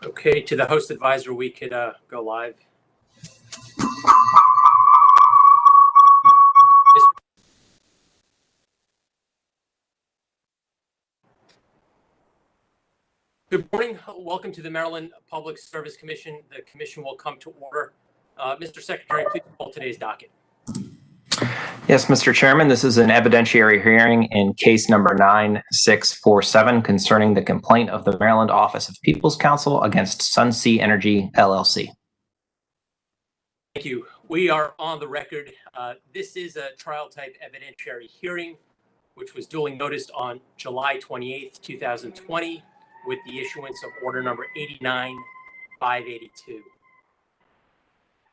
Okay, to the host advisor, we could go live. Good morning. Welcome to the Maryland Public Service Commission. The commission will come to order. Mr. Secretary, please call today's docket. Yes, Mr. Chairman, this is an evidentiary hearing in case number 9647 concerning the complaint of the Maryland Office of People's Counsel against Sunsea Energy, LLC. Thank you. We are on the record. This is a trial type evidentiary hearing, which was duly noticed on July 28th, 2020, with the issuance of order number 89-582.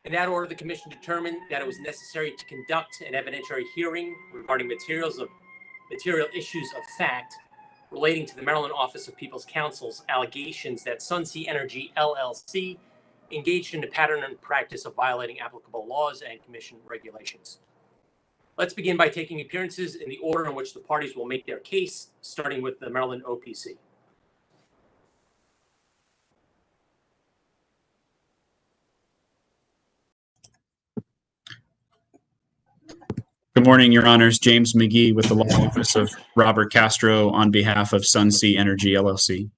In that order, the commission determined that it was necessary to conduct an evidentiary hearing regarding material issues of fact relating to the Maryland Office of People's Counsel's allegations that Sunsea Energy, LLC engaged in a pattern and practice of violating applicable laws and commission regulations. Let's begin by taking appearances in the order in which the parties will make their case, starting with the Maryland OPC. Good morning, Your Honors. James McGee with the Law Office of Robert Castro on behalf of Sunsea Energy, LLC.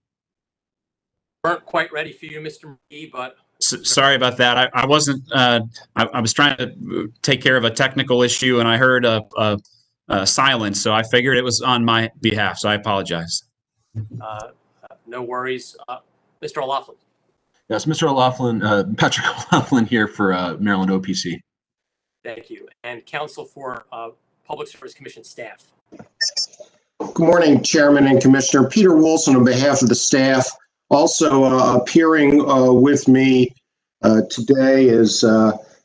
Weren't quite ready for you, Mr. McGee, but... Sorry about that. I wasn't, I was trying to take care of a technical issue and I heard a silence, so I figured it was on my behalf, so I apologize. No worries. Mr. O'Loughlin. Yes, Mr. O'Loughlin, Patrick O'Loughlin here for Maryland OPC. Thank you. And counsel for Public Service Commission staff. Good morning, Chairman and Commissioner. Peter Wilson on behalf of the staff. Also appearing with me today is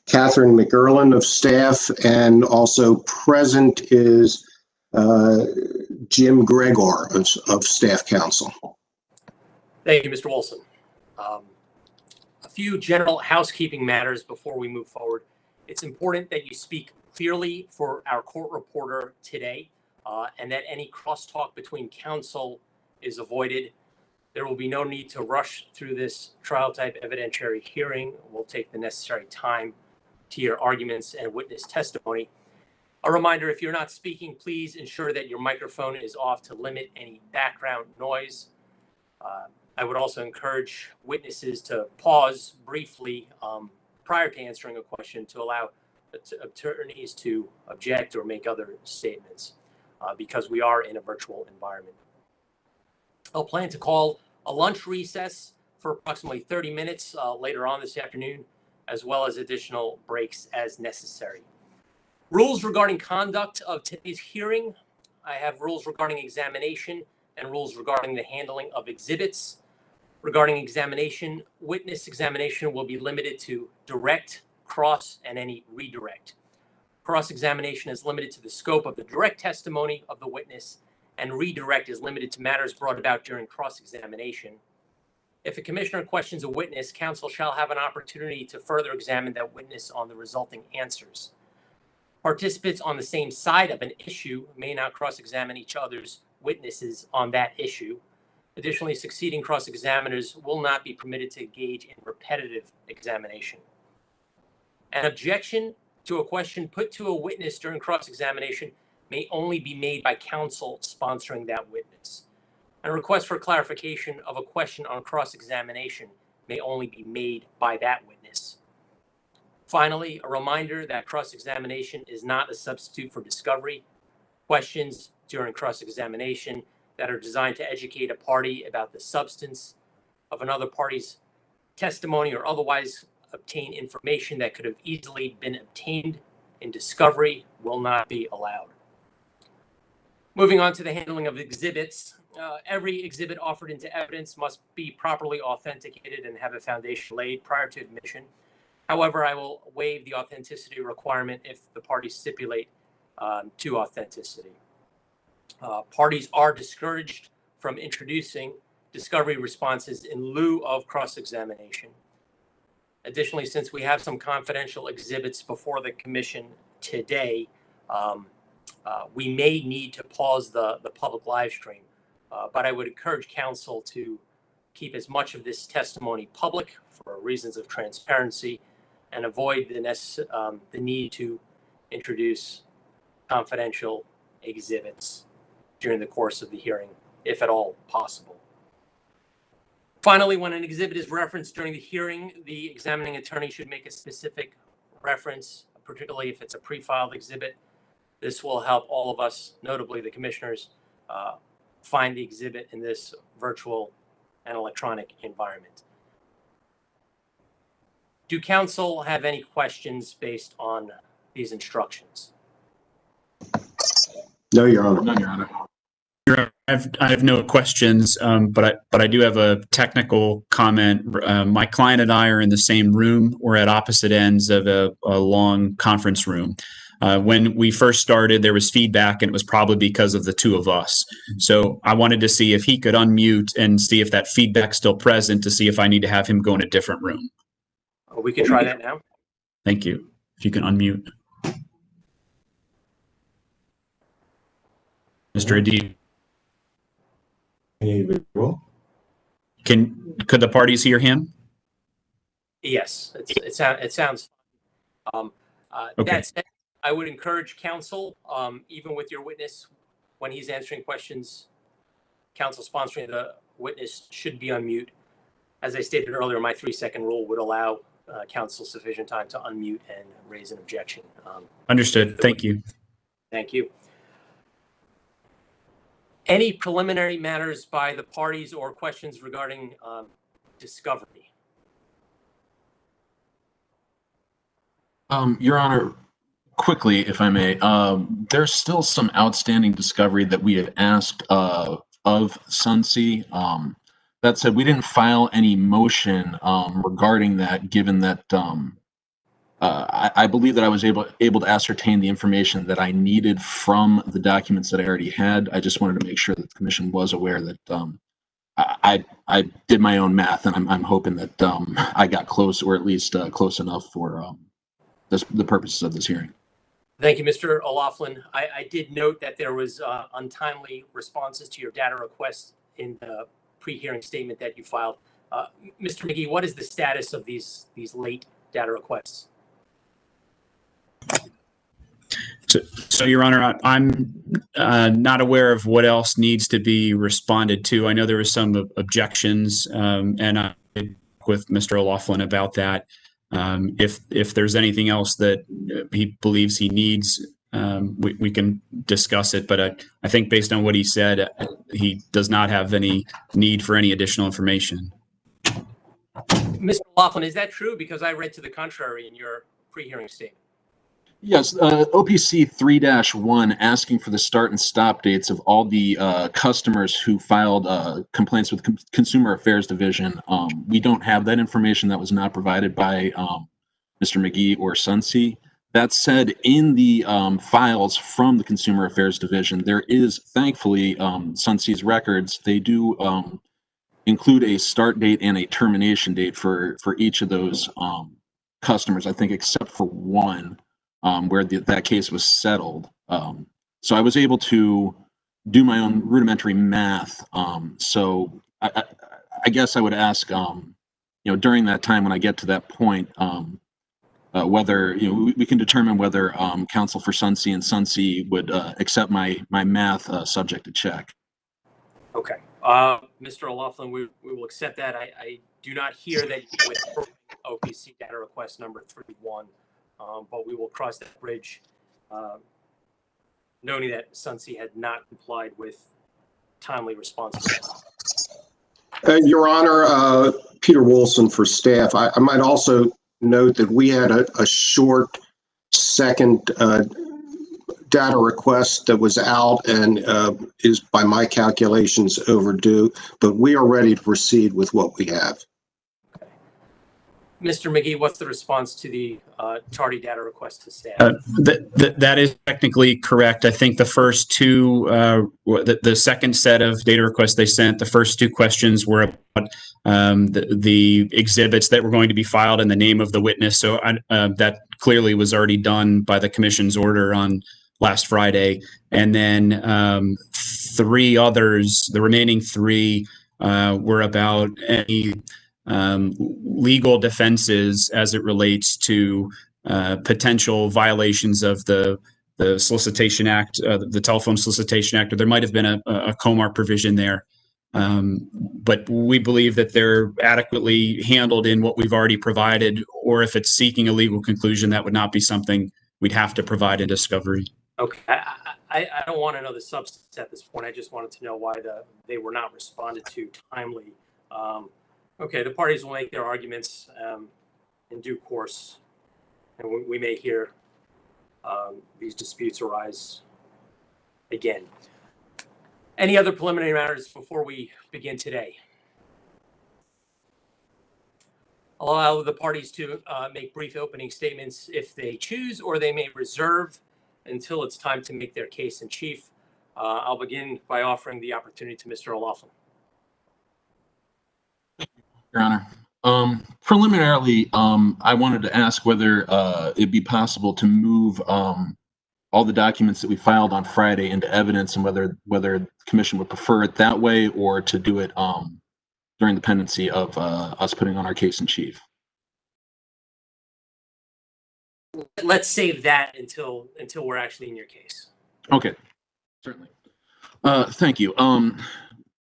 Catherine McErlin of staff, and also present is Jim Gregor of staff counsel. Thank you, Mr. Wilson. A few general housekeeping matters before we move forward. It's important that you speak clearly for our court reporter today, and that any crosstalk between counsel is avoided. There will be no need to rush through this trial type evidentiary hearing. We'll take the necessary time to hear arguments and witness testimony. A reminder, if you're not speaking, please ensure that your microphone is off to limit any background noise. I would also encourage witnesses to pause briefly prior to answering a question to allow attorneys to object or make other statements because we are in a virtual environment. I'll plan to call a lunch recess for approximately 30 minutes later on this afternoon, as well as additional breaks as necessary. Rules regarding conduct of today's hearing. I have rules regarding examination and rules regarding the handling of exhibits. Regarding examination, witness examination will be limited to direct, cross, and any redirect. Cross-examination is limited to the scope of the direct testimony of the witness, and redirect is limited to matters brought about during cross-examination. If a commissioner questions a witness, counsel shall have an opportunity to further examine that witness on the resulting answers. Participants on the same side of an issue may not cross-examine each other's witnesses on that issue. Additionally, succeeding cross-examiners will not be permitted to engage in repetitive examination. An objection to a question put to a witness during cross-examination may only be made by counsel sponsoring that witness. A request for clarification of a question on cross-examination may only be made by that witness. Finally, a reminder that cross-examination is not a substitute for discovery. Questions during cross-examination that are designed to educate a party about the substance of another party's testimony or otherwise obtain information that could have easily been obtained in discovery will not be allowed. Moving on to the handling of exhibits. Every exhibit offered into evidence must be properly authenticated and have a foundation laid prior to admission. However, I will waive the authenticity requirement if the parties stipulate to authenticity. Parties are discouraged from introducing discovery responses in lieu of cross-examination. Additionally, since we have some confidential exhibits before the commission today, we may need to pause the public live stream, but I would encourage counsel to keep as much of this testimony public for reasons of transparency and avoid the need to introduce confidential exhibits during the course of the hearing, if at all possible. Finally, when an exhibit is referenced during the hearing, the examining attorney should make a specific reference, particularly if it's a pre-filed exhibit. This will help all of us, notably the commissioners, find the exhibit in this virtual and electronic environment. Do counsel have any questions based on these instructions? No, Your Honor. None, Your Honor. I have no questions, but I do have a technical comment. My client and I are in the same room. We're at opposite ends of a long conference room. When we first started, there was feedback, and it was probably because of the two of us. So I wanted to see if he could unmute and see if that feedback's still present, to see if I need to have him go in a different room. We can try that now. Thank you. If you can unmute. Mr. Adigue. Could the parties hear him? Yes, it sounds. Okay. That said, I would encourage counsel, even with your witness, when he's answering questions, counsel sponsoring the witness should be on mute. As I stated earlier, my 3-second rule would allow counsel sufficient time to unmute and raise an objection. Understood. Thank you. Thank you. Any preliminary matters by the parties or questions regarding discovery? Your Honor, quickly, if I may, there's still some outstanding discovery that we had asked of Sunsea. That said, we didn't file any motion regarding that, given that I believe that I was able to ascertain the information that I needed from the documents that I already had. I just wanted to make sure that the Commission was aware that I did my own math, and I'm hoping that I got close, or at least close enough for the purposes of this hearing. Thank you, Mr. O'Loughlin. I did note that there was untimely responses to your data requests in the pre-hearing statement that you filed. Mr. McGee, what is the status of these late data requests? So, Your Honor, I'm not aware of what else needs to be responded to. I know there were some objections, and I with Mr. O'Loughlin about that. If there's anything else that he believes he needs, we can discuss it. But I think based on what he said, he does not have any need for any additional information. Mr. O'Loughlin, is that true? Because I read to the contrary in your pre-hearing statement. Yes, OPC 3-1 asking for the start and stop dates of all the customers who filed complaints with Consumer Affairs Division. We don't have that information. That was not provided by Mr. McGee or Sunsea. That said, in the files from the Consumer Affairs Division, there is, thankfully, Sunsea's records. They do include a start date and a termination date for each of those customers, I think, except for one. Where that case was settled. So I was able to do my own rudimentary math. So I guess I would ask, during that time when I get to that point, whether we can determine whether counsel for Sunsea and Sunsea would accept my math subject to check. Okay, Mr. O'Loughlin, we will accept that. I do not hear that you with OPC data request number 3-1. But we will cross that bridge, noting that Sunsea had not complied with timely responses. Your Honor, Peter Wilson for staff. I might also note that we had a short second data request that was out and is, by my calculations, overdue, but we are ready to proceed with what we have. Mr. McGee, what's the response to the tardy data request to staff? That is technically correct. I think the first two, the second set of data requests they sent, the first two questions were about the exhibits that were going to be filed and the name of the witness. So that clearly was already done by the Commission's order on last Friday. And then three others, the remaining three, were about any legal defenses as it relates to potential violations of the Solicitation Act, the Telephone Solicitation Act, or there might have been a COMAR provision there. But we believe that they're adequately handled in what we've already provided, or if it's seeking a legal conclusion, that would not be something we'd have to provide in discovery. Okay, I don't want to know the substance at this point. I just wanted to know why they were not responded to timely. Okay, the parties will make their arguments in due course, and we may hear these disputes arise again. Any other preliminary matters before we begin today? I'll allow the parties to make brief opening statements if they choose, or they may reserve until it's time to make their case in chief. I'll begin by offering the opportunity to Mr. O'Loughlin. Your Honor, preliminarily, I wanted to ask whether it'd be possible to move all the documents that we filed on Friday into evidence, and whether the commission would prefer it that way, or to do it during the pendency of us putting on our case in chief. Let's save that until we're actually in your case. Okay, certainly. Thank you.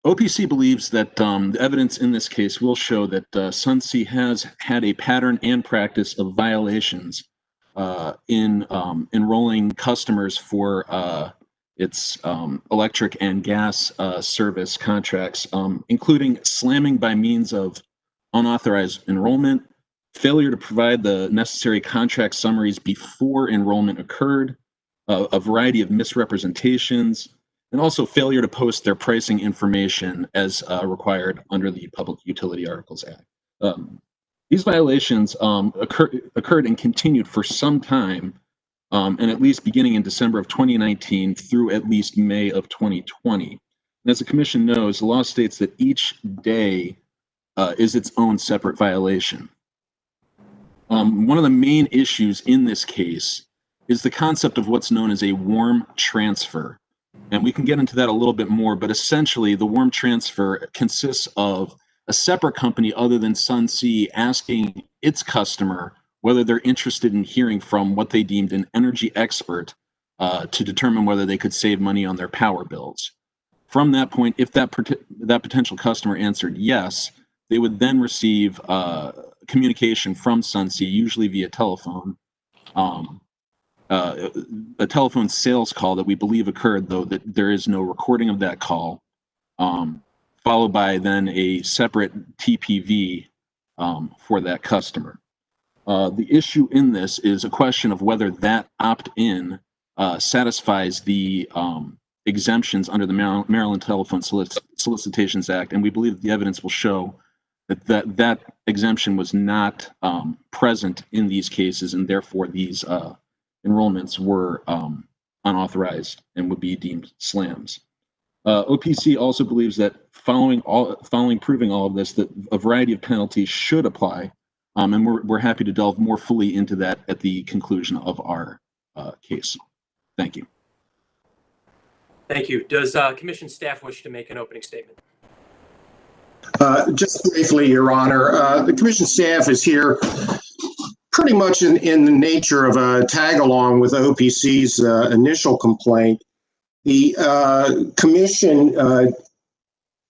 OPC believes that the evidence in this case will show that Sunsea has had a pattern and practice of violations in enrolling customers for its electric and gas service contracts, including slamming by means of unauthorized enrollment, failure to provide the necessary contract summaries before enrollment occurred, a variety of misrepresentations, and also failure to post their pricing information as required under the Public Utility Articles Act. These violations occurred and continued for some time, and at least beginning in December of 2019 through at least May of 2020. And as the Commission knows, the law states that each day is its own separate violation. One of the main issues in this case is the concept of what's known as a warm transfer. And we can get into that a little bit more, but essentially the warm transfer consists of a separate company other than Sunsea asking its customer whether they're interested in hearing from what they deemed an energy expert to determine whether they could save money on their power bills. From that point, if that potential customer answered yes, they would then receive communication from Sunsea, usually via telephone, a telephone sales call that we believe occurred, though that there is no recording of that call, followed by then a separate TPV for that customer. The issue in this is a question of whether that opt-in satisfies the exemptions under the Maryland Telephone Solicitations Act, and we believe that the evidence will show that exemption was not present in these cases, and therefore these enrollments were unauthorized and would be deemed slams. OPC also believes that following proving all of this, that a variety of penalties should apply, and we're happy to delve more fully into that at the conclusion of our case. Thank you. Thank you. Does Commission staff wish to make an opening statement? Just briefly, Your Honor, the Commission staff is here pretty much in the nature of a tag-along with OPC's initial complaint. The Commission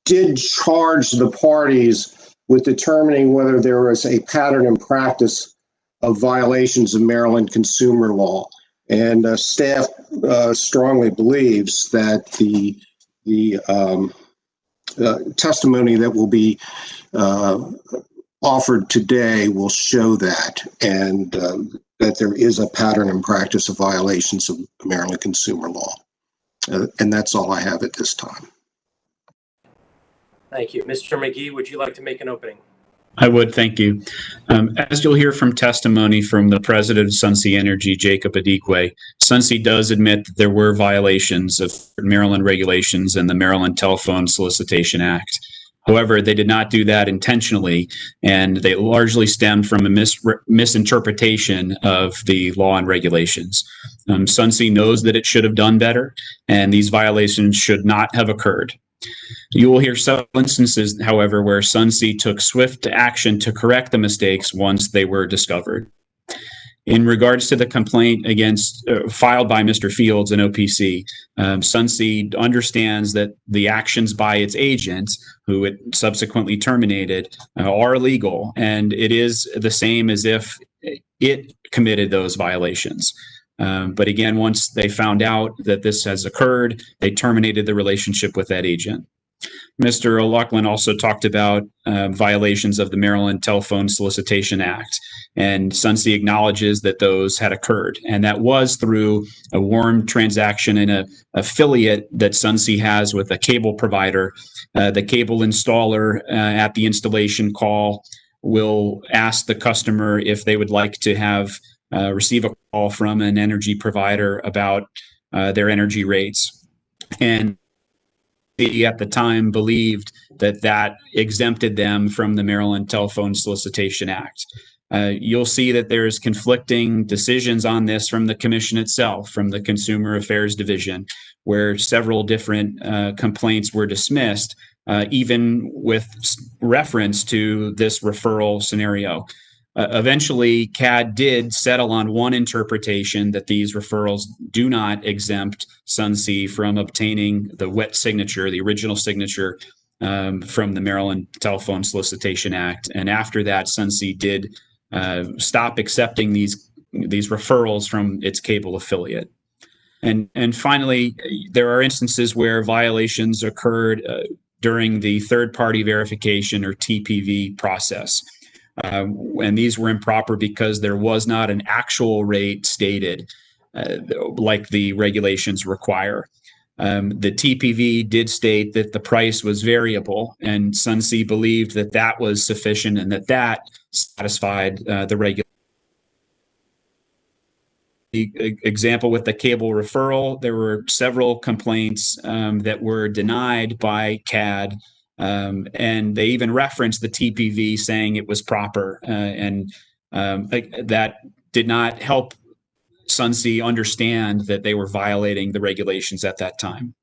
did charge the parties with determining whether there was a pattern and practice of violations of Maryland consumer law. And staff strongly believes that the testimony that will be offered today will show that, and that there is a pattern and practice of violations of Maryland consumer law. And that's all I have at this time. Thank you. Mr. McGee, would you like to make an opening? I would, thank you. As you'll hear from testimony from the president of Sunsea Energy, Jacob Adigue, Sunsea does admit that there were violations of Maryland regulations and the Maryland Telephone Solicitation Act. However, they did not do that intentionally, and they largely stemmed from a misinterpretation of the law and regulations. Sunsea knows that it should have done better, and these violations should not have occurred. You will hear several instances, however, where Sunsea took swift action to correct the mistakes once they were discovered. In regards to the complaint filed by Mr. Fields and OPC, Sunsea understands that the actions by its agent, who it subsequently terminated, are illegal, and it is the same as if it committed those violations. But again, once they found out that this has occurred, they terminated the relationship with that agent. Mr. O'Loughlin also talked about violations of the Maryland Telephone Solicitation Act, and Sunsea acknowledges that those had occurred, and that was through a warm transaction in an affiliate that Sunsea has with a cable provider. The cable installer at the installation call will ask the customer if they would like to have receive a call from an energy provider about their energy rates, and at the time believed that that exempted them from the Maryland Telephone Solicitation Act. You'll see that there's conflicting decisions on this from the commission itself, from the Consumer Affairs Division, where several different complaints were dismissed, even with reference to this referral scenario. Eventually, CAD did settle on one interpretation that these referrals do not exempt Sunsea from obtaining the wet signature, the original signature from the Maryland Telephone Solicitation Act. And after that, Sunsea did stop accepting these referrals from its cable affiliate. And finally, there are instances where violations occurred during the third-party verification or TPV process. And these were improper because there was not an actual rate stated like the regulations require. The TPV did state that the price was variable, and Sunsea believed that that was sufficient and that that satisfied the regulation. The example with the cable referral, there were several complaints that were denied by CAD. And they even referenced the TPV saying it was proper, and that did not help Sunsea understand that they were violating the regulations at that time.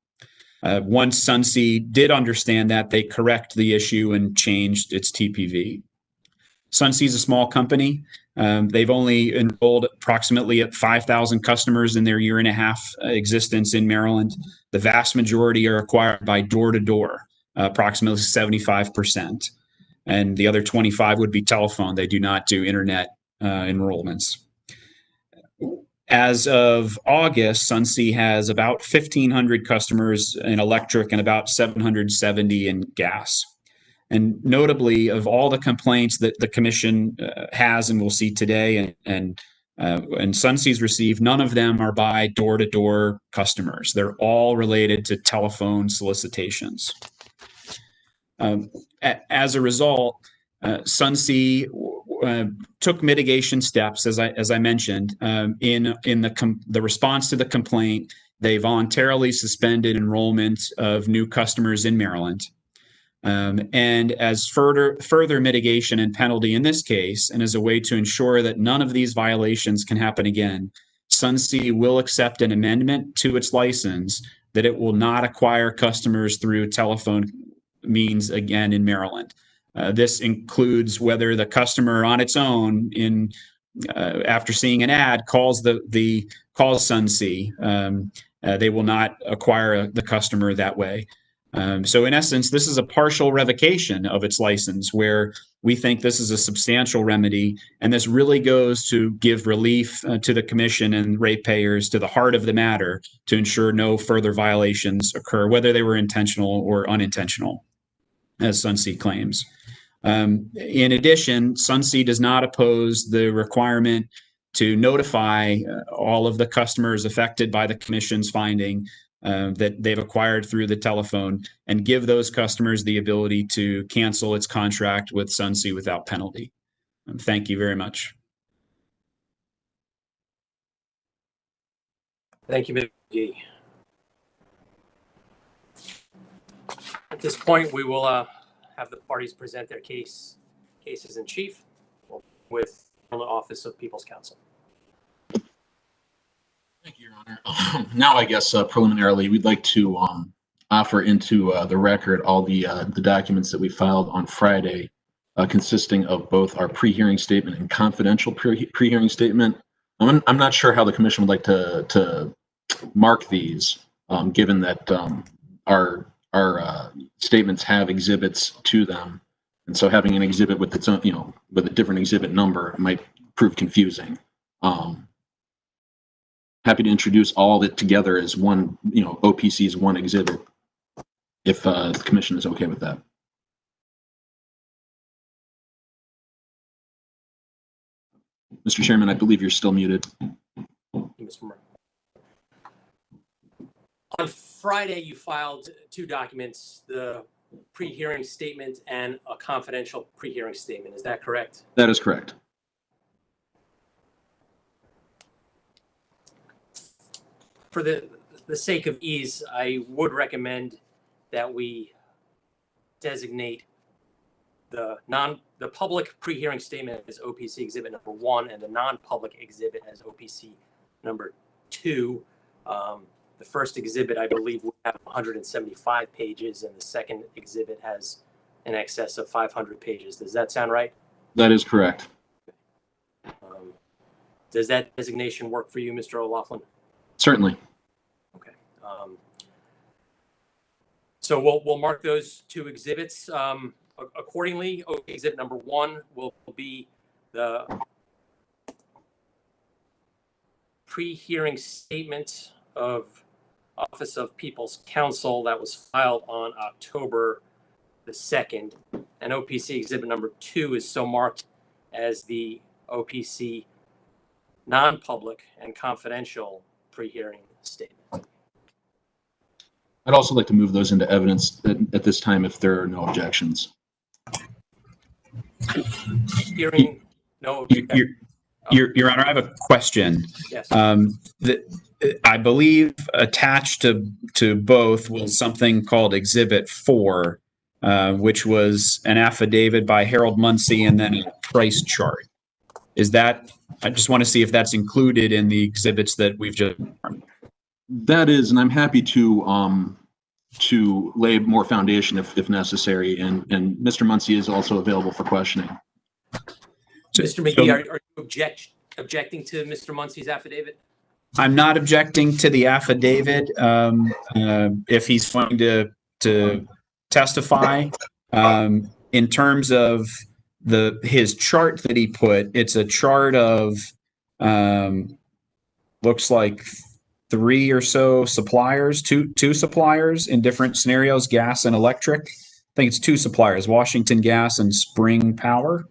Once Sunsea did understand that, they corrected the issue and changed its TPV. Sunsea is a small company. They've only enrolled approximately 5,000 customers in their year and a half existence in Maryland. The vast majority are acquired by door-to-door. Approximately 75%. And the other 25 would be telephone. They do not do internet enrollments. As of August, Sunsea has about 1,500 customers in electric and about 770 in gas. And notably, of all the complaints that the commission has and will see today, and Sunsea's received, none of them are by door-to-door customers. They're all related to telephone solicitations. As a result, Sunsea took mitigation steps, as I mentioned, in the response to the complaint. They voluntarily suspended enrollment of new customers in Maryland, and as further mitigation and penalty in this case, and as a way to ensure that none of these violations can happen again, Sunsea will accept an amendment to its license that it will not acquire customers through telephone means again in Maryland. This includes whether the customer on its own, after seeing an ad, calls Sunsea. They will not acquire the customer that way. So in essence, this is a partial revocation of its license, where we think this is a substantial remedy, and this really goes to give relief to the commission and ratepayers, to the heart of the matter, to ensure no further violations occur, whether they were intentional or unintentional, as Sunsea claims. In addition, Sunsea does not oppose the requirement to notify all of the customers affected by the commission's finding that they've acquired through the telephone, and give those customers the ability to cancel its contract with Sunsea without penalty. Thank you very much. Thank you, Mr. Adigue. At this point, we will have the parties present their cases in chief with the Office of People's Counsel. Thank you, Your Honor. Now, I guess preliminarily, we'd like to offer into the record all the documents that we filed on Friday, consisting of both our pre-hearing statement and confidential pre-hearing statement. I'm not sure how the commission would like to mark these, given that our statements have exhibits to them, and so having an exhibit with its own, with a different exhibit number might prove confusing. Happy to introduce all of it together as one, OPC's one exhibit, if the commission is okay with that. Mr. Chairman, I believe you're still muted. On Friday, you filed two documents, the pre-hearing statement and a confidential pre-hearing statement. Is that correct? That is correct. For the sake of ease, I would recommend that we designate the public pre-hearing statement as OPC exhibit number 1 and the non-public exhibit as OPC number 2. The first exhibit, I believe, will have 175 pages, and the second exhibit has in excess of 500 pages. Does that sound right? That is correct. Does that designation work for you, Mr. O'Loughlin? Certainly. Okay. So we'll mark those two exhibits accordingly. Exhibit number 1 will be the pre-hearing statement of Office of People's Counsel that was filed on October the 2nd, and OPC exhibit number 2 is so marked as the OPC non-public and confidential pre-hearing statement. I'd also like to move those into evidence at this time if there are no objections. Hearing no objection. Your Honor, I have a question. Yes. I believe attached to both was something called Exhibit 4, which was an affidavit by Harold Muncie and then a price chart. I just want to see if that's included in the exhibits that we've just. That is, and I'm happy to lay more foundation if necessary. And Mr. Muncie is also available for questioning. Mr. McGee, are you objecting to Mr. Muncie's affidavit? I'm not objecting to the affidavit if he's going to testify. In terms of his chart that he put, it's a chart of looks like 3 or so suppliers, two suppliers in different scenarios, gas and electric. I think it's 2 suppliers, Washington Gas and Spring Power.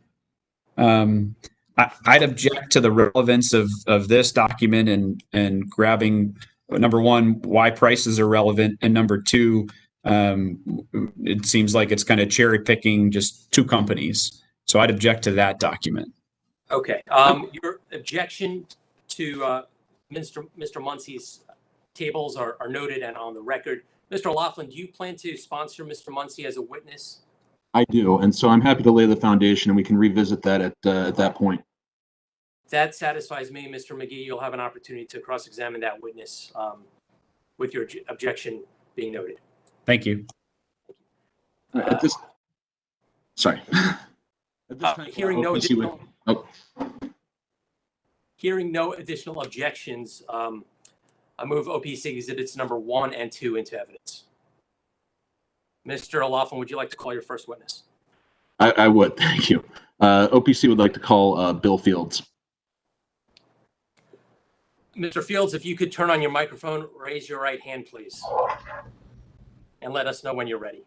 I'd object to the relevance of this document and grabbing, number 1, why prices are relevant, and number 2, it seems like it's kind of cherry picking just 2 companies. So I'd object to that document. Okay. Your objection to Mr. Muncie's tables are noted and on the record. Mr. O'Loughlin, do you plan to sponsor Mr. Muncie as a witness? I do, and so I'm happy to lay the foundation, and we can revisit that at that point. That satisfies me, Mr. McGee. You'll have an opportunity to cross-examine that witness with your objection being noted. Thank you. Sorry. Hearing no additional objections, I move OPC exhibits number 1 and 2 into evidence. Mr. O'Loughlin, would you like to call your first witness? I would, thank you. OPC would like to call Bill Fields. Mr. Fields, if you could turn on your microphone, raise your right hand, please, and let us know when you're ready.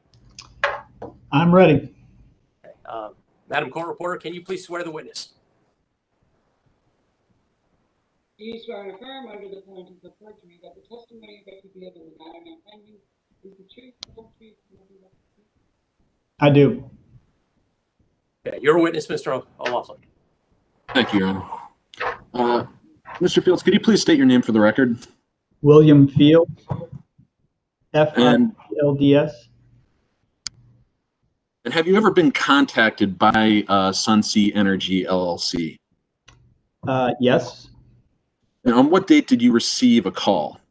I'm ready. Okay. Madam Court Reporter, can you please swear the witness? Do you swear and affirm under the penalties of perjury that the testimony that you give in the matter now pending is the truth, the whole truth, and nothing but the truth? I do. Okay, you're a witness, Mr. O'Loughlin. Thank you, Your Honor. Mr. Fields, could you please state your name for the record? William Fields, FILDS. And have you ever been contacted by Sunsea Energy LLC? Yes. And on what date did you receive a call?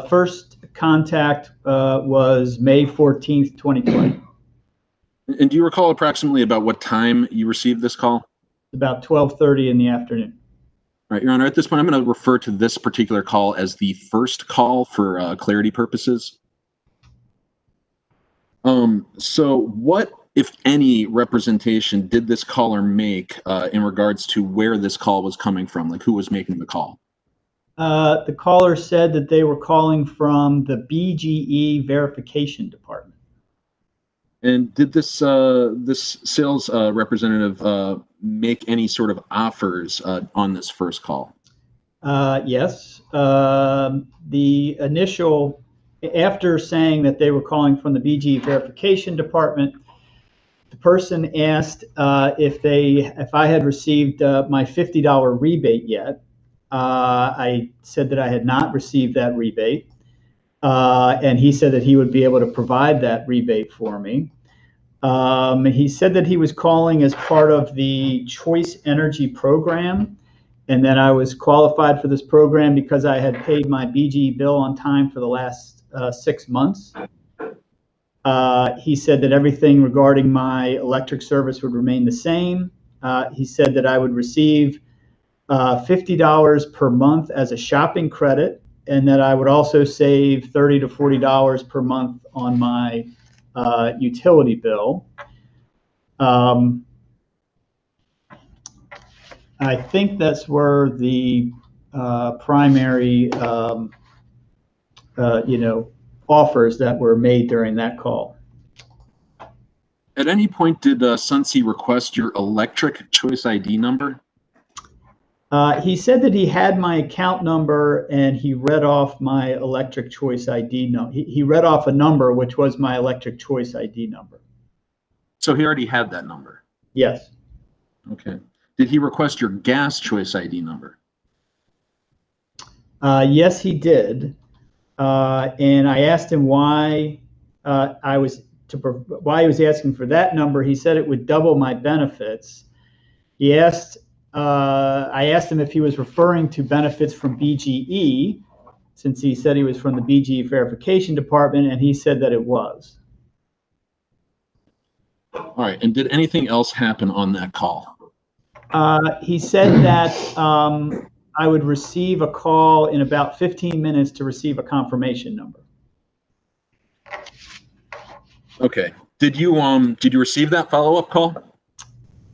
First contact was May 14th, 2020, And do you recall approximately about what time you received this call? about 12:30 in the afternoon. Right, Your Honor, at this point, I'm going to refer to this particular call as the first call for clarity purposes. So what, if any, representation did this caller make in regards to where this call was coming from, like who was making the call? The caller said that they were calling from the BGE verification department. And did this this sales representative make any sort of offers on this first call? Yes. The initial, after saying that they were calling from the BGE verification department, the person asked if I had received my $50 rebate yet. I said that I had not received that rebate, and he said that he would be able to provide that rebate for me. He said that he was calling as part of the Choice Energy program, and that I was qualified for this program because I had paid my BGE bill on time for the last 6 months. He said that everything regarding my electric service would remain the same. He said that I would receive $50 per month as a shopping credit, and that I would also save $30 to $40 per month on my utility bill. I think that's where the primary, offers that were made during that call. At any point, did Sunsea request your electric choice ID number? He said that he had my account number and he read off my electric choice ID number. He read off a number which was my electric choice ID number. So he already had that number? Yes. Okay. Did he request your gas choice ID number? Yes, he did. And I asked him why why he was asking for that number. He said it would double my benefits. I asked him if he was referring to benefits from BGE, since he said he was from the BGE verification department, and he said that it was. All right. And did anything else happen on that call? He said that I would receive a call in about 15 minutes to receive a confirmation number. Okay. Did you receive that follow-up call?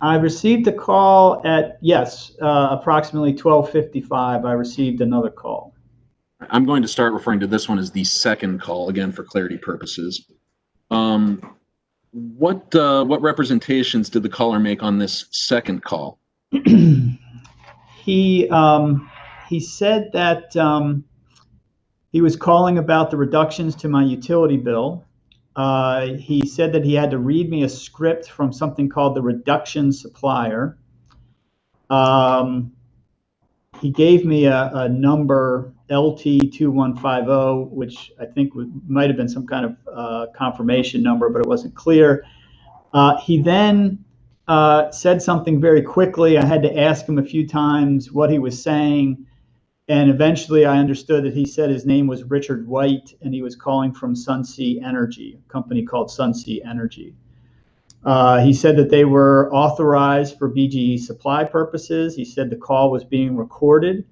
I received a call at, yes, approximately 12:55. I received another call. I'm going to start referring to this one as the second call, again, for clarity purposes. What representations did the caller make on this second call? He said that he was calling about the reductions to my utility bill. He said that he had to read me a script from something called the reduction supplier. He gave me a number, LT2150, which I think might have been some kind of confirmation number, but it wasn't clear. He then said something very quickly. I had to ask him a few times what he was saying. And eventually I understood that he said his name was Richard White and he was calling from Sunsea Energy, a company called Sunsea Energy. He said that they were authorized for BGE supply purposes. He said the call was being recorded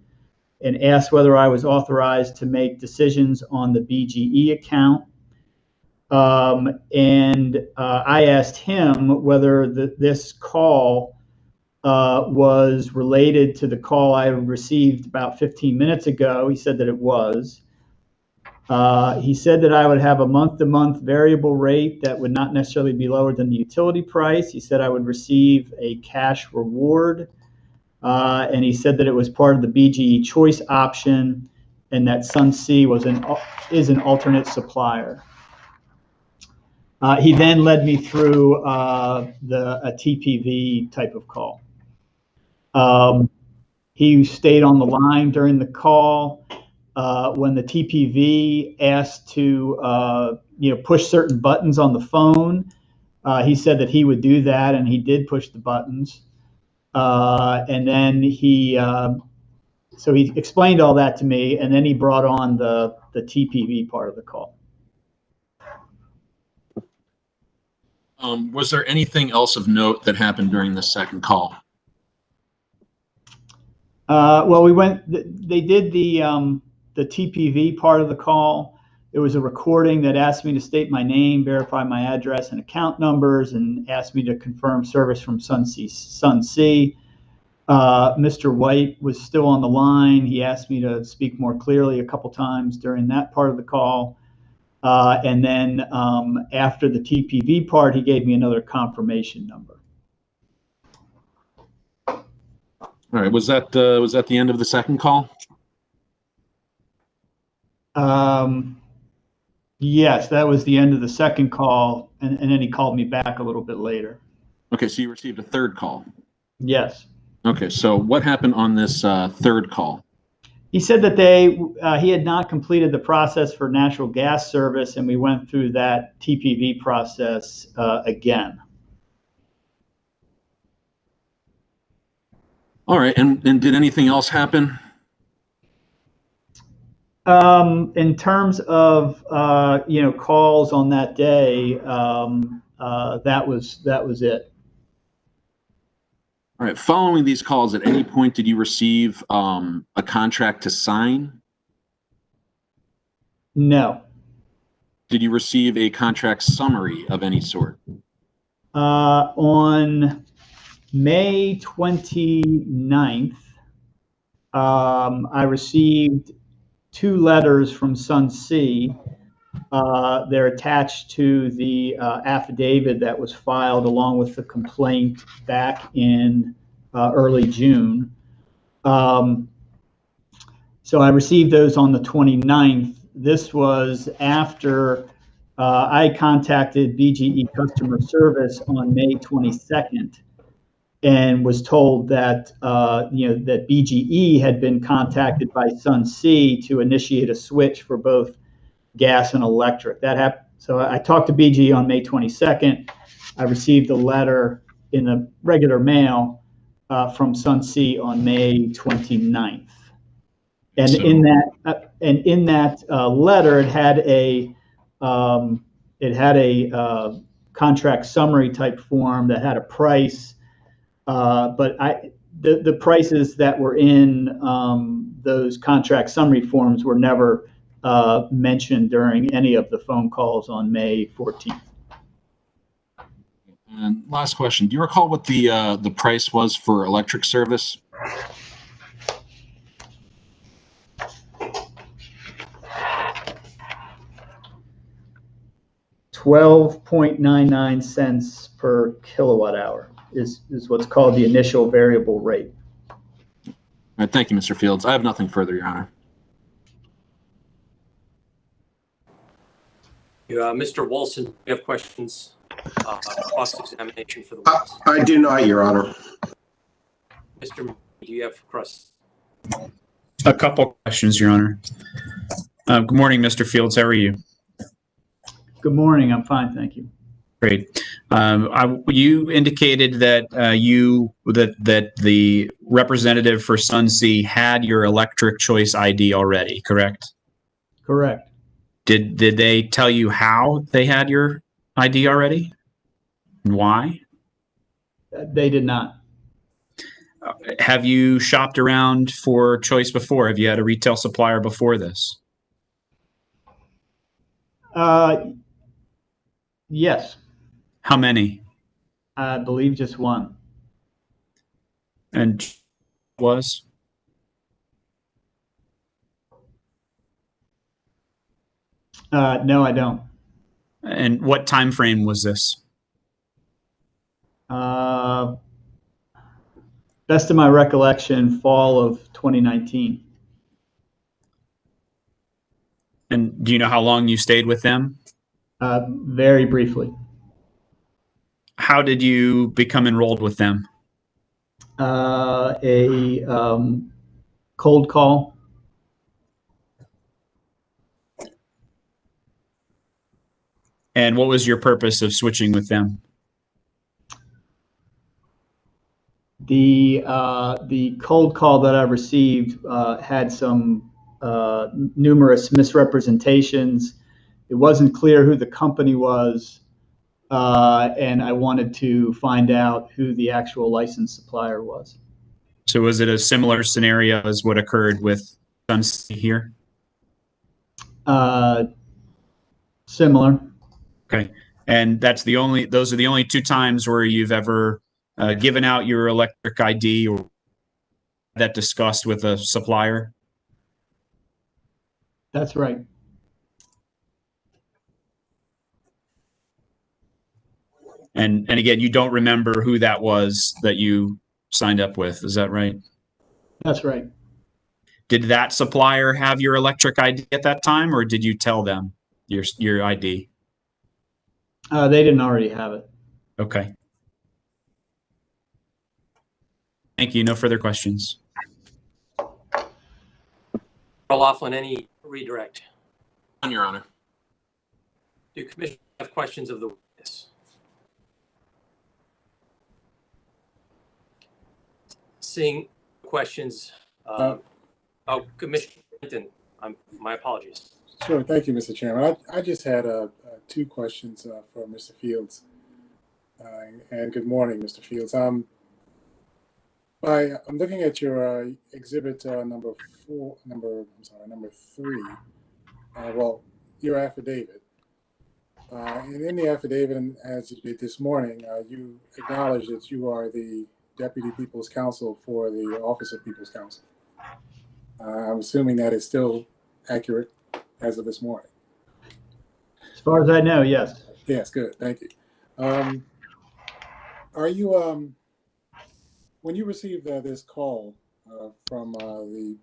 and asked whether I was authorized to make decisions on the BGE account. I asked him whether this call was related to the call I received about 15 minutes ago. He said that it was. He said that I would have a month-to-month variable rate that would not necessarily be lower than the utility price. He said I would receive a cash reward. And he said that it was part of the BGE choice option and that Sunsea is an alternate supplier. He then led me through a TPV type of call. He stayed on the line during the call. When the TPV asked to push certain buttons on the phone, he said that he would do that, and he did push the buttons. And then he explained all that to me, and then he brought on the the TPV part of the call. Was there anything else of note that happened during the second call? Well, they did the TPV part of the call. There was a recording that asked me to state my name, verify my address and account numbers, and asked me to confirm service from Sunsea. Mr. White was still on the line. He asked me to speak more clearly a couple times during that part of the call. And then after the TPV part, he gave me another confirmation number. All right. Was that the end of the second call? Yes, that was the end of the second call, and then he called me back a little bit later. Okay, so you received a third call. Yes. Okay, so what happened on this third call? He said that he had not completed the process for natural gas service, and we went through that TPV process again. All right, and did anything else happen? In terms of calls on that day, that was it. All right. Following these calls, at any point did you receive a contract to sign? No. Did you receive a contract summary of any sort? On May 29th, I received 2 letters from Sunsea. They're attached to the affidavit that was filed along with the complaint back in early June. So I received those on the 29th. This was after I contacted BGE customer service on May 22nd and was told that that BGE had been contacted by Sunsea to initiate a switch for both gas and electric. That happened. So I talked to BGE on May 22nd. I received a letter in the regular mail from Sunsea on May 29th. And So- in that letter, it had a contract summary type form that had a price. But the prices that were in those contract summary forms were never mentioned during any of the phone calls on May 14th. And last question: do you recall what the price was for electric service? $12.99 per kilowatt hour is what's called the initial variable rate. All right, thank you, Mr. Fields. I have nothing further, Your Honor. Mr. Wilson, you have questions? Cross-examination for the witness. I do not, Your Honor. Mr. Do you have cross? A couple questions, Your Honor. Good morning, Mr. Fields. How are you? Good morning. I'm fine, thank you. Great. You indicated that that the representative for Sunsea had your electric choice ID already, correct? Correct. Did they tell you how they had your ID already? And why? They did not. Have you shopped around for choice before? Have you had a retail supplier before this? Yes. How many? I believe just one. And was? No, I don't. And what time frame was this? Best of my recollection, fall of 2019. And do you know how long you stayed with them? Very briefly. How did you become enrolled with them? A cold call. And what was your purpose of switching with them? The cold call that I received had some numerous misrepresentations. It wasn't clear who the company was, and I wanted to find out who the actual licensed supplier was. So was it a similar scenario as what occurred with Sunsea here? Similar. Okay. And those are the only two times where you've ever given out your electric ID or that discussed with a supplier? That's right. And again, you don't remember who that was that you signed up with, is that right? That's right. Did that supplier have your electric ID at that time, or did you tell them your ID? They didn't already have it. Okay. Thank you. No further questions. O'Loughlin, any redirect? On Your Honor. Do commissioners have questions of the witness? Seeing questions, Commissioner Clinton, my apologies. Sure. Thank you, Mr. Chairman. I just had two questions for Mr. Fields. And good morning, Mr. Fields. I'm looking at your exhibit number 3. Well, your affidavit. And in the affidavit, and as you did this morning, you acknowledge that you are the Deputy People's Counsel for the Office of People's Counsel. I'm assuming that is still accurate as of this morning. As far as I know, yes. Yes, good. Thank you. Are you, when you received this call from the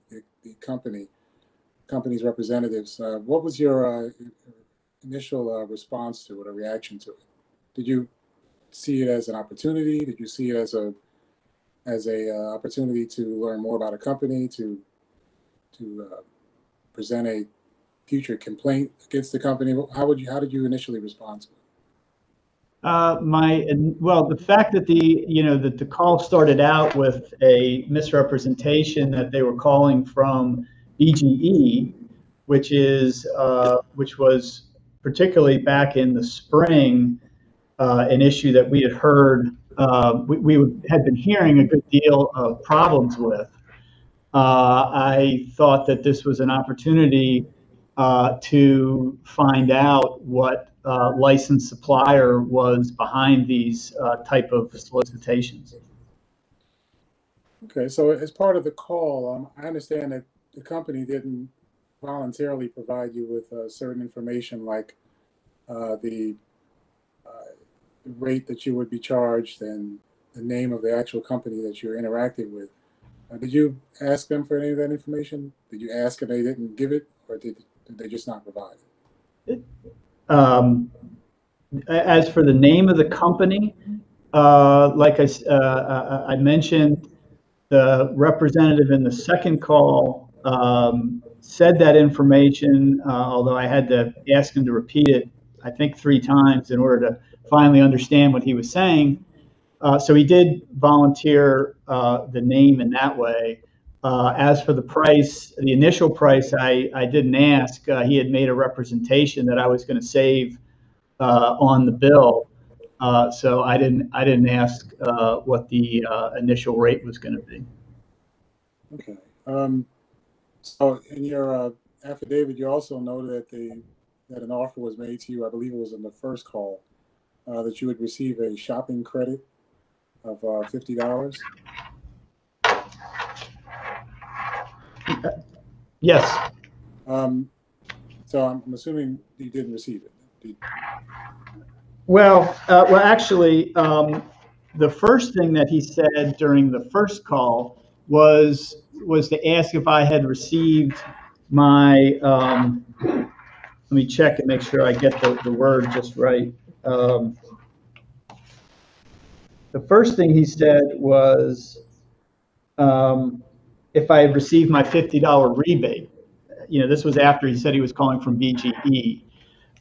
company's representatives, what was your initial response to it, or reaction to it? Did you see it as an opportunity? Did you see it as a opportunity to learn more about a company, to present a future complaint against the company? How did you initially respond to it? Well, the fact that the call started out with a misrepresentation that they were calling from BGE, which was particularly back in the spring, an issue that we had heard, we had been hearing a good deal of problems with. I thought that this was an opportunity to find out what licensed supplier was behind these type of solicitations. Okay, so as part of the call, I understand that the company didn't voluntarily provide you with certain information, like the rate that you would be charged and the name of the actual company that you're interacting with. Did you ask them for any of that information? Did you ask and they didn't give it, or did they just not provide it? As for the name of the company, like I mentioned, the representative in the second call said that information, although I had to ask him to repeat it, I think 3 times in order to finally understand what he was saying. So he did volunteer the name in that way. As for the price, the initial price, I didn't ask. He had made a representation that I was going to save on the bill, so I didn't ask what the initial rate was going to be. Okay. So in your affidavit, you also noted that an offer was made to you. I believe it was in the first call that you would receive a shopping credit of $50. Yes. So I'm assuming you didn't receive it. Well, actually, the first thing that he said during the first call was to ask if I had received my. Let me check and make sure I get the word just right. The first thing he said was if I had received my $50 rebate. This was after he said he was calling from BGE.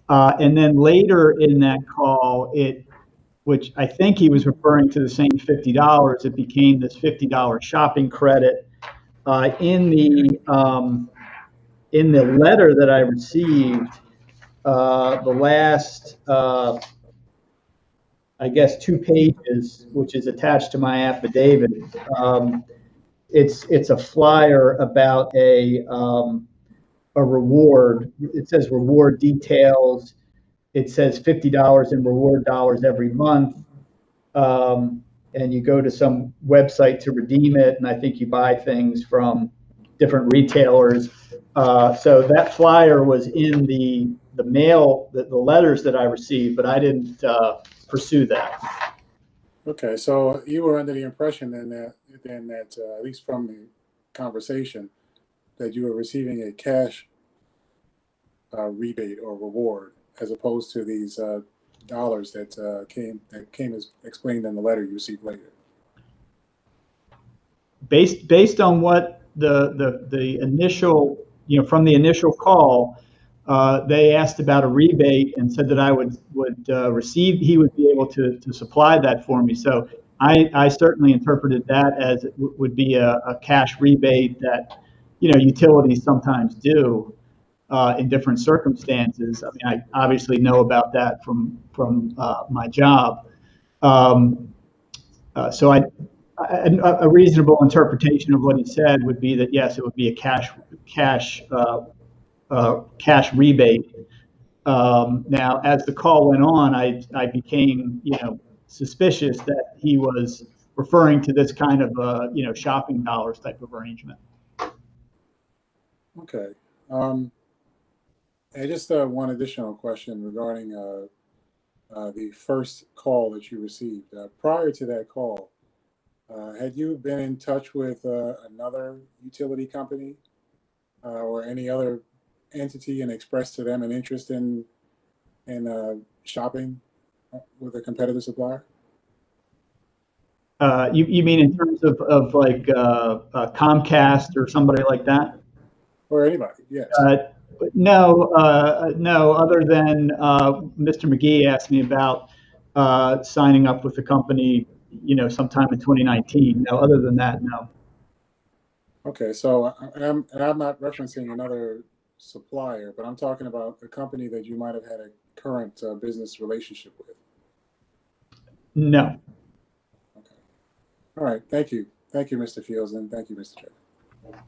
And then later in that call, which I think he was referring to the same $50, it became this $50 shopping credit. In in the letter that I received, the last, I guess, 2 pages, which is attached to my affidavit, it's a flyer about a reward. It says reward details. It says $50 in reward dollars every month. And you go to some website to redeem it, and I think you buy things from different retailers. So that flyer was in the mail, the letters that I received, but I didn't pursue that. Okay, so you were under the impression then that at least from the conversation, that you were receiving a cash rebate or reward as opposed to these dollars that came as explained in the letter you received later. Based on what the initial, from the initial call, they asked about a rebate and said that I would receive, he would be able to supply that for me. So I certainly interpreted that as it would be a cash rebate that, utilities sometimes do in different circumstances. I mean, I obviously know about that from my job. So a reasonable interpretation of what he said would be that, yes, it would be a cash rebate. Now, as the call went on, I became, suspicious that he was referring to this kind of, shopping dollars type of arrangement. Okay. And just one additional question regarding the first call that you received. Prior to that call, had you been in touch with another utility company or any other entity and expressed to them an interest in shopping with a competitive supplier? You mean in terms of like Comcast or somebody like that? Or anybody, yes. No, other than Mr. McGee asked me about signing up with the company, sometime in 2019. No, other than that, no. Okay, so I'm not referencing another supplier, but I'm talking about a company that you might have had a current business relationship with. No. Okay. All right. Thank you. Thank you, Mr. Fields, and thank you, Mr. Chairman.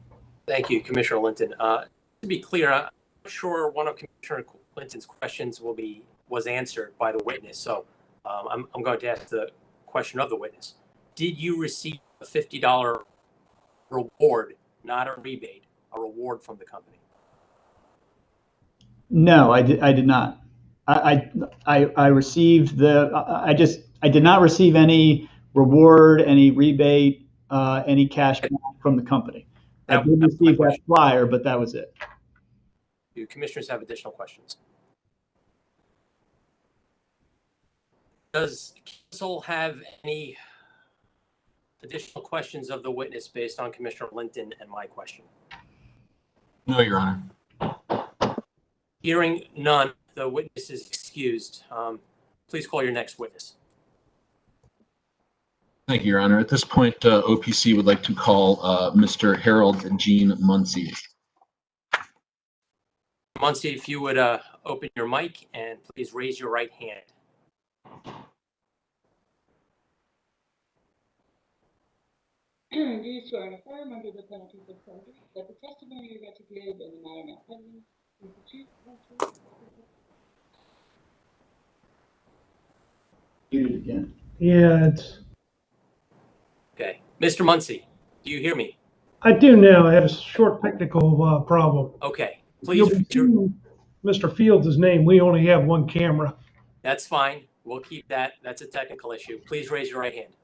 Thank you, Commissioner Linton. To be clear, I'm not sure one of Commissioner Linton's questions was answered by the witness. So I'm going to ask the question of the witness. Did you receive a $50 reward, not a rebate, a reward from the company? No, I did not. I received I did not receive any reward, any rebate, any cash back from the company. I did receive that flyer, but that was it. Do commissioners have additional questions? Does council have any additional questions of the witness based on Commissioner Linton and my question? No, Your Honor. Hearing none, the witness is excused. Please call your next witness. Thank you, Your Honor. At this point, OPC would like to call Mr. Harold Gene Muncie. Muncie, if you would open your mic and please raise your right hand. Do you swear and affirm under the penalties of perjury that the testimony you're about to give in the matter now pending is the truth, whole truth? Muted again. Yeah, it's. Okay. Mr. Muncie, do you hear me? I do now. I had a short technical problem. Okay. You'll Please. be seeing Mr. Fields' name. We only have one camera. That's fine. We'll keep that. That's a technical issue. Please raise your right hand.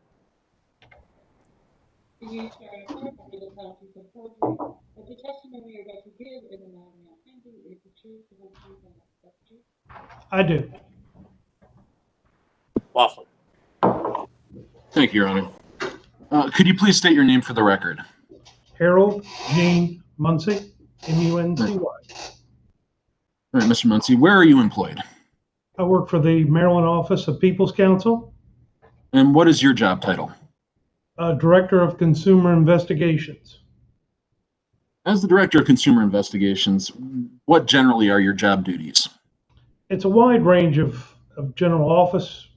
Do you swear and affirm under the penalties of perjury that the testimony you're about to give in the matter now pending is the truth, the whole truth, and nothing but the truth? I do. Laughlin. Thank you, Your Honor. Could you please state your name for the record? Harold Gene Muncie, M-U-N-C-Y. All right, Mr. Muncie, where are you employed? I work for the Maryland Office of People's Counsel, And what is your job title? Director of Consumer Investigations. As the Director of Consumer Investigations, what generally are your job duties? It's a wide range of general office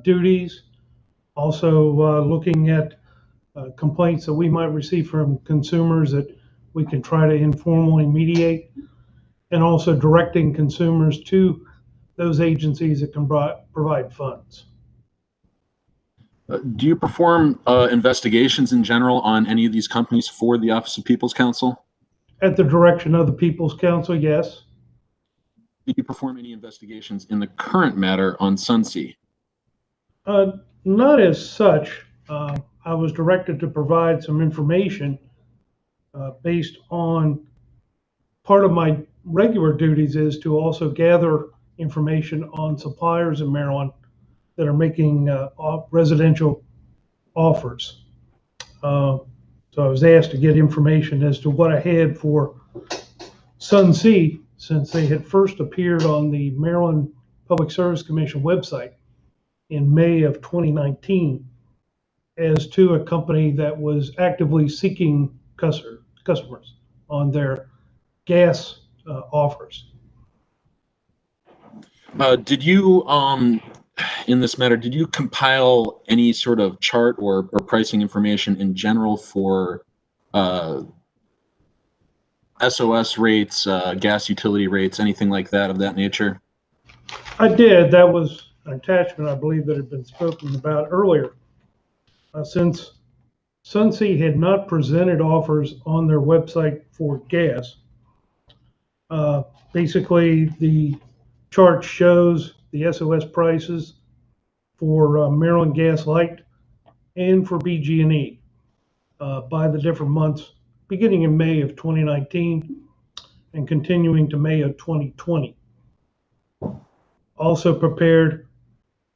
duties. Also, looking at complaints that we might receive from consumers that we can try to informally mediate, and also directing consumers to those agencies that can provide funds. Do you perform investigations in general on any of these companies for the Office of People's Counsel? At the direction of the People's Counsel, yes. Did you perform any investigations in the current matter on Sunsea? Not as such. I was directed to provide some information based on part of my regular duties is to also gather information on suppliers in Maryland that are making residential offers. So I was asked to get information as to what I had for Sunsea, since they had first appeared on the Maryland Public Service Commission website in May of 2019 as to a company that was actively seeking customers on their gas offers. Did you, in this matter, did you compile any sort of chart or pricing information in general for SOS rates, gas utility rates, anything like that of that nature? I did. That was an attachment, I believe, that had been spoken about earlier. Since Sunsea had not presented offers on their website for gas, basically the chart shows the SOS prices for Maryland Gas Light and for BG&E by the different months, beginning in May of 2019 and continuing to May of 2020. Also prepared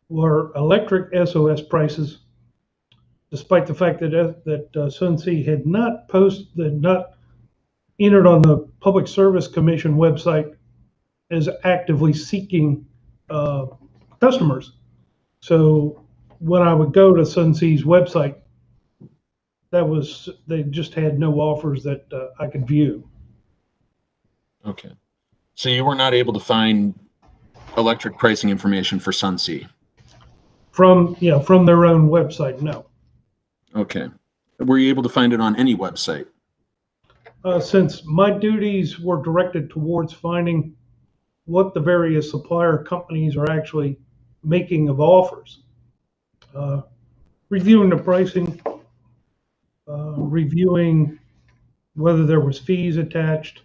were electric SOS prices, despite the fact that Sunsea had not entered on the Public Service Commission website as actively seeking customers. So when I would go to Sunsea's website, they just had no offers that I could view. Okay. So you were not able to find electric pricing information for Sunsea? From their own website, no. Okay. Were you able to find it on any website? Since my duties were directed towards finding what the various supplier companies are actually making of offers, reviewing the pricing, reviewing whether there was fees attached,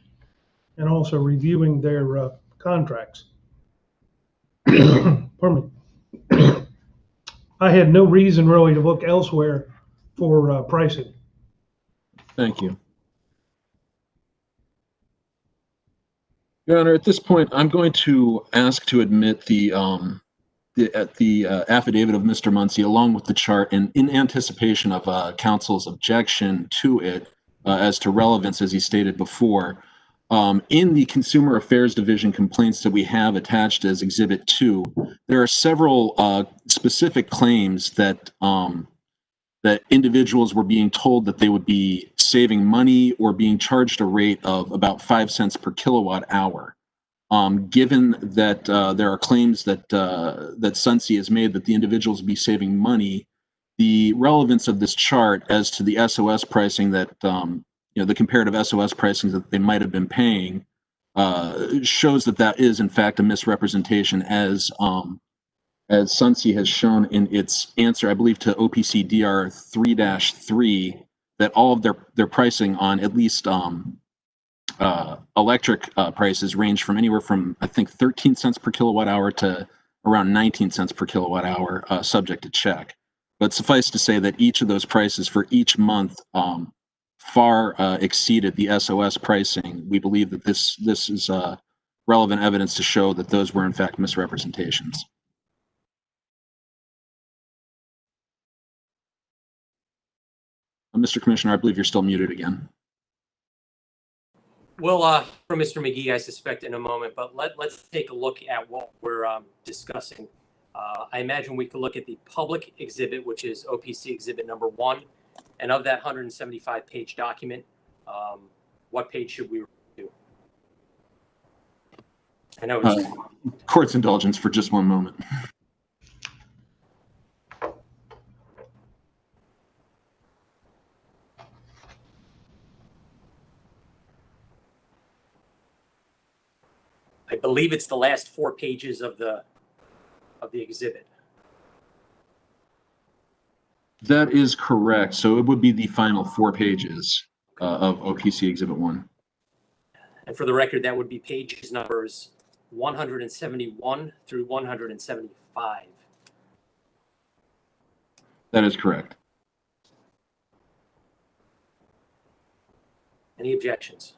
and also reviewing their contracts. Pardon me. I had no reason really to look elsewhere for pricing. Thank you. Your Honor, at this point, I'm going to ask to admit the affidavit of Mr. Muncie along with the chart, and in anticipation of counsel's objection to it as to relevance, as he stated before. In the Consumer Affairs Division complaints that we have attached as Exhibit 2, there are several specific claims that that individuals were being told that they would be saving money or being charged a rate of about 5 cents per kilowatt hour. Given that there are claims that that Sunsea has made that the individuals will be saving money, the relevance of this chart as to the SOS pricing that the comparative SOS pricing that they might have been paying shows that that is in fact a misrepresentation, as Sunsea has shown in its answer, I believe, to OPC DR 3-3, that all of their pricing on at least electric prices range from anywhere from, I think, 13 cents per kilowatt hour to around 19 cents per kilowatt hour, subject to check. But suffice to say that each of those prices for each month far exceeded the SOS pricing. We believe that this is relevant evidence to show that those were in fact misrepresentations. Mr. Commissioner, I believe you're still muted again. We'll from Mr. McGee, I suspect, in a moment, but let's take a look at what we're discussing. I imagine we could look at the public exhibit, which is OPC exhibit number 1. And of that 175-page document, what page should we review? I know it's Court's indulgence for just one moment. I believe it's the last 4 pages of the exhibit. That is correct. So it would be the final 4 pages of OPC Exhibit 1. And for the record, that would be pages numbers 171 through 175. That is correct. Any objections?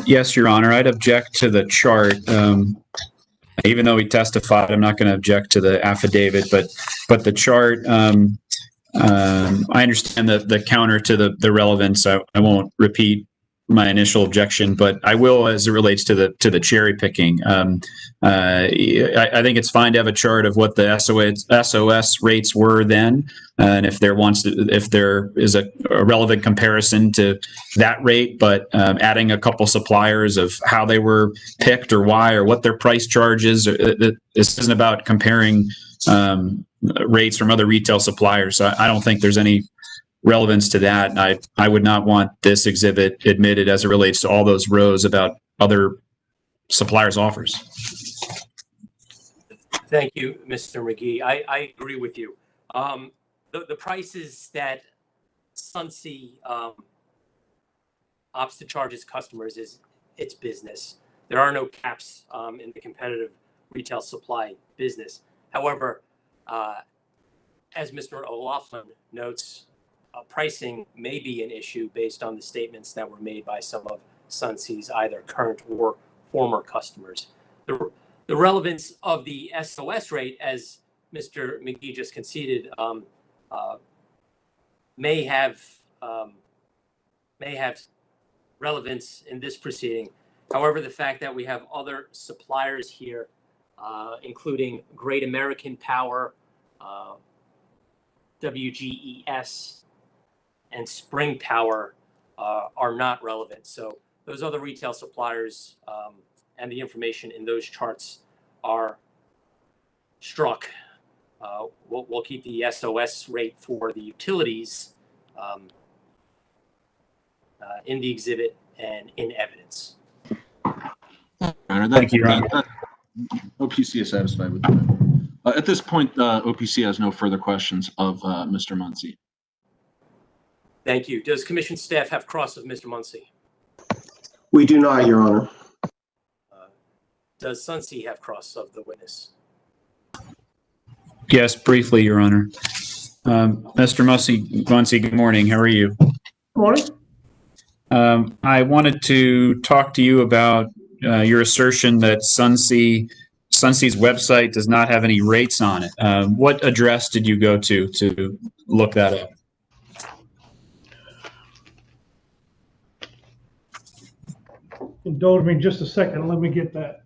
Yes, Your Honor, I'd object to the chart. Even though he testified, I'm not going to object to the affidavit, but the chart, I understand the counter to the relevance. I won't repeat my initial objection, but I will as it relates to the cherry picking. I think it's fine to have a chart of what the SOS rates were then, and if there is a relevant comparison to that rate, but adding a couple suppliers of how they were picked or why or what their price charge is. This isn't about comparing rates from other retail suppliers. So I don't think there's any relevance to that. And I would not want this exhibit admitted as it relates to all those rows about other suppliers' offers. Thank you, Mr. McGee. I agree with you. The prices that Sunsea opts to charge its customers is its business. There are no caps in the competitive retail supply business. However, as Mr. O'Loughlin notes, pricing may be an issue based on the statements that were made by some of Sunsea's either current or former customers. The relevance of the SOS rate, as Mr. McGee just conceded, may have relevance in this proceeding. However, the fact that we have other suppliers here, including Great American Power, WGES, and Spring Power are not relevant. So those other retail suppliers and the information in those charts are struck. We'll keep the SOS rate for the utilities in the exhibit and in evidence. Thank you, Your Honor. OPC is satisfied with that. At this point, OPC has no further questions of Mr. Muncy. Thank you. Does commission staff have cross of Mr. Muncy? We do not, Your Honor. Does Sunsea have cross of the witness? Yes, briefly, Your Honor. Mr. Muncy, good morning. How are you? Good morning. I wanted to talk to you about your assertion that Sunsea's website does not have any rates on it. What address did you go to look that up? Indulge me just a second. Let me get that.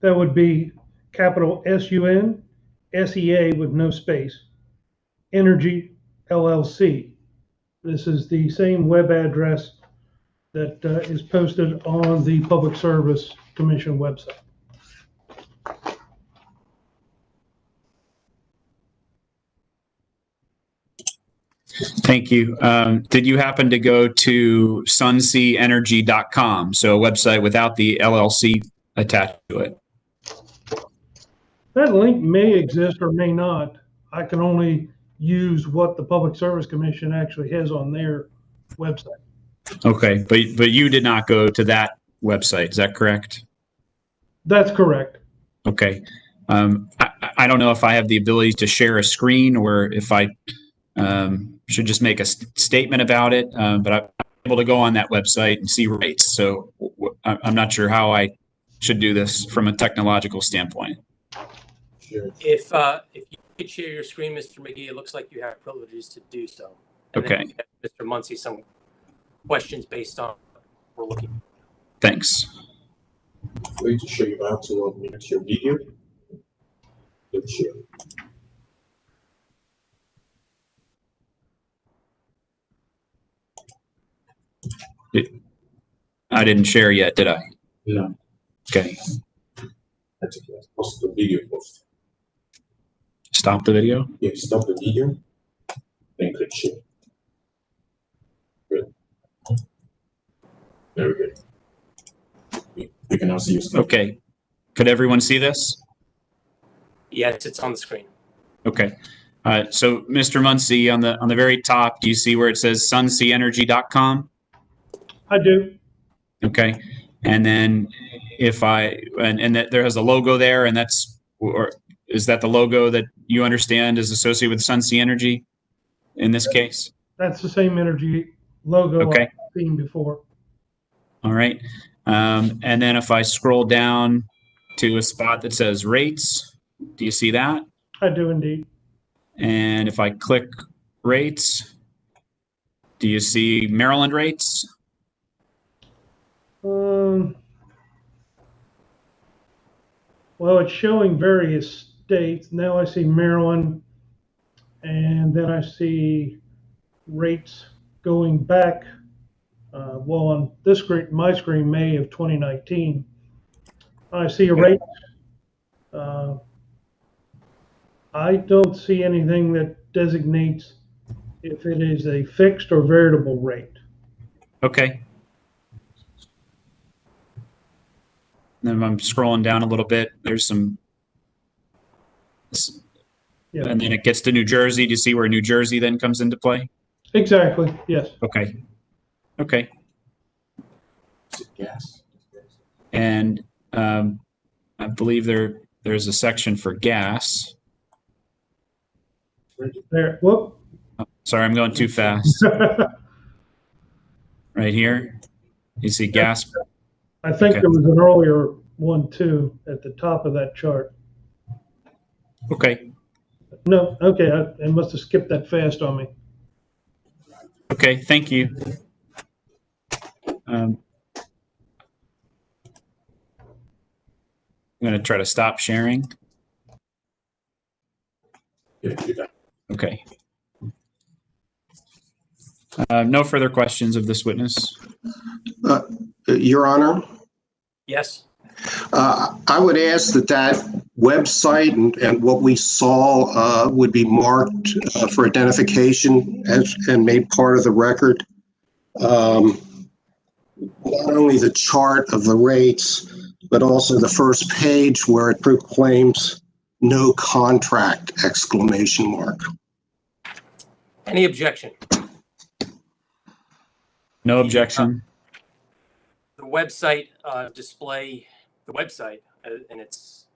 That would be capital SUN, SEA with no space, Energy LLC. This is the same web address that is posted on the Public Service Commission website. Thank you. Did you happen to go to sunseaenergy.com, so a website without the LLC attached to it? That link may exist or may not. I can only use what the Public Service Commission actually has on their website. Okay, but you did not go to that website, is that correct? That's correct. Okay. I don't know if I have the ability to share a screen or if I should just make a statement about it, but I'm able to go on that website and see rates. So I'm not sure how I should do this from a technological standpoint. If you could share your screen, Mr. McGee. It looks like you have privileges to do so. And Okay. then we have Mr. Muncy, some questions based on what we're looking. Thanks. Going to show you how to mute your video. Click share. I didn't share yet, did I? No. Okay. That's okay. Pause the video first. Stop the video. Yeah, stop the video. Then click share. Good. Very good. You can now see your screen. Okay. Could everyone see this? Yes, it's on the screen. Okay. So Mr. Muncy, on the very top, do you see where it says sunseaenergy.com? I do. Okay. And then if and that there has a logo there, and that's, or is that the logo that you understand is associated with Sunsea Energy in this case? That's the same energy logo Okay. I've seen before. All right. And then if I scroll down to a spot that says rates, do you see that? I do indeed. And if I click rates, do you see Maryland rates? Well, it's showing various states. Now I see Maryland, and then I see rates going back. Well, on this screen, my screen, May of 2019, I see a rate. I don't see anything that designates if it is a fixed or variable rate. Okay. Then if I'm scrolling down a little bit, there's some, Yeah, and then it gets to New Jersey. Do you see where New Jersey then comes into play? exactly. Yes. Okay. Okay. Gas. And I believe there's a section for gas. There. Whoop. Oh, sorry, I'm going too fast. Right here. You see gas. I think Okay. there was an earlier one too at the top of that chart. Okay. No, okay, I must have skipped that fast on me. Okay. Thank you. I'm going to try to stop sharing. Yeah, do that. Okay. No further questions of this witness. Your Honor, Yes. I would ask that website and what we saw would be marked for identification and made part of the record. Not only the chart of the rates, but also the first page where it proclaims "no contract!" ! Any objection? No objection. The website display the website in its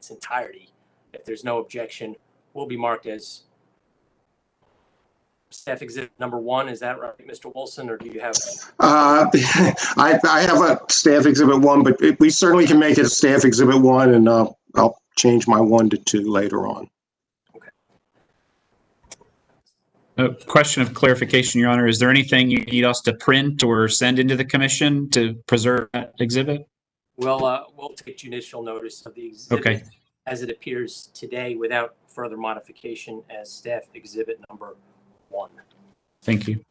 entirety. If there's no objection, will be marked as staff exhibit number 1. Is that right, Mr. Wilson, or do you have? I have a staff exhibit 1, but we certainly can make it a staff exhibit 1, and I'll change my 1 to 2 later on. A question of clarification, Your Honor. Is there anything you need us to print or send into the commission to preserve that exhibit? We'll take judicial notice of the exhibit Okay. as it appears today without further modification as staff exhibit number 1. Thank you.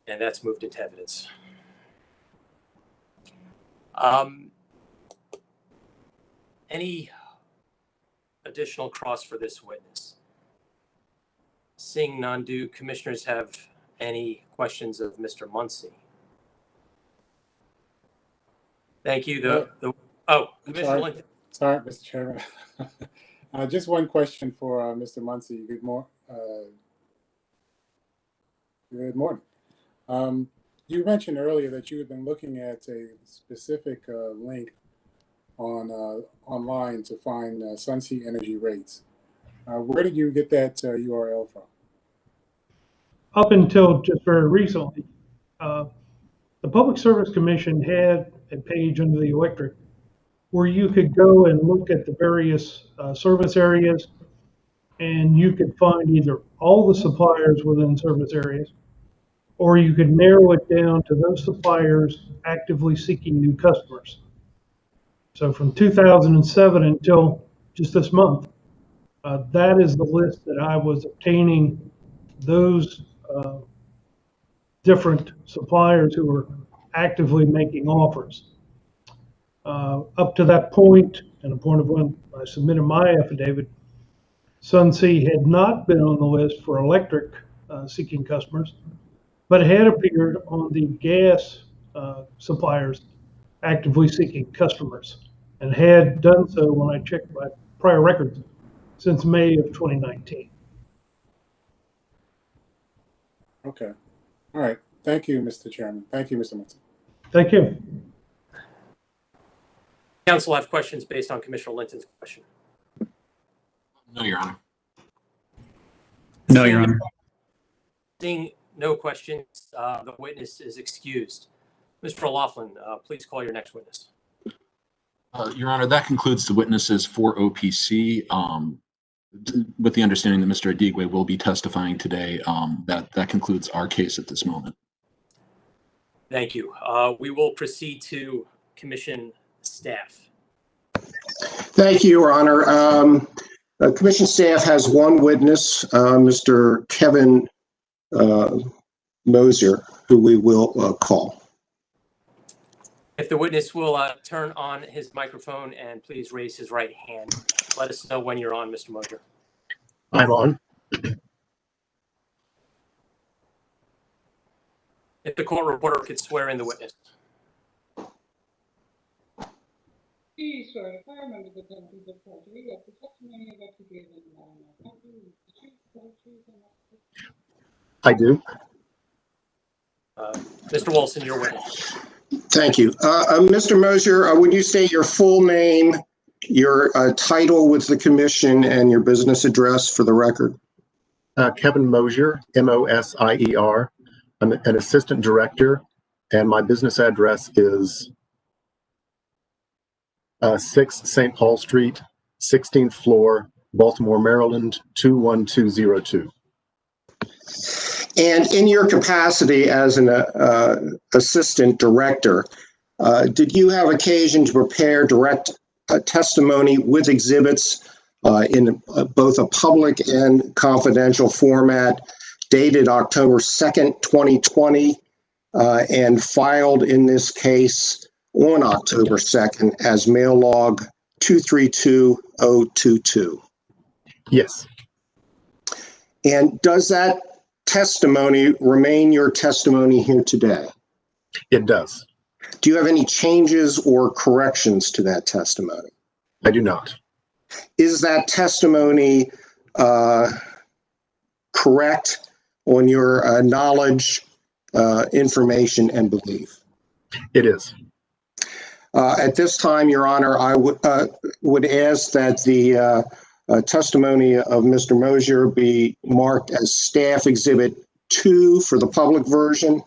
And that's moved into evidence. Any additional cross for this witness? Seeing none, do commissioners have any questions of Mr. Muncy? Thank you. Commissioner Lincoln. Sorry, Mr. Chairman. Just one question for Mr. Muncy. Good morning. You mentioned earlier that you had been looking at a specific link on online to find Sunsea Energy rates. Where did you get that URL from? Up until just very recently, the Public Service Commission had a page under the electric where you could go and look at the various service areas, and you could find either all the suppliers within service areas, or you could narrow it down to those suppliers actively seeking new customers. So from 2007 until just this month, that is the list that I was obtaining, those different suppliers who were actively making offers. Up to that point, and the point of when I submitted my affidavit, Sunsea had not been on the list for electric seeking customers, but had appeared on the gas suppliers actively seeking customers, and had done so when I checked my prior records since May of 2019. Okay. All right. Thank you, Mr. Chairman. Thank you, Mr. Munson. Thank you. Council have questions based on Commissioner Linton's question. No, Your Honor. No, Your Honor. Seeing no questions, the witness is excused. Mr. O'Loughlin, please call your next witness. Your Honor, that concludes the witnesses for OPC. With the understanding that Mr. Adigue will be testifying today, that concludes our case at this moment. Thank you. We will proceed to commission staff. Thank you, Your Honor. Commission staff has one witness, Mr. Kevin Mosier, who we will call. If the witness will turn on his microphone and please raise his right hand. Let us know when you're on, Mr. Mosier. I'm on. If the court reporter could swear in the witness. Do you swear to affirm under the penalties of perjury that the testimony about to give in the matter of country is the truth, whole truth, and nothing but the truth? I do. Mr. Wilson, your witness. Thank you. Mr. Mosier, would you state your full name, your title with the commission, and your business address for the record? Kevin Mosier, M-O-S-I-E-R. I'm an assistant director, and my business address is 6 St. Paul Street, 16th floor, Baltimore, Maryland, 21202. And in your capacity as an assistant director, did you have occasion to prepare direct testimony with exhibits in both a public and confidential format dated October 2nd, 2020, and filed in this case on October 2nd as mail log 232022? Yes. And does that testimony remain your testimony here today? It does. Do you have any changes or corrections to that testimony? I do not. Is that testimony correct on your knowledge, information, and belief? It is. At this time, Your Honor, I would ask that the testimony of Mr. Mosier be marked as Staff Exhibit 2 for the public version,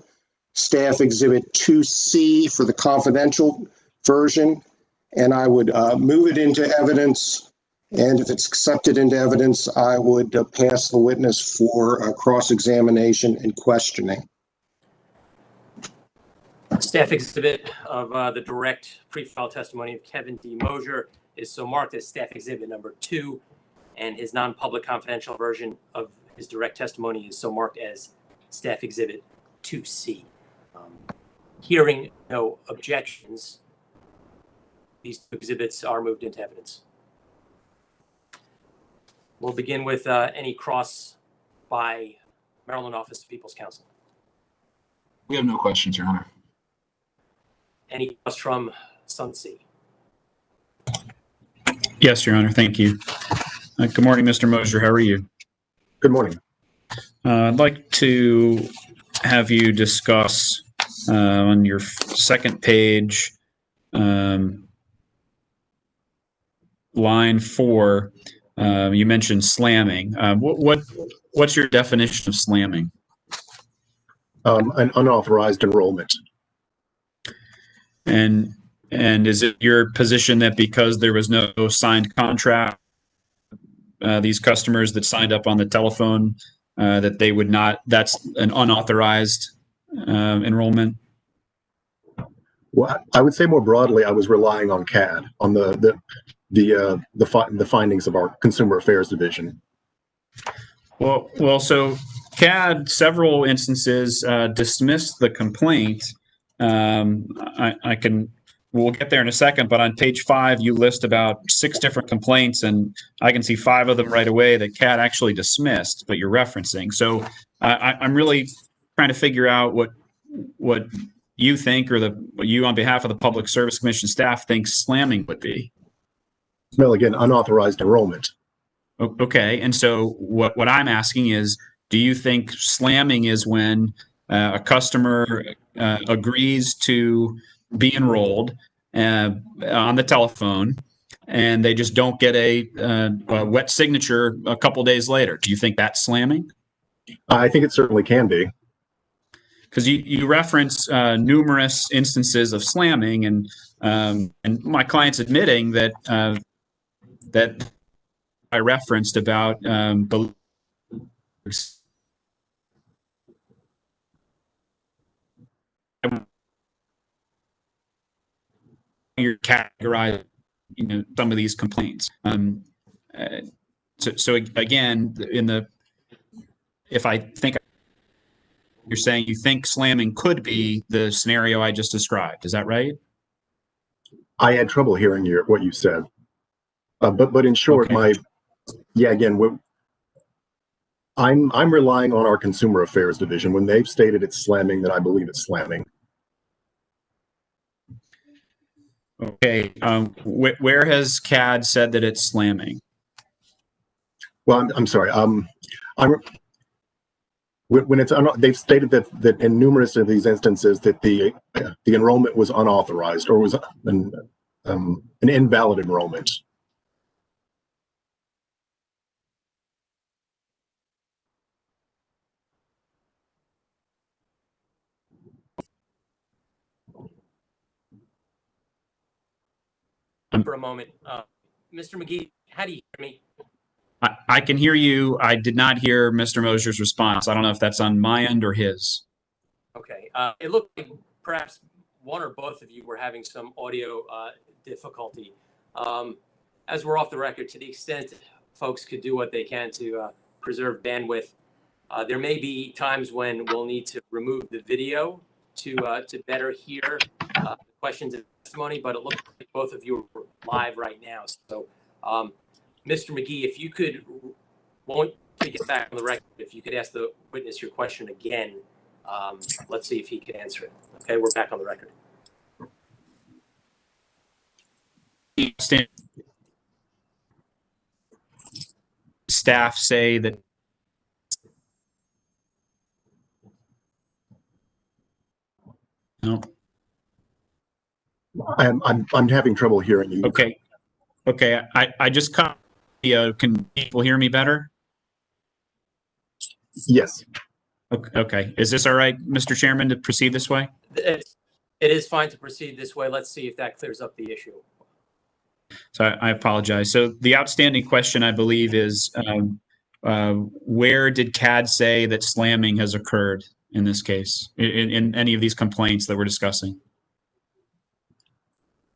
Staff Exhibit 2C for the confidential version, and I would move it into evidence, and if it's accepted into evidence, I would pass the witness for cross-examination and questioning. Staff exhibit of the direct pre-file testimony of Kevin D. Mosier is so marked as Staff Exhibit number 2, and his non-public confidential version of his direct testimony is so marked as Staff Exhibit 2C. Hearing no objections, these two exhibits are moved into evidence. We'll begin with any cross by Maryland Office of People's Counsel. We have no questions, Your Honor. Any cross from Sunsea? Yes, Your Honor. Thank you. Good morning, Mr. Mosier. How are you? Good morning. I'd like to have you discuss on your second page, line 4, you mentioned slamming. What's your definition of slamming? An unauthorized enrollment. And And is it your position that because there was no signed contract, these customers that signed up on the telephone, that they would not, that's an unauthorized enrollment? Well, I would say more broadly, I was relying on CAD, on the findings of our Consumer Affairs Division. Well, so CAD, several instances dismissed the complaint. We'll get there in a second, but on page 5, you list about 6 different complaints, and I can see 5 of them right away that CAD actually dismissed, but you're referencing. So I'm really trying to figure out what you think, or what you on behalf of the Public Service Commission staff thinks slamming would be. Well, again, unauthorized enrollment. Okay, and so what I'm asking is, do you think slamming is when a customer agrees to be enrolled on the telephone, and they just don't get a wet signature a couple days later? Do you think that's slamming? I think it certainly can be. Because you reference numerous instances of slamming, and my client's admitting that that I referenced about you're categorizing, some of these complaints. So again, if I think you're saying you think slamming could be the scenario I just described, is that right? I had trouble hearing what you said, but in short, Okay. I'm relying on our Consumer Affairs Division. When they've stated it's slamming, that I believe it's slamming. Okay. Where has CAD said that it's slamming? Well, I'm sorry. When it's they've stated that in numerous of these instances that the enrollment was unauthorized, or was an invalid enrollment. For a moment. Mr. McGee, how do you hear me? I can hear you. I did not hear Mr. Mosier's response. I don't know if that's on my end or his. Okay. It looked like perhaps one or both of you were having some audio difficulty. As we're off the record, to the extent folks could do what they can to preserve bandwidth, there may be times when we'll need to remove the video to better hear the questions and testimony, but it looks like both of you are live right now. So, Mr. McGee, if you could, won't you get back on the record, if you could ask the witness your question again, let's see if he can answer it. Okay, we're back on the record. Staff say that. No. I'm having trouble hearing you. Okay. I just caught. Can people hear me better? Yes. Okay. Is this all right, Mr. Chairman, to proceed this way? It is fine to proceed this way. Let's see if that clears up the issue. So I apologize. So the outstanding question, I believe, is where did CAD say that slamming has occurred in this case, in any of these complaints that we're discussing?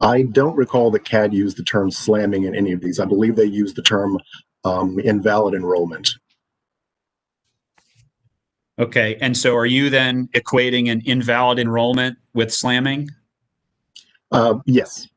I don't recall that CAD used the term slamming in any of these. I believe they used the term invalid enrollment. Okay, and so are you then equating an invalid enrollment with slamming? Yes.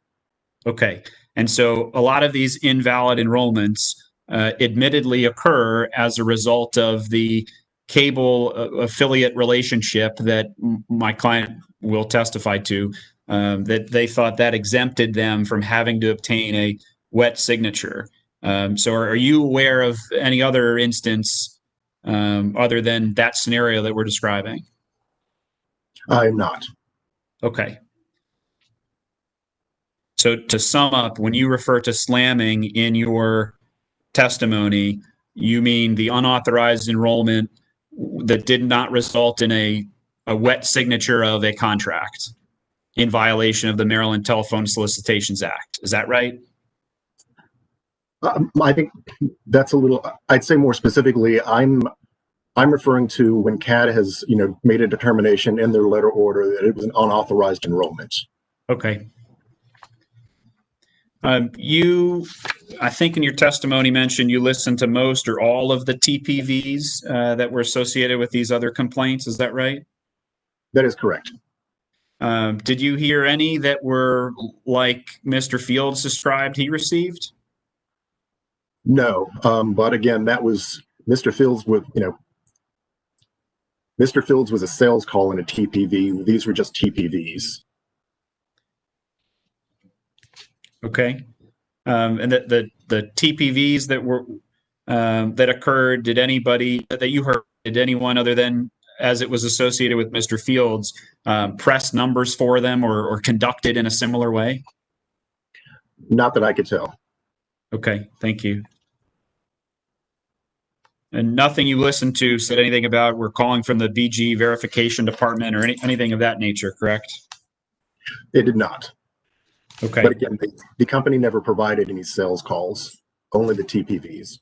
Okay, and so a lot of these invalid enrollments admittedly occur as a result of the cable affiliate relationship that my client will testify to, that they thought that exempted them from having to obtain a wet signature. So are you aware of any other instance other than that scenario that we're describing? I'm not. Okay. So to sum up, when you refer to slamming in your testimony, you mean the unauthorized enrollment that did not result in a wet signature of a contract in violation of the Maryland Telephone Solicitations Act. Is that right? I think that's a little. I'd say more specifically, I'm referring to when CAD has, made a determination in their letter order that it was an unauthorized enrollment. Okay. I think in your testimony mentioned you listened to most or all of the TPVs that were associated with these other complaints. Is that right? That is correct. Did you hear any that were like Mr. Fields described he received? No, but again, that was Mr. Fields with, Mr. Fields was a sales call in a TPV. These were just TPVs. Okay. And the TPVs that were that occurred, did anybody that you heard, did anyone other than as it was associated with Mr. Fields press numbers for them or conducted in a similar way? Not that I could tell. Okay, thank you. And nothing you listened to said anything about we're calling from the BG verification department or anything of that nature, correct? It did not. Okay. But again, the company never provided any sales calls, only the TPVs.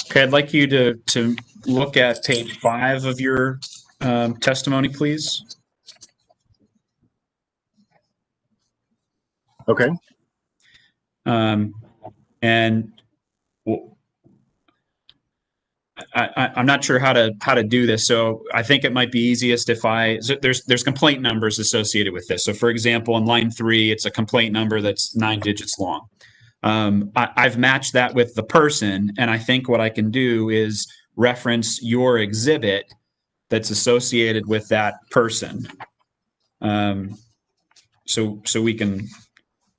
Okay, I'd like you to look at page 5 of your testimony, please. Okay. And I'm not sure how to do this, so I think it might be easiest if there's complaint numbers associated with this. So, for example, in line 3, it's a complaint number that's 9 digits long. I've matched that with the person, and I think what I can do is reference your exhibit that's associated with that person. So we can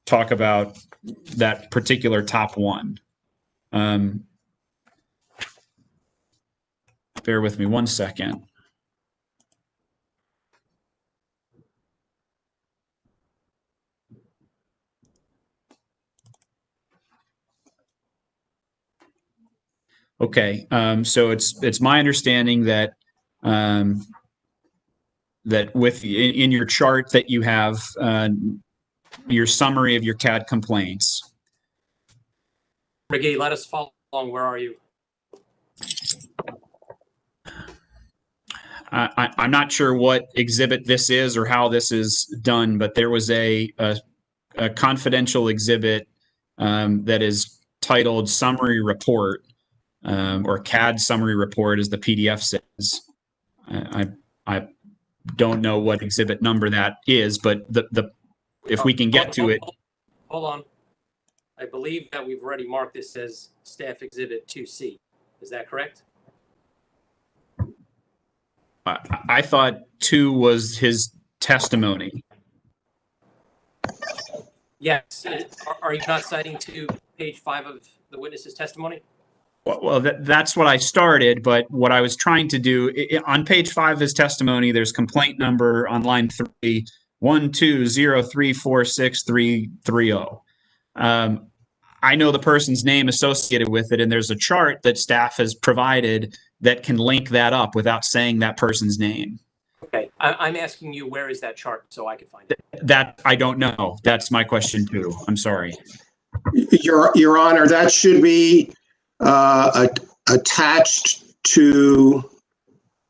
talk about that particular top one. Bear with me one second. Okay, so it's my understanding that that with in your chart that you have your summary of your CAD complaints. McGee, let us follow along. Where are you? I'm not sure what exhibit this is or how this is done, but there was a confidential exhibit that is titled Summary Report, or CAD Summary Report, as the PDF says. I don't know what exhibit number that is, but if we can get to it. Hold on. I believe that we've already marked this as Staff Exhibit 2C. Is that correct? I thought 2 was his testimony. Yes. Are you not citing to page 5 of the witness's testimony? Well, that's what I started, but what I was trying to do on page 5 of his testimony, there's complaint number on line 3, 120346330. I know the person's name associated with it, and there's a chart that staff has provided that can link that up without saying that person's name. Okay, I'm asking you, where is that chart so I can find it? That I don't know. That's my question too. I'm sorry. Your Honor, that should be attached to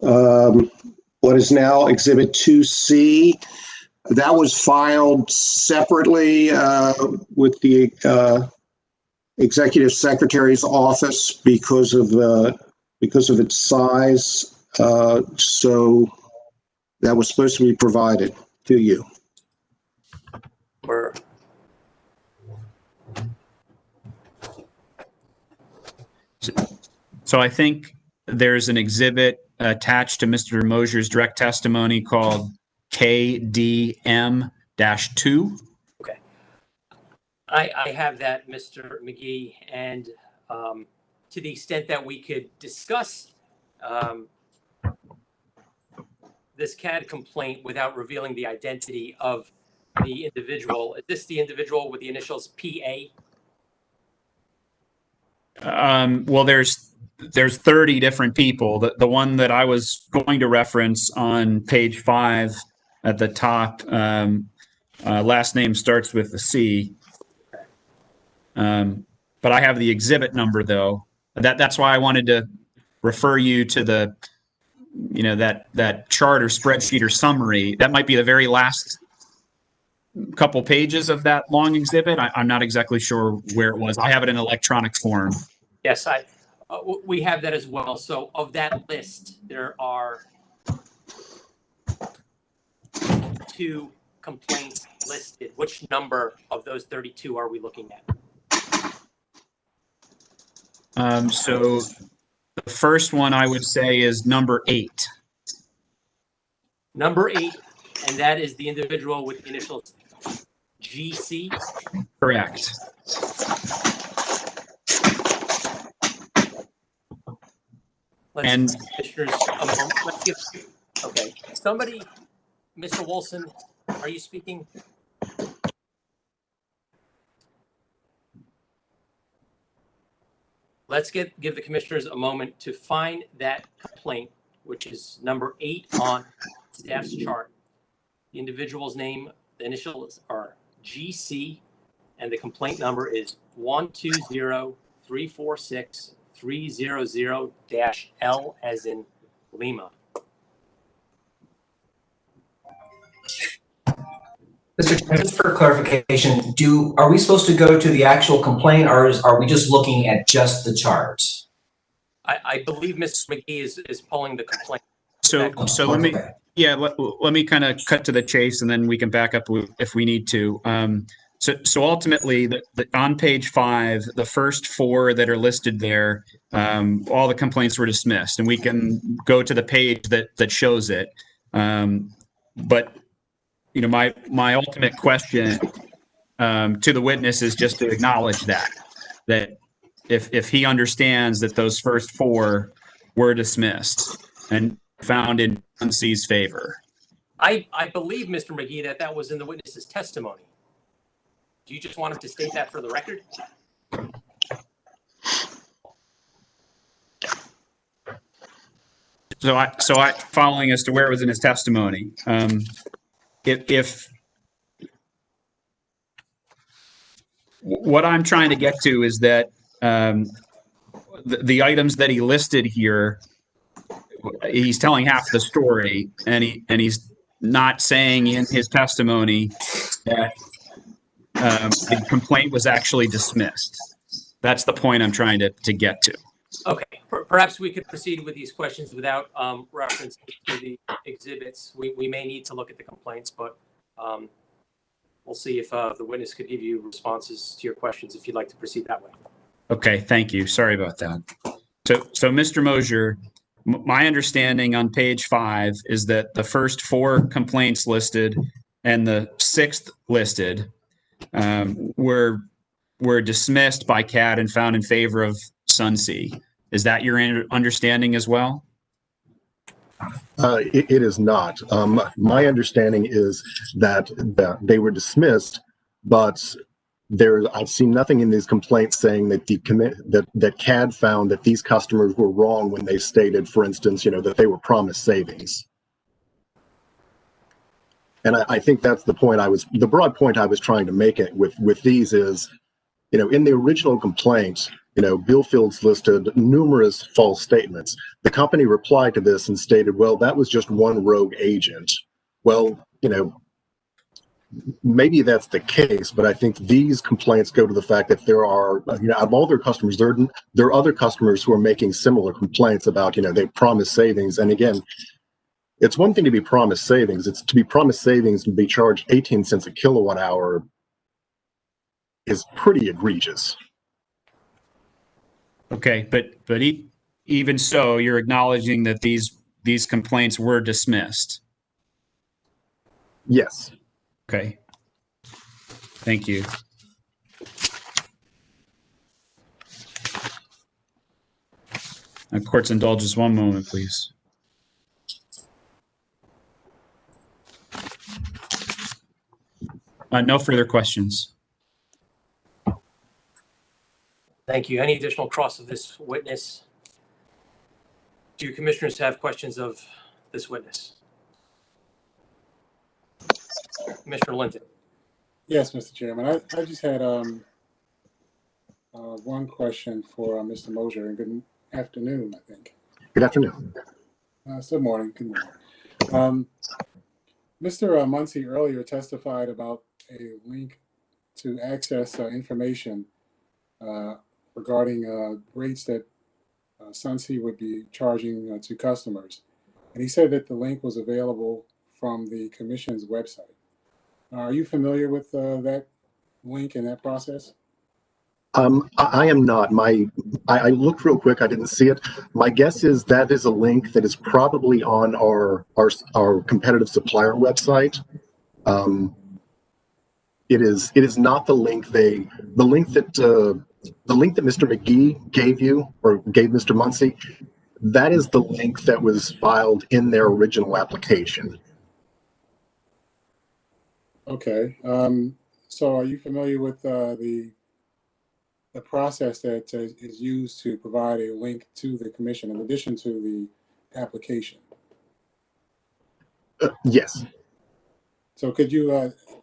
what is now Exhibit 2C. That was filed separately with the Executive Secretary's office because of its size. So that was supposed to be provided to you. So I think there's an exhibit attached to Mr. Mosier's direct testimony called KDM-2. Okay. I have that, Mr. McGee, and to the extent that we could discuss this CAD complaint without revealing the identity of the individual. Is this the individual with the initials PA? Well, there's there's 30 different people. The one that I was going to reference on page 5 at the top, last name starts with a C. But I have the exhibit number though. That's why I wanted to refer you to the, that chart or spreadsheet or summary. That might be the very last couple pages of that long exhibit. I'm not exactly sure where it was. I have it in electronic form. Yes, we have that as well. So of that list, there are 2 complaints listed. Which number of those 32 are we looking at? So the first one I would say is number 8. Number 8, and that is the individual with the initials GC? Correct. Let's give, okay. Somebody, Mr. Wilson, are you speaking? Let's give the commissioners a moment to find that complaint, which is number 8 on staff's chart. The individual's name, the initials are GC, and the complaint number is 120-346-300-L as in Lima. Mr. Chairman, just for clarification, are we supposed to go to the actual complaint, or are we just looking at just the charts? I believe Mr. McGee is pulling the complaint. So let me, let me kind of cut to the chase, and then we can back up if we need to. So ultimately, on page 5, the first 4 that are listed there, all the complaints were dismissed, and we can go to the page that shows it. But my ultimate question to the witness is just to acknowledge that if he understands that those first 4 were dismissed and found in Sunsey's favor. I believe, Mr. McGee, that was in the witness's testimony. Do you just want him to state that for the record? So I following as to where it was in his testimony. If what I'm trying to get to is that the items that he listed here, he's telling half the story, and he's not saying in his testimony that the complaint was actually dismissed. That's the point I'm trying to get to. Okay, perhaps we could proceed with these questions without reference to the exhibits. We may need to look at the complaints, but we'll see if the witness could give you responses to your questions if you'd like to proceed that way. Okay, thank you. Sorry about that. So Mr. Mosier, my understanding on page 5 is that the first 4 complaints listed and the 6th listed were dismissed by CAD and found in favor of Sunsea. Is that your understanding as well? It is not. My understanding is that they were dismissed, but I've seen nothing in these complaints saying that that CAD found that these customers were wrong when they stated, for instance, that they were promised savings. And I think that's the broad point I was trying to make it with these is, in the original complaint, Bill Fields listed numerous false statements. The company replied to this and stated, well, that was just one rogue agent. Well, maybe that's the case, but I think these complaints go to the fact that there are, out of all their customers, there are other customers who are making similar complaints about, they promised savings. And again, it's one thing to be promised savings. It's to be promised savings and be charged 18 cents a kilowatt hour is pretty egregious. Okay, but even so, you're acknowledging that these complaints were dismissed. Yes. Okay. Thank you. Court's indulgence, one moment, please. No further questions. Thank you. Any additional cross of this witness? Do you commissioners have questions of this witness? Commissioner Linton. Yes, Mr. Chairman. I just had one question for Mr. Mosier, and good afternoon, I think. Good afternoon. Good morning. Good morning. Mr. Muncy earlier testified about a link to access information regarding rates that Sunsea would be charging to customers. And he said that the link was available from the commission's website. Are you familiar with that link and that process? I am not. I looked real quick. I didn't see it. My guess is that is a link that is probably on our competitive supplier website. It is not the link that Mr. McGee gave you or gave Mr. Muncy. That is the link that was filed in their original application. Okay. So are you familiar with the process that is used to provide a link to the commission in addition to the application? Yes. So could you,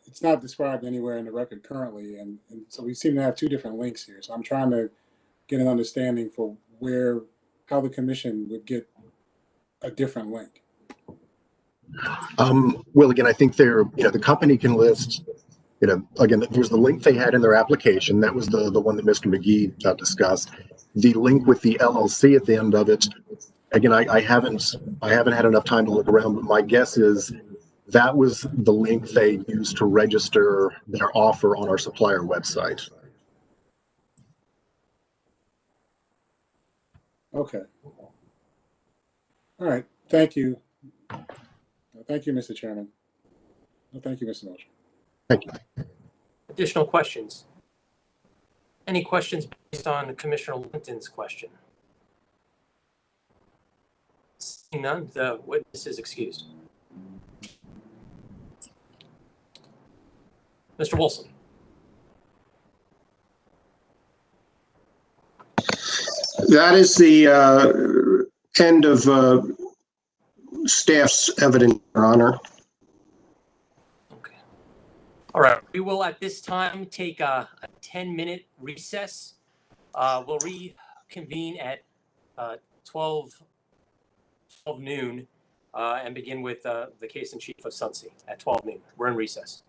it's not described anywhere in the record currently, and so we seem to have two different links here. So I'm trying to get an understanding for how the commission would get a different link. Well, again, I think the company can list, again, there's the link they had in their application. That was the one that Mr. McGee discussed. The link with the LLC at the end of it. Again, I haven't had enough time to look around, but my guess is that was the link they used to register their offer on our supplier website. Okay. All right. Thank you. Thank you, Mr. Chairman. Thank you, Mr. Mosher. Thank you. Additional questions? Any questions based on Commissioner Linton's question? Seeing none, the witness is excused. Mr. Wilson. That is the end of staff's evidence, Your Honor. Okay. All right. We will at this time take a 10-minute recess. We'll reconvene at 12 noon and begin with the case in chief of Sunsea at 12 noon. We're in recess.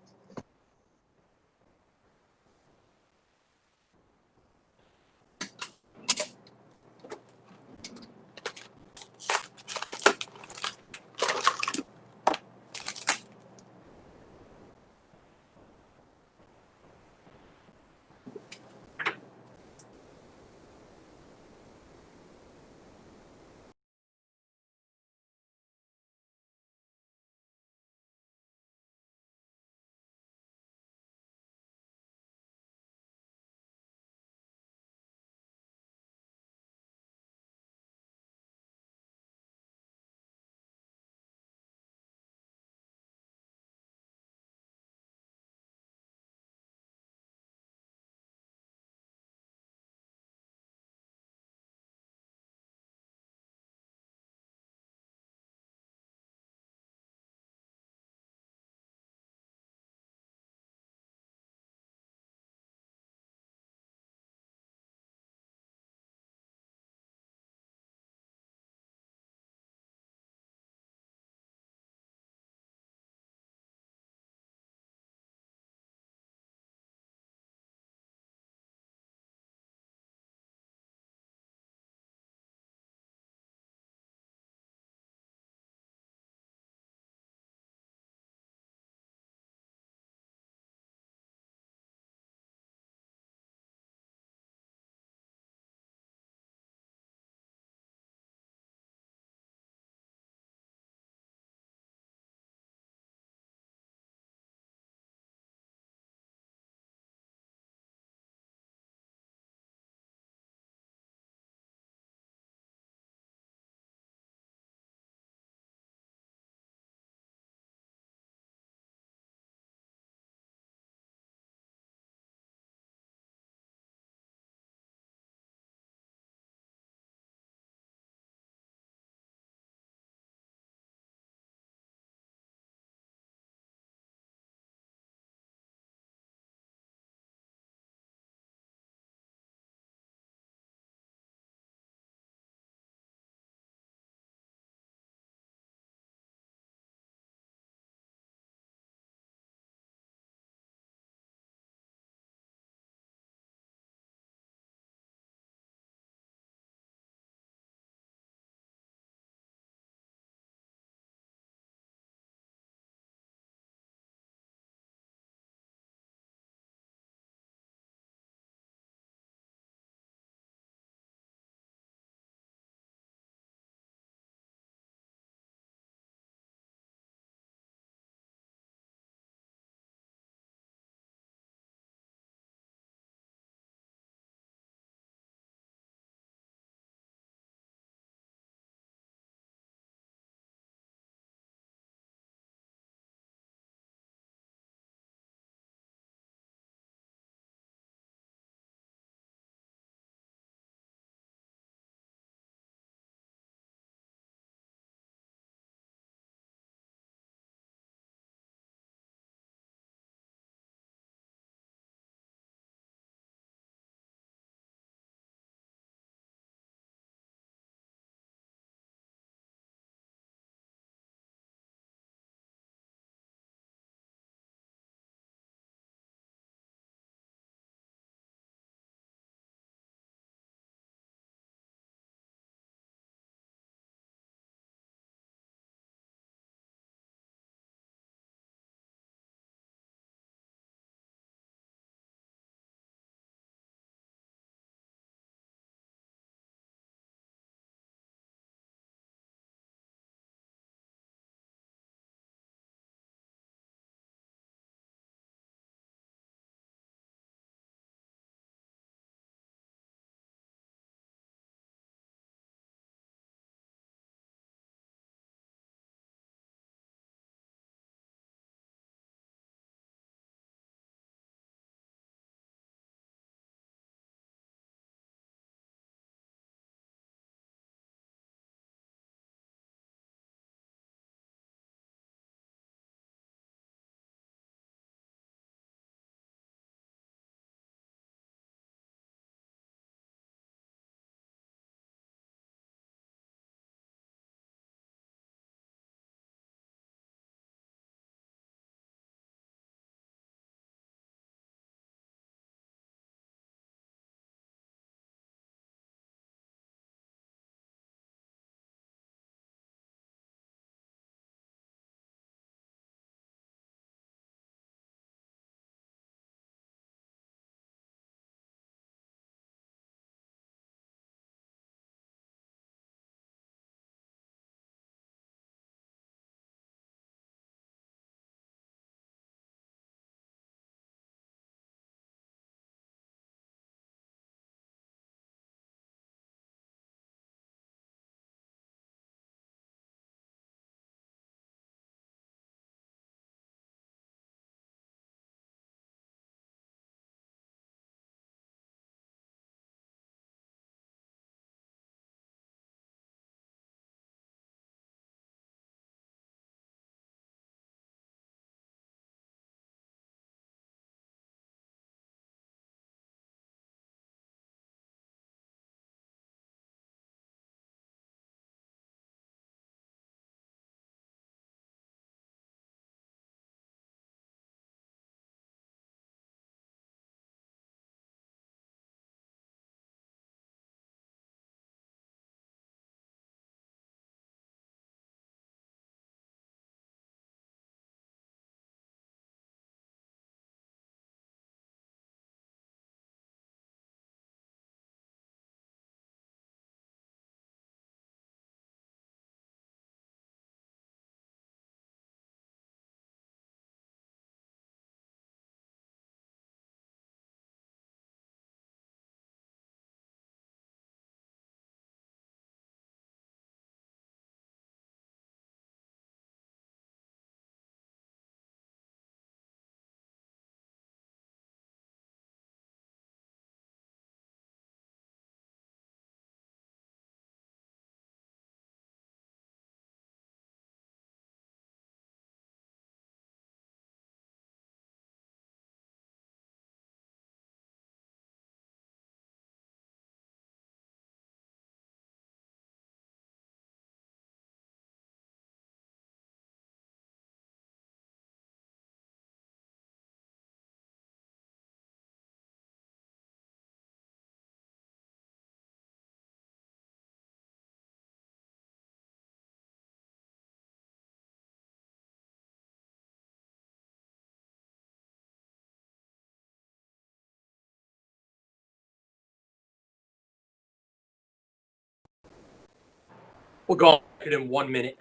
We'll go on in 1 minute.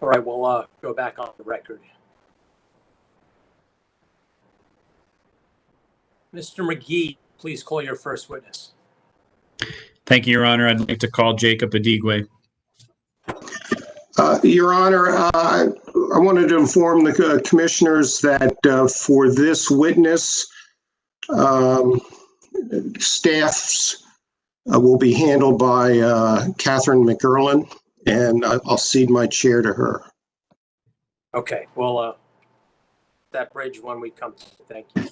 All right, we'll go back on the record. Mr. McGee, please call your first witness. Thank you, Your Honor. I'd like to call Jacob Adigue. Your Honor, I wanted to inform the commissioners that for this witness, staffs will be handled by Catherine McErlin, and I'll cede my chair to her. Okay, well, that bridge when we come to. Thank you.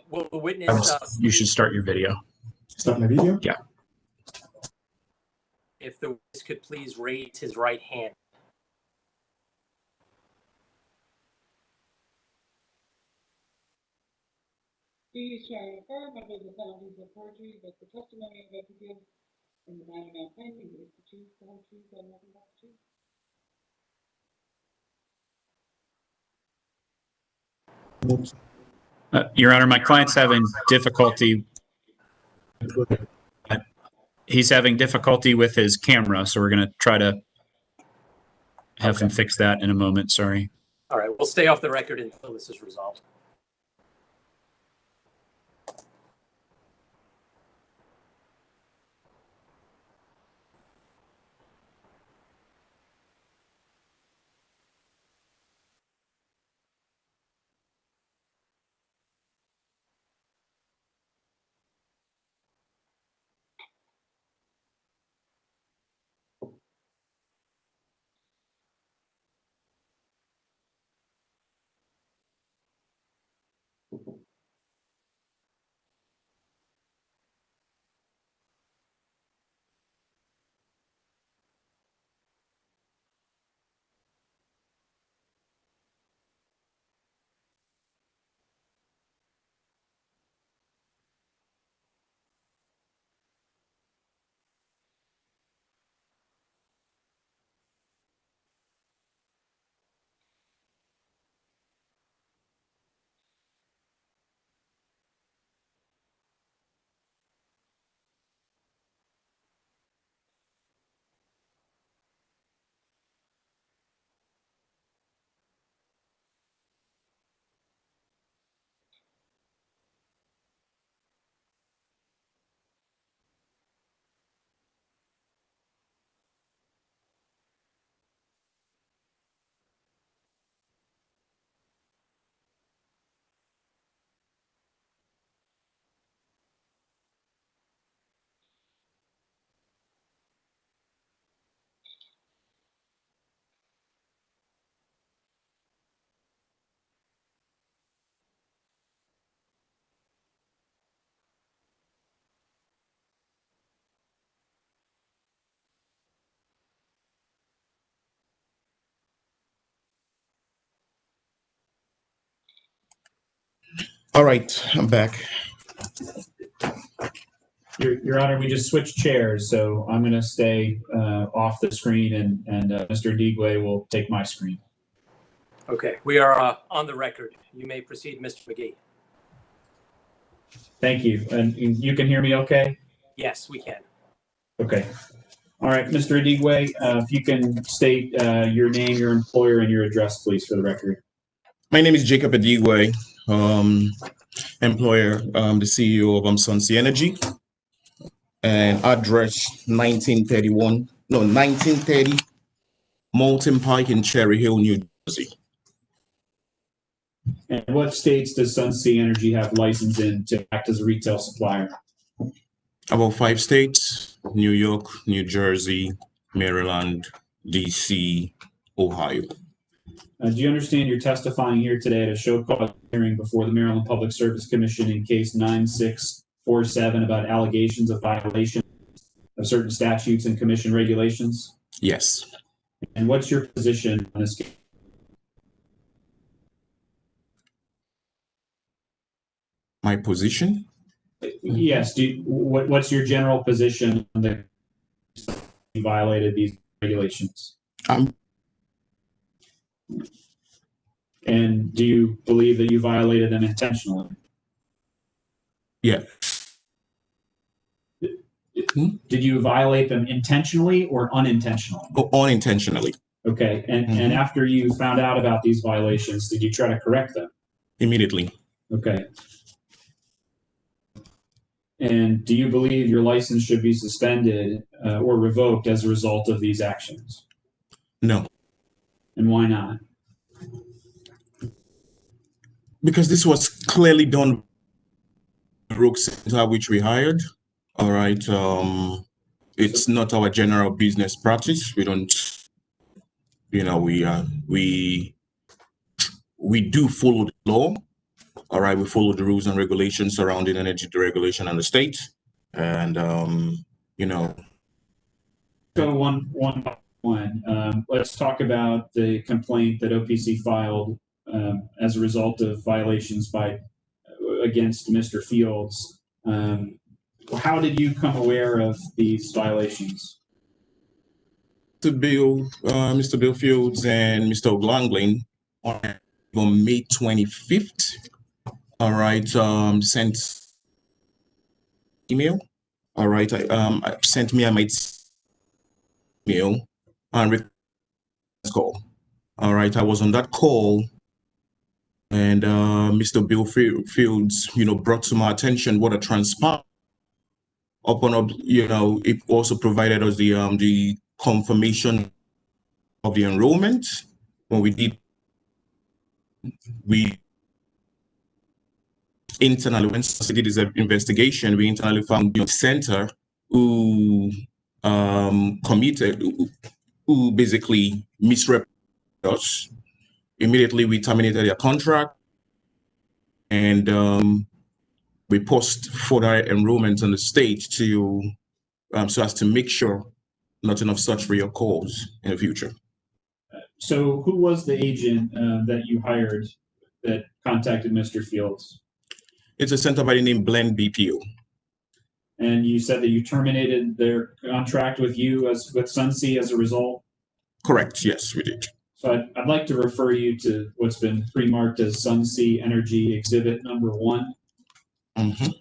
Will the witness? You should start your video. Start my video? Yeah. If the witness could please raise his right hand. Do you swear and affirm under the penalties of perjury that the testimony about to give in the matter now pending is the truth, the whole truth, and nothing but the truth? Your Honor, my client's having difficulty. He's having difficulty with his camera, so we're going to try to have him fix that in a moment. Sorry. All right, we'll stay off the record until this is resolved. All right, I'm back. Your Honor, we just switched chairs, so I'm going to stay off the screen, and Mr. Adigue will take my screen. Okay, we are on the record. You may proceed, Mr. McGee. Thank you. And you can hear me okay? Yes, we can. Okay. All right, Mr. Adigue, if you can state your name, your employer, and your address, please, for the record. My name is Jacob Adigue, employer, the CEO of Sunsea Energy, and address 1930 Moulton Pike in Cherry Hill, New Jersey. And what states does Sunsea Energy have license in to act as a retail supplier? About 5 states: New York, New Jersey, Maryland, DC, Ohio. Do you understand you're testifying here today at a show cause hearing before the Maryland Public Service Commission in case 9647 about allegations of violation of certain statutes and commission regulations? Yes. And what's your position on this case? My position? Yes. What's your general position on the you violated these regulations? And do you believe that you violated them intentionally? Yeah. Did you violate them intentionally or unintentionally? Unintentionally. Okay. And after you found out about these violations, did you try to correct them? Immediately. Okay. And do you believe your license should be suspended or revoked as a result of these actions? No. And why not? Because this was clearly done by Rogue Center, which we hired. All right. It's not our general business practice. We don't, you know, we do follow the law. All right, we follow the rules and regulations surrounding energy deregulation in the state, and you know. So one. Let's talk about the complaint that OPC filed as a result of violations against Mr. Fields. How did you come aware of these violations? Mr. Bill Fields and Mr. O'Glanglin on May 25th. All right, sent email. All right, I sent me my email and call. All right, I was on that call, and Mr. Bill Fields, you know, brought to my attention what a transpired. Upon, you know, it also provided us the confirmation of the enrollment. When we internally, when we did this investigation, we internally found the center who who basically misrepresented us. Immediately, we terminated their contract, and we post further enrollment on the state to so as to make sure nothing of such reoccurs in the future. So who was the agent that you hired that contacted Mr. Fields? It's a center by the name Blend BPO. And you said that you terminated their contract with you with Sunsea as a result? Correct, yes, we did. So I'd like to refer you to what's been pre-marked as Sunsea Energy Exhibit number 1. Mm-hmm.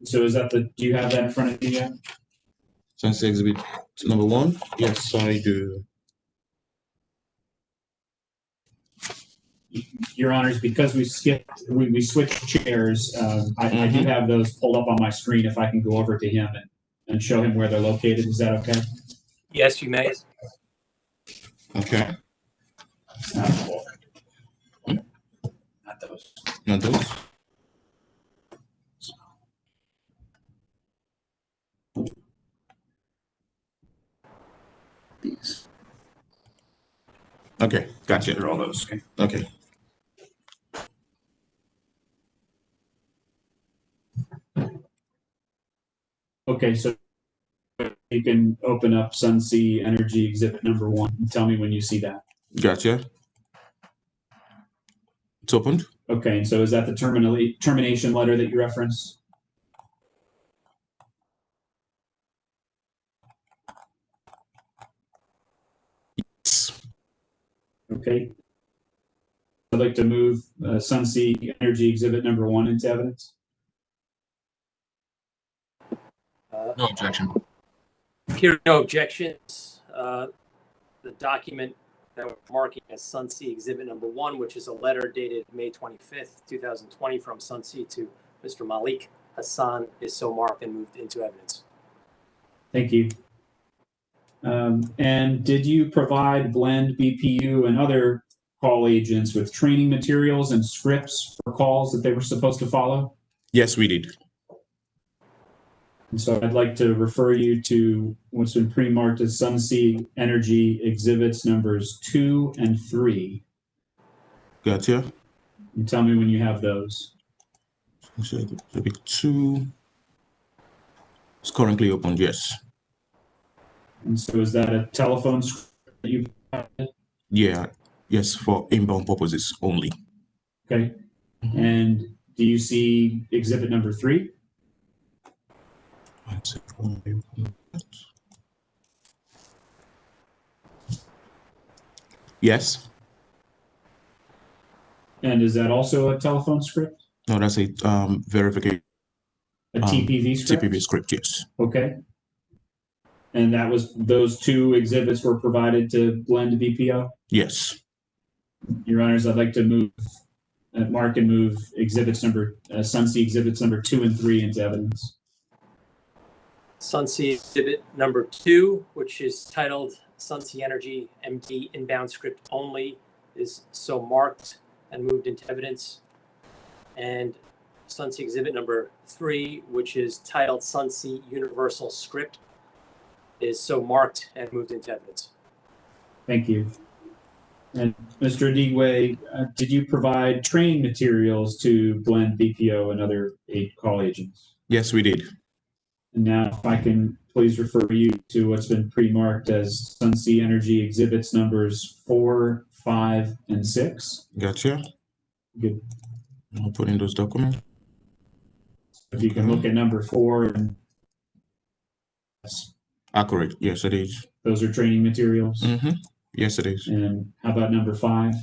So is that do you have that in front of you yet? Sunsea Exhibit number 1? Yes, I do. Your Honors, because we switched chairs, I do have those pulled up on my screen if I can go over to him and show him where they're located. Is that okay? Yes, you may. Okay. Not those. Not those? These. Okay, gotcha. They're all those. Okay. Okay. Okay, so you can open up Sunsea Energy Exhibit number 1 and tell me when you see that. Gotcha. It's opened. Okay, and so is that the termination letter that you referenced? Yes. Okay. I'd like to move Sunsea Energy Exhibit number 1 into evidence. No objection. Hearing no objections, the document that we're marking as Sunsea Exhibit number 1, which is a letter dated May 25th, 2020 from Sunsea to Mr. Malik Hassan, is so marked and moved into evidence. Thank you. And did you provide Blend BPU and other call agents with training materials and scripts for calls that they were supposed to follow? Yes, we did. And so I'd like to refer you to what's been pre-marked as Sunsea Energy exhibits numbers 2 and 3. Gotcha. And tell me when you have those. Exhibit 2 is currently open, yes. And so is that a telephone script that you've provided? Yeah, yes, for inbound purposes only. Okay. And do you see exhibit number 3? Yes. And is that also a telephone script? No, that's a verification. A TPV script? TPV script, yes. Okay. And that was, those 2 exhibits were provided to Blend BPO? Yes. Your Honors, I'd like to move, mark and move exhibits number, Sunsea exhibits number 2 and 3 into evidence. Sunsea exhibit number 2, which is titled Sunsea Energy MD inbound script only, is so marked and moved into evidence. And Sunsea exhibit number 3, which is titled Sunsea Universal Script, is so marked and moved into evidence. Thank you. And Mr. Adigue, did you provide training materials to Blend BPO and other call agents? Yes, we did. And now if I can please refer you to what's been pre-marked as Sunsea Energy exhibits numbers 4, 5, and 6. Gotcha. Good. I'll put in those documents. If you can look at number 4 and accurate. Yes, it is. Those are training materials. Mm-hmm. Yes, it is. And how about number 5?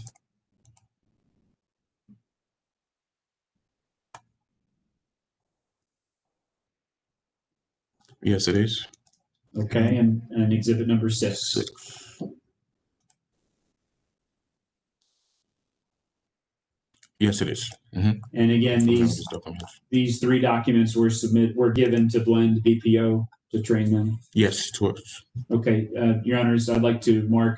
Yes, it is. Okay, and exhibit number 6. 6. Yes, it is. Mm-hmm. And again, these 3 documents were given to Blend BPO to train them. Yes, it was. Okay, Your Honors, I'd like to mark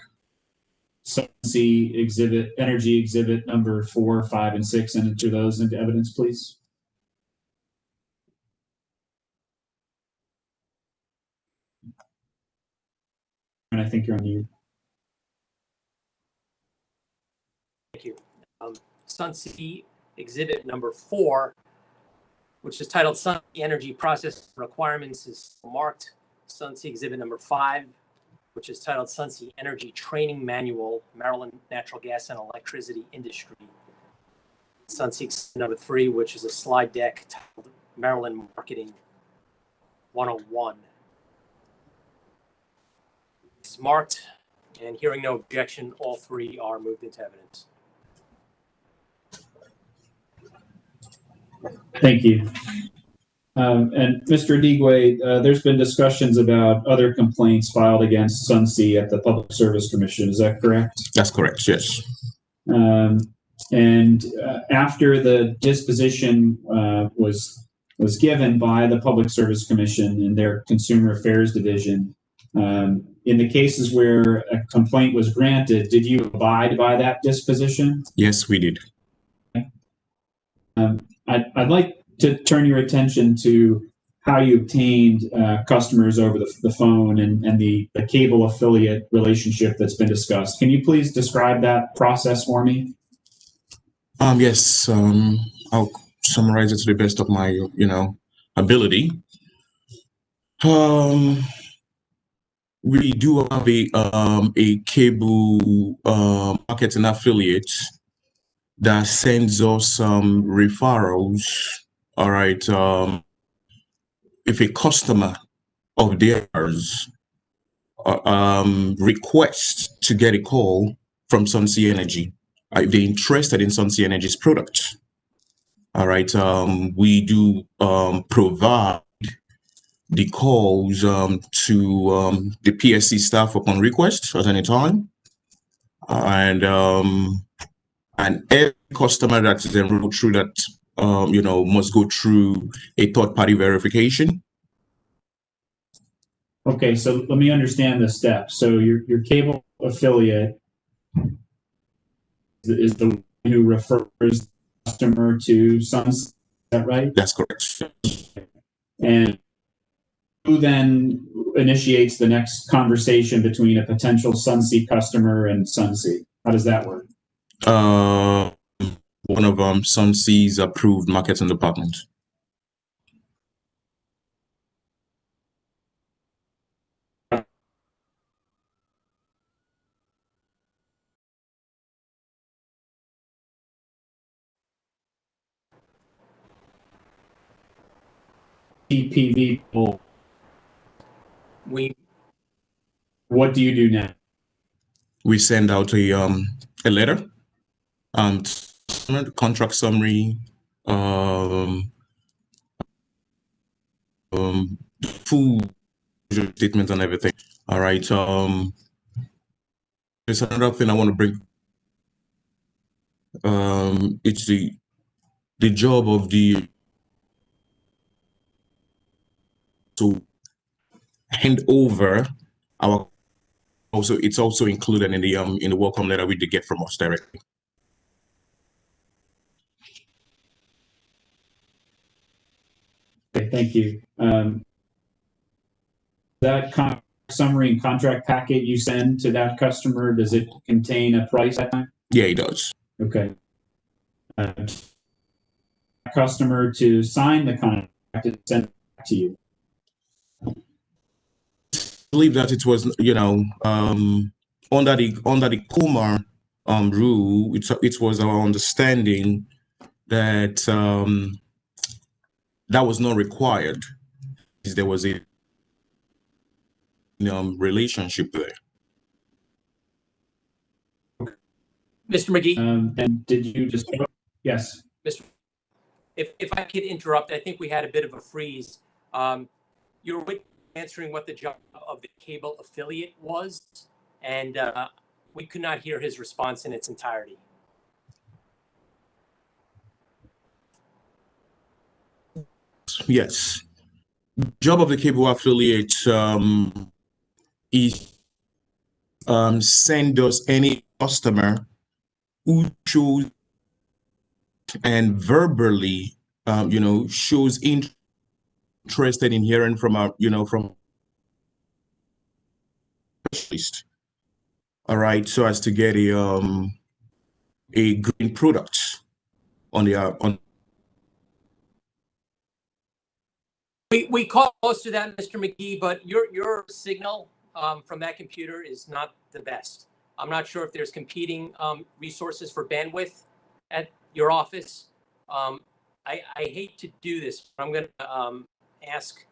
Sunsea Energy exhibit number 4, 5, and 6, and enter those into evidence, please. And I think you're on mute. Thank you. Sunsea exhibit number 4, which is titled Sunsea Energy Process Requirements, is marked. Sunsea exhibit number 5, which is titled Sunsea Energy Training Manual, Maryland Natural Gas and Electricity Industry. Sunsea exhibit number 3, which is a slide deck titled Maryland Marketing 101. It's marked, and hearing no objection, all 3 are moved into evidence. Thank you. And Mr. Adigue, there's been discussions about other complaints filed against Sunsea at the Public Service Commission. Is that correct? That's correct, yes. And after the disposition was given by the Public Service Commission and their Consumer Affairs Division, in the cases where a complaint was granted, did you abide by that disposition? Yes, we did. I'd like to turn your attention to how you obtained customers over the phone and the cable affiliate relationship that's been discussed. Can you please describe that process for me? Yes. I'll summarize it to the best of my, ability. We do have a cable marketing affiliate that sends us some referrals. All right. If a customer of theirs requests to get a call from Sunsea Energy, if they're interested in Sunsea Energy's product, all right, we do provide the calls to the PSC staff upon request at any time, and every customer that is enrolled through that, must go through a third-party verification. Okay, so let me understand the steps. So your cable affiliate is the one who refers the customer to Sunsea, is that right? That's correct. And who then initiates the next conversation between a potential Sunsea customer and Sunsea? How does that work? One of Sunsea's approved marketing department. PPV. What do you do now? We send out a letter, contract summary, full statement and everything. All right. There's another thing I want to bring. It's the job of the to hand over our. Also, it's also included in the welcome letter we did get from us directly. Okay, thank you. That summary and contract packet you send to that customer, does it contain a price at that time? Yeah, it does. Okay. Customer to sign the contract and send it back to you. I believe that it was, under the Kumar rule, it was our understanding that that was not required. There was a relationship there. Mr. McGee? And did you just, yes. Mr. If I could interrupt, I think we had a bit of a freeze. You were answering what the job of the cable affiliate was, and we could not hear his response in its entirety. Yes. Job of the cable affiliate is send us any customer who shows and verbally, shows interested in hearing from our, from specialist. All right, so as to get a green product on the on. We call close to that, Mr. McGee, but your signal from that computer is not the best. I'm not sure if there's competing resources for bandwidth at your office. I hate to do this, but I'm going to ask,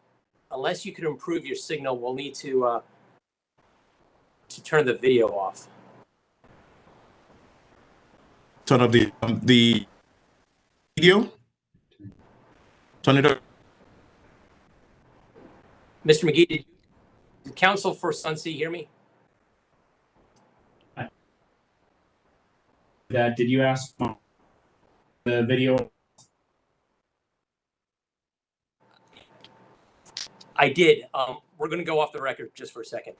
unless you could improve your signal, we'll need to turn the video off. Turn off the video. Turn it up. Mr. McGee, did counsel for Sunsea hear me? Did you ask for the video? I did. We're going to go off the record just for a second.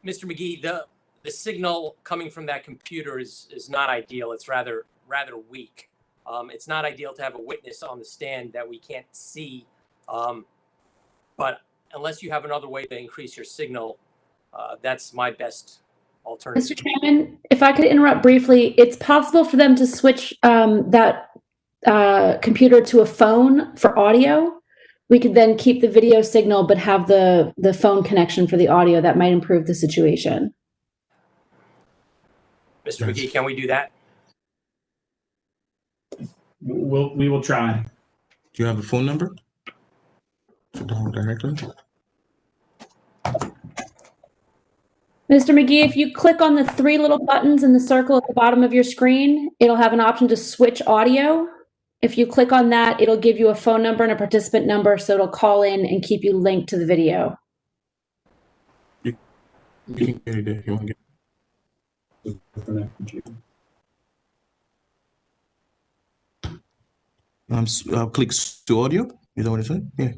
Mr. McGee, the signal coming from that computer is not ideal. It's rather weak. It's not ideal to have a witness on the stand that we can't see. But unless you have another way to increase your signal, that's my best alternative. Mr. Chairman, if I could interrupt briefly, it's possible for them to switch that computer to a phone for audio. We could then keep the video signal, but have the phone connection for the audio. That might improve the situation. Mr. McGee, can we do that? We will try. Do you have a phone number? Directly. Mr. McGee, if you click on the three little buttons in the circle at the bottom of your screen, it'll have an option to switch audio. If you click on that, it'll give you a phone number and a participant number, so it'll call in and keep you linked to the video. You can get it if you want to get. Click to audio. Is that what it said? Yeah.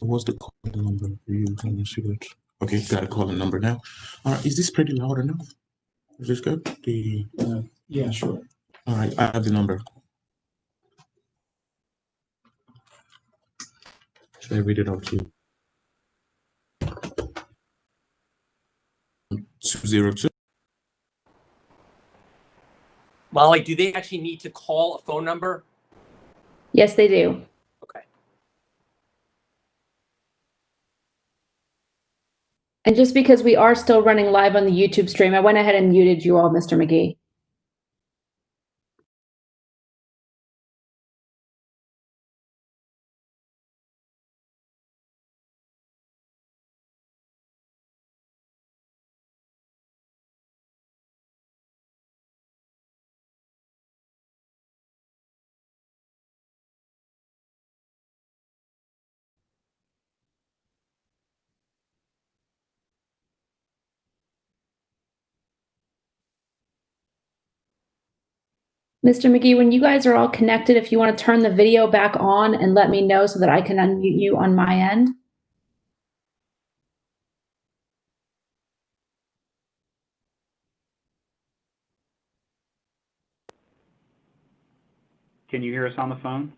What's the calling number for you? Can you see that? Okay, got a calling number now. All right, is this pretty loud enough? Is this good? Yeah, sure. All right, I have the number. Should I read it out to you? 202. Molly, do they actually need to call a phone number? Yes, they do. Okay. And just because we are still running live on the YouTube stream, I went ahead and muted you all, Mr. McGee. Mr. McGee, when you guys are all connected, if you want to turn the video back on and let me know so that I can unmute you on my end. Can you hear us on the phone?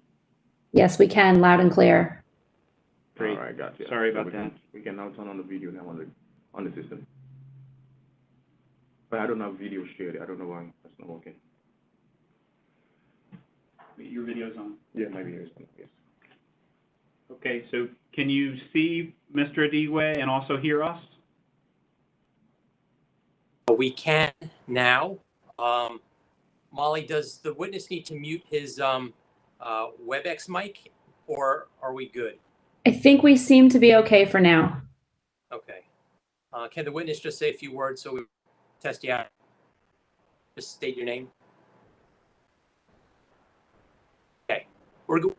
Yes, we can, loud and clear. Great. All right, gotcha. Sorry So about that. we can now turn on the video now on the system. But I don't have video shared. I don't know why that's not working. Your video's on. Yeah, my video is on. Yes. Okay, so can you see Mr. Adigue and also hear us? We can now. Molly, does the witness need to mute his WebEx mic, or are we good? I think we seem to be okay for now. Okay. Can the witness just say a few words so we test you out? Just state your name. Okay. We're good.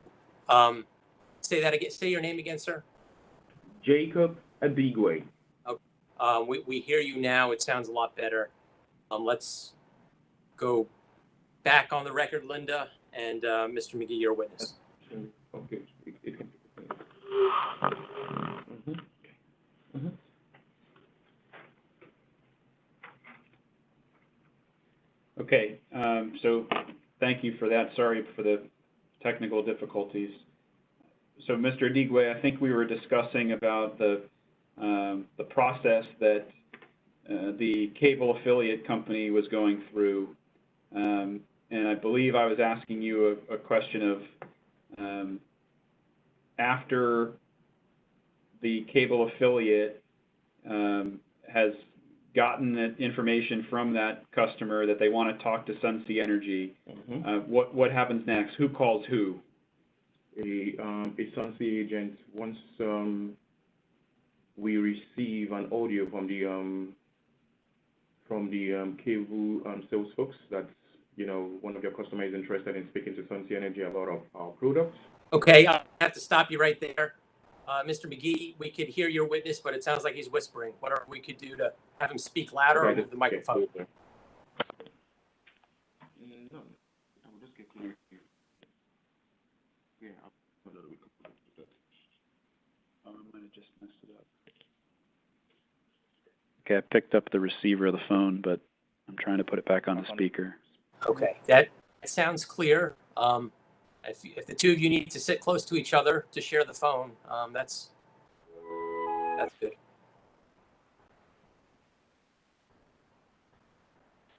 Say that again. Say your name again, sir. Jacob Adigue. Okay. We hear you now. It sounds a lot better. Let's go back on the record, Linda, and Mr. McGee, your witness. Okay. Okay, so thank you for that. Sorry for the technical difficulties. So Mr. Adigue, I think we were discussing about the process that the cable affiliate company was going through. And I believe I was asking you a question of after the cable affiliate has gotten that information from that customer that they want to talk to Sunsea Energy, what happens next? Who calls who? A Sunsea agent, once we receive an audio from the cable sales folks, that's, you know, one of your customers is interested in speaking to Sunsea Energy about our products. Okay, I have to stop you right there. Mr. McGee, we could hear your witness, but it sounds like he's whispering. Whatever we could do to have him speak louder or move the microphone. No, I will just get clear here. Yeah, I might have just messed it up. Okay, I picked up the receiver of the phone, but I'm trying to put it back on the speaker. Okay, that sounds clear. If the two of you need to sit close to each other to share the phone, that's good.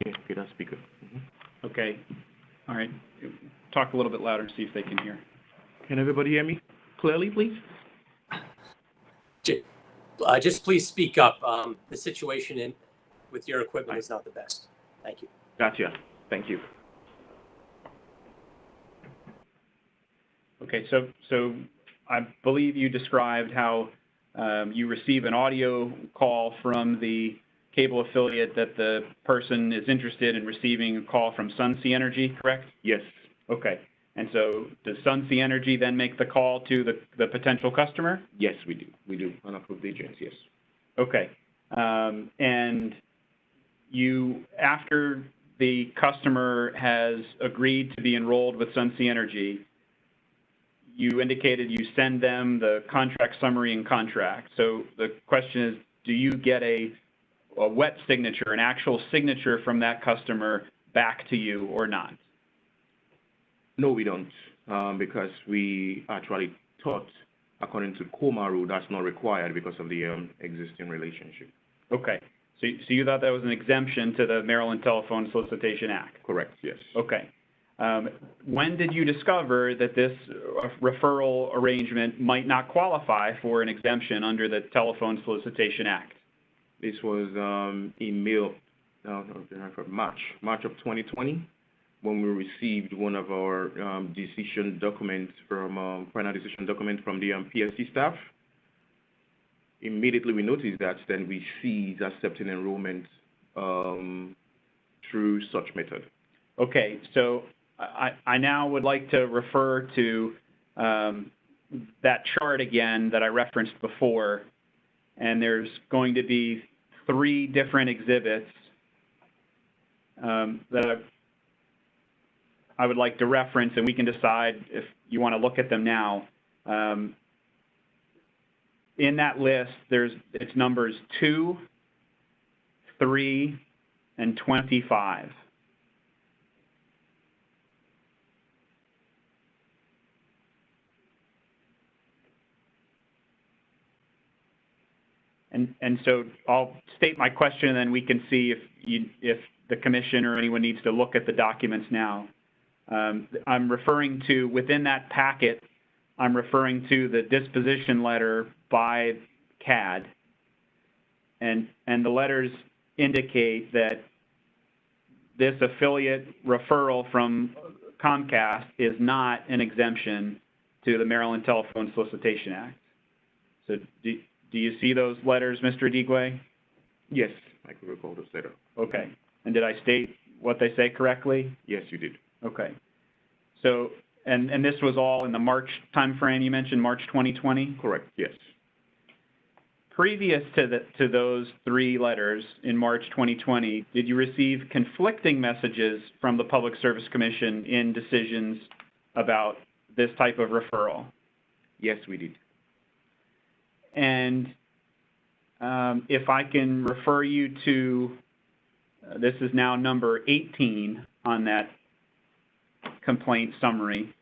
Yeah, okay, that's speaker. Okay, all right. Talk a little bit louder and see if they can hear. Can everybody hear me clearly, please? Just please speak up. The situation with your equipment is not the best. Thank you. Gotcha. Thank you. Okay, so I believe you described how you receive an audio call from the cable affiliate that the person is interested in receiving a call from Sunsea Energy, correct? Yes. Okay, and so does Sunsea Energy then make the call to the potential customer? Yes, we do. We do. Unapproved agents, yes. Okay, and you, after the customer has agreed to be enrolled with Sunsea Energy, you indicated you send them the contract summary and contract. So the question is, do you get a a wet signature, an actual signature from that customer back to you or not? No, we don't, because we actually thought, according to COMA rule, that's not required because of the existing relationship. Okay. So you thought that was an exemption to the Maryland Telephone Solicitation Act? Correct, yes. Okay. When did you discover that this referral arrangement might not qualify for an exemption under the Telephone Solicitation Act? This was in March of 2020, when we received one of our decision documents from final decision document from the PSC staff. Immediately we noticed that, then we ceased accepting enrollment through such method. Okay, so I now would like to refer to that chart again that I referenced before, and there's going to be 3 different exhibits that I would like to reference, and we can decide if you want to look at them now. In that list, it's numbers 2, 3, and 25. And so I'll state my question, and then we can see if the commission or anyone needs to look at the documents now. I'm referring to, within that packet, I'm referring to the disposition letter by CAD. And the letters indicate that this affiliate referral from Comcast is not an exemption to the Maryland Telephone Solicitation Act. So do you see those letters, Mr. Adigue? Yes, I can recall this letter. Okay. And did I state what they say correctly? Yes, you did. Okay. So, and this was all in the March timeframe you mentioned, March 2020? Correct, yes. Previous to those 3 letters in March 2020, did you receive conflicting messages from the Public Service Commission in decisions about this type of referral? Yes, we did. And if I can refer you to, this is now number 18 on that complaint summary.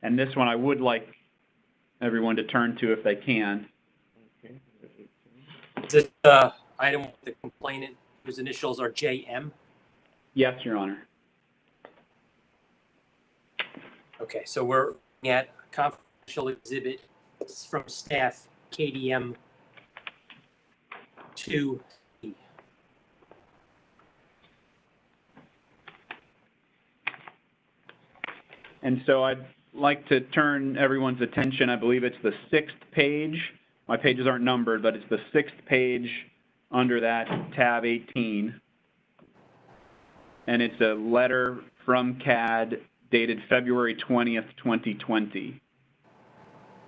And this one I would like everyone to turn to if they can. Okay. Is this the item with the complainant whose initials are JM? Yes, Your Honor. Okay, so we're looking at a confidential exhibit from staff KDM 2. And so I'd like to turn everyone's attention, I believe it's the 6th page. My pages aren't numbered, but it's the 6th page under that tab 18. And it's a letter from CAD dated February 20th, 2020.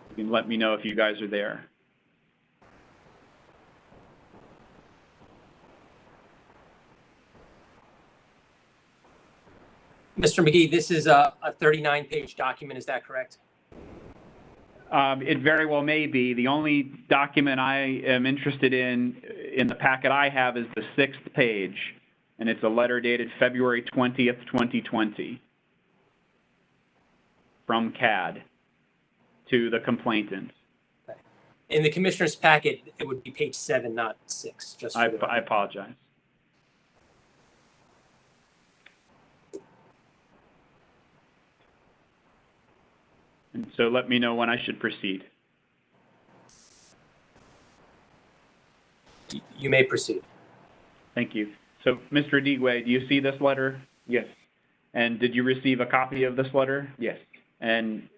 You can let me know if you guys are there. Mr. McGee, this is a 39-page document, is that correct? It very well may be. The only document I am interested in the packet I have is the 6th page, and it's a letter dated February 20th, 2020 from CAD to the complainant. In the commissioner's packet, it would be page 7, not 6. Just I apologize. And so let me know when I should proceed. You may proceed. Thank you. So, Mr. Adigue, do you see this letter? Yes. And did you receive a copy of this letter? Yes. And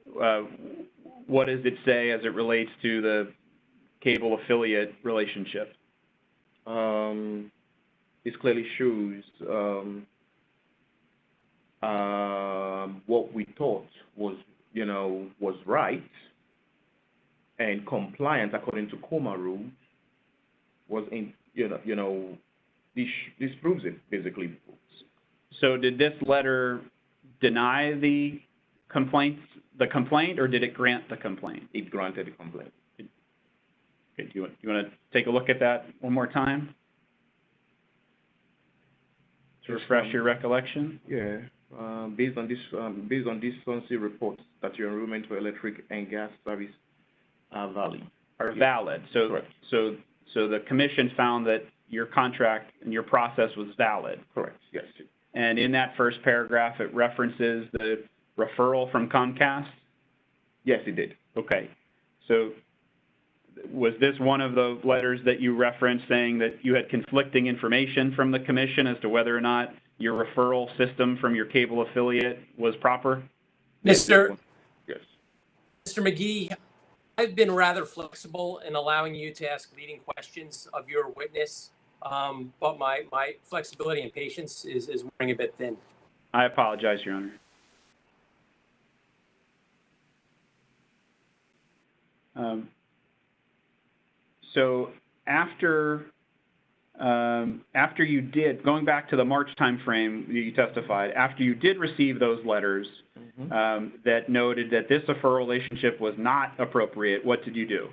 what does it say as it relates to the cable affiliate relationship? This clearly shows what we thought was right and compliant according to COMA rules was in, this proves it basically. So did this letter deny the complaint, or did it grant the complaint? It granted the complaint. Okay, do you want to take a look at that one more time to refresh your recollection? Yeah. Based on this SUNSI report, that your enrollment for electric and gas service are valid. So, Correct. so the commission found that your contract and your process was valid. Correct. Yes. And in that first paragraph, it references the referral from Comcast? Yes, it did. Okay. So was this one of the letters that you referenced saying that you had conflicting information from the commission as to whether or not your referral system from your cable affiliate was proper? Mr. Yes. Mr. McGee, I've been rather flexible in allowing you to ask leading questions of your witness, but my flexibility and patience is wearing a bit thin. I apologize, Your Honor. So after you did, going back to the March timeframe you testified, after you did receive those letters that noted that this referral relationship was not appropriate, what did you do?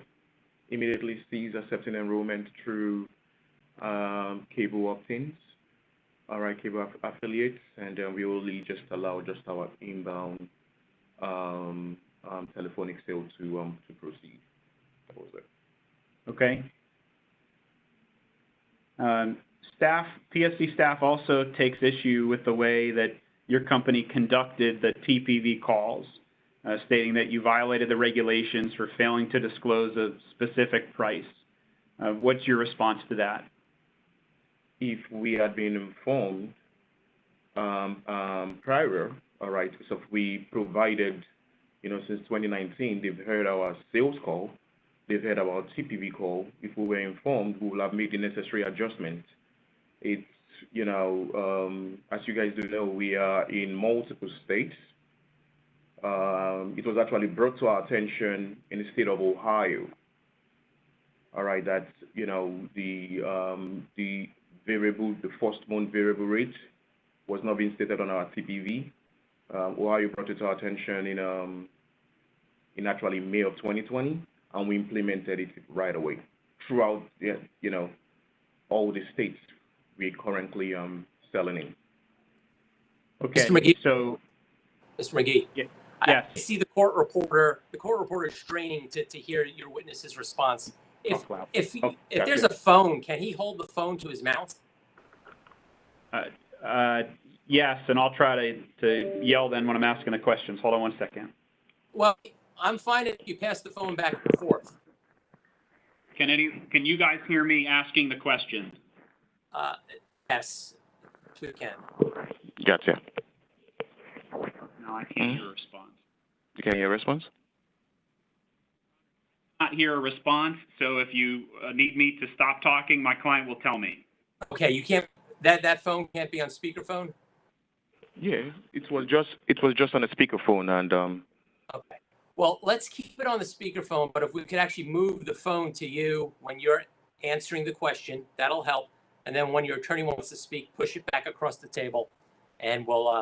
Immediately cease accepting enrollment through cable opt-ins, all right, cable affiliates, and we only just allow just our inbound telephonic sale to proceed. That was it. Okay. PSC staff also takes issue with the way that your company conducted the TPV calls, stating that you violated the regulations for failing to disclose a specific price. What's your response to that? If we had been informed prior, all right, so if we provided, since 2019, they've heard our sales call, they've heard our TPV call. If we were informed, we would have made the necessary adjustment. It's, as you guys do know, we are in multiple states. It was actually brought to our attention in the state of Ohio. All right, that, the first month variable rate was not being stated on our TPV. Ohio brought it to our attention in actually May of 2020, and we implemented it right away throughout, all the states we're currently selling in. Okay, Mr. McGee. so Mr. McGee. Yes. I see the court reporter is straining to hear your witness's response. If there's a phone, can he hold the phone to his mouth? Yes, and I'll try to yell then when I'm asking the questions. Hold on one second. Well, I'm fine if you pass the phone back and forth. Can you guys hear me asking the question? Yes, we can. Gotcha. No, I can't hear a response. You can't hear a response? Not hear a response, so if you need me to stop talking, my client will tell me. Okay, you can't. That phone can't be on speakerphone. Yeah, it was just on a speakerphone, and Okay. Well, let's keep it on the speakerphone, but if we could actually move the phone to you when you're answering the question, that'll help. And then when your attorney wants to speak, push it back across the table, and we'll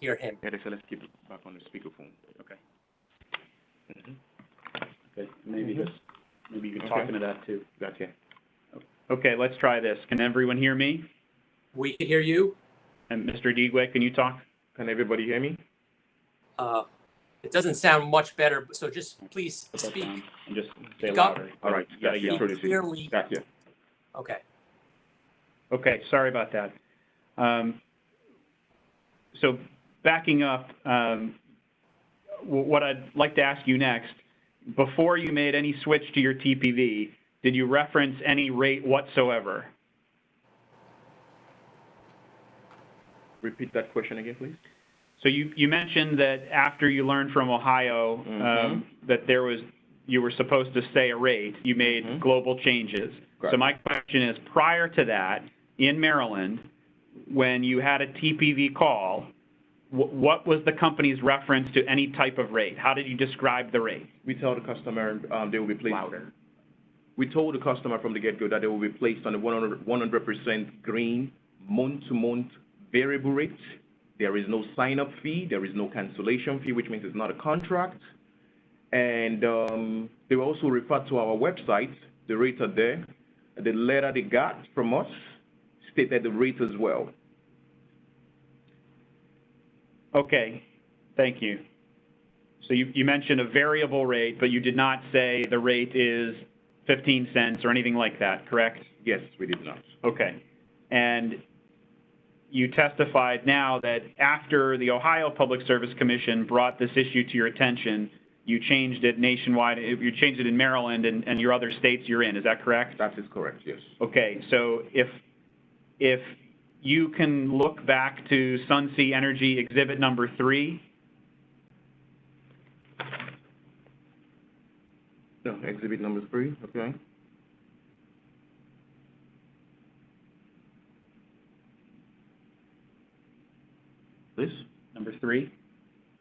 hear him. Yeah, so let's keep it back on the speakerphone. Okay. Okay, maybe you can talk into that too. Gotcha. Okay, let's try this. Can everyone hear me? We can hear you. And Mr. Adigue, can you talk? Can everybody hear me? It doesn't sound much better, so just please speak. And just say Speak up. louder. All right. You gotta yell. Clearly. Gotcha. Okay. Okay, sorry about that. So backing up, what I'd like to ask you next, before you made any switch to your TPV, did you reference any rate whatsoever? Repeat that question again, please. So you mentioned that after you learned from Ohio that you were supposed to say a rate, you made global changes. Correct. So my question is, prior to that, in Maryland, when you had a TPV call, what was the company's reference to any type of rate? How did you describe the rate? We tell the customer they will be placed. Louder. We told the customer from the get-go that they will be placed on a 100% green month-to-month variable rate. There is no sign-up fee. There is no cancellation fee, which means it's not a contract. And they were also referred to our website. The rates are there. The letter they got from us stated the rate as well. Okay, thank you. So you mentioned a variable rate, but you did not say the rate is 15 cents or anything like that, correct? Yes, we did not. Okay. And you testified now that after the Ohio Public Service Commission brought this issue to your attention, you changed it nationwide, you changed it in Maryland and your other states you're in, is that correct? That is correct, yes. Okay, so if you can look back to Sunsea Energy Exhibit number 3. No, exhibit number 3, okay. This? Number 3?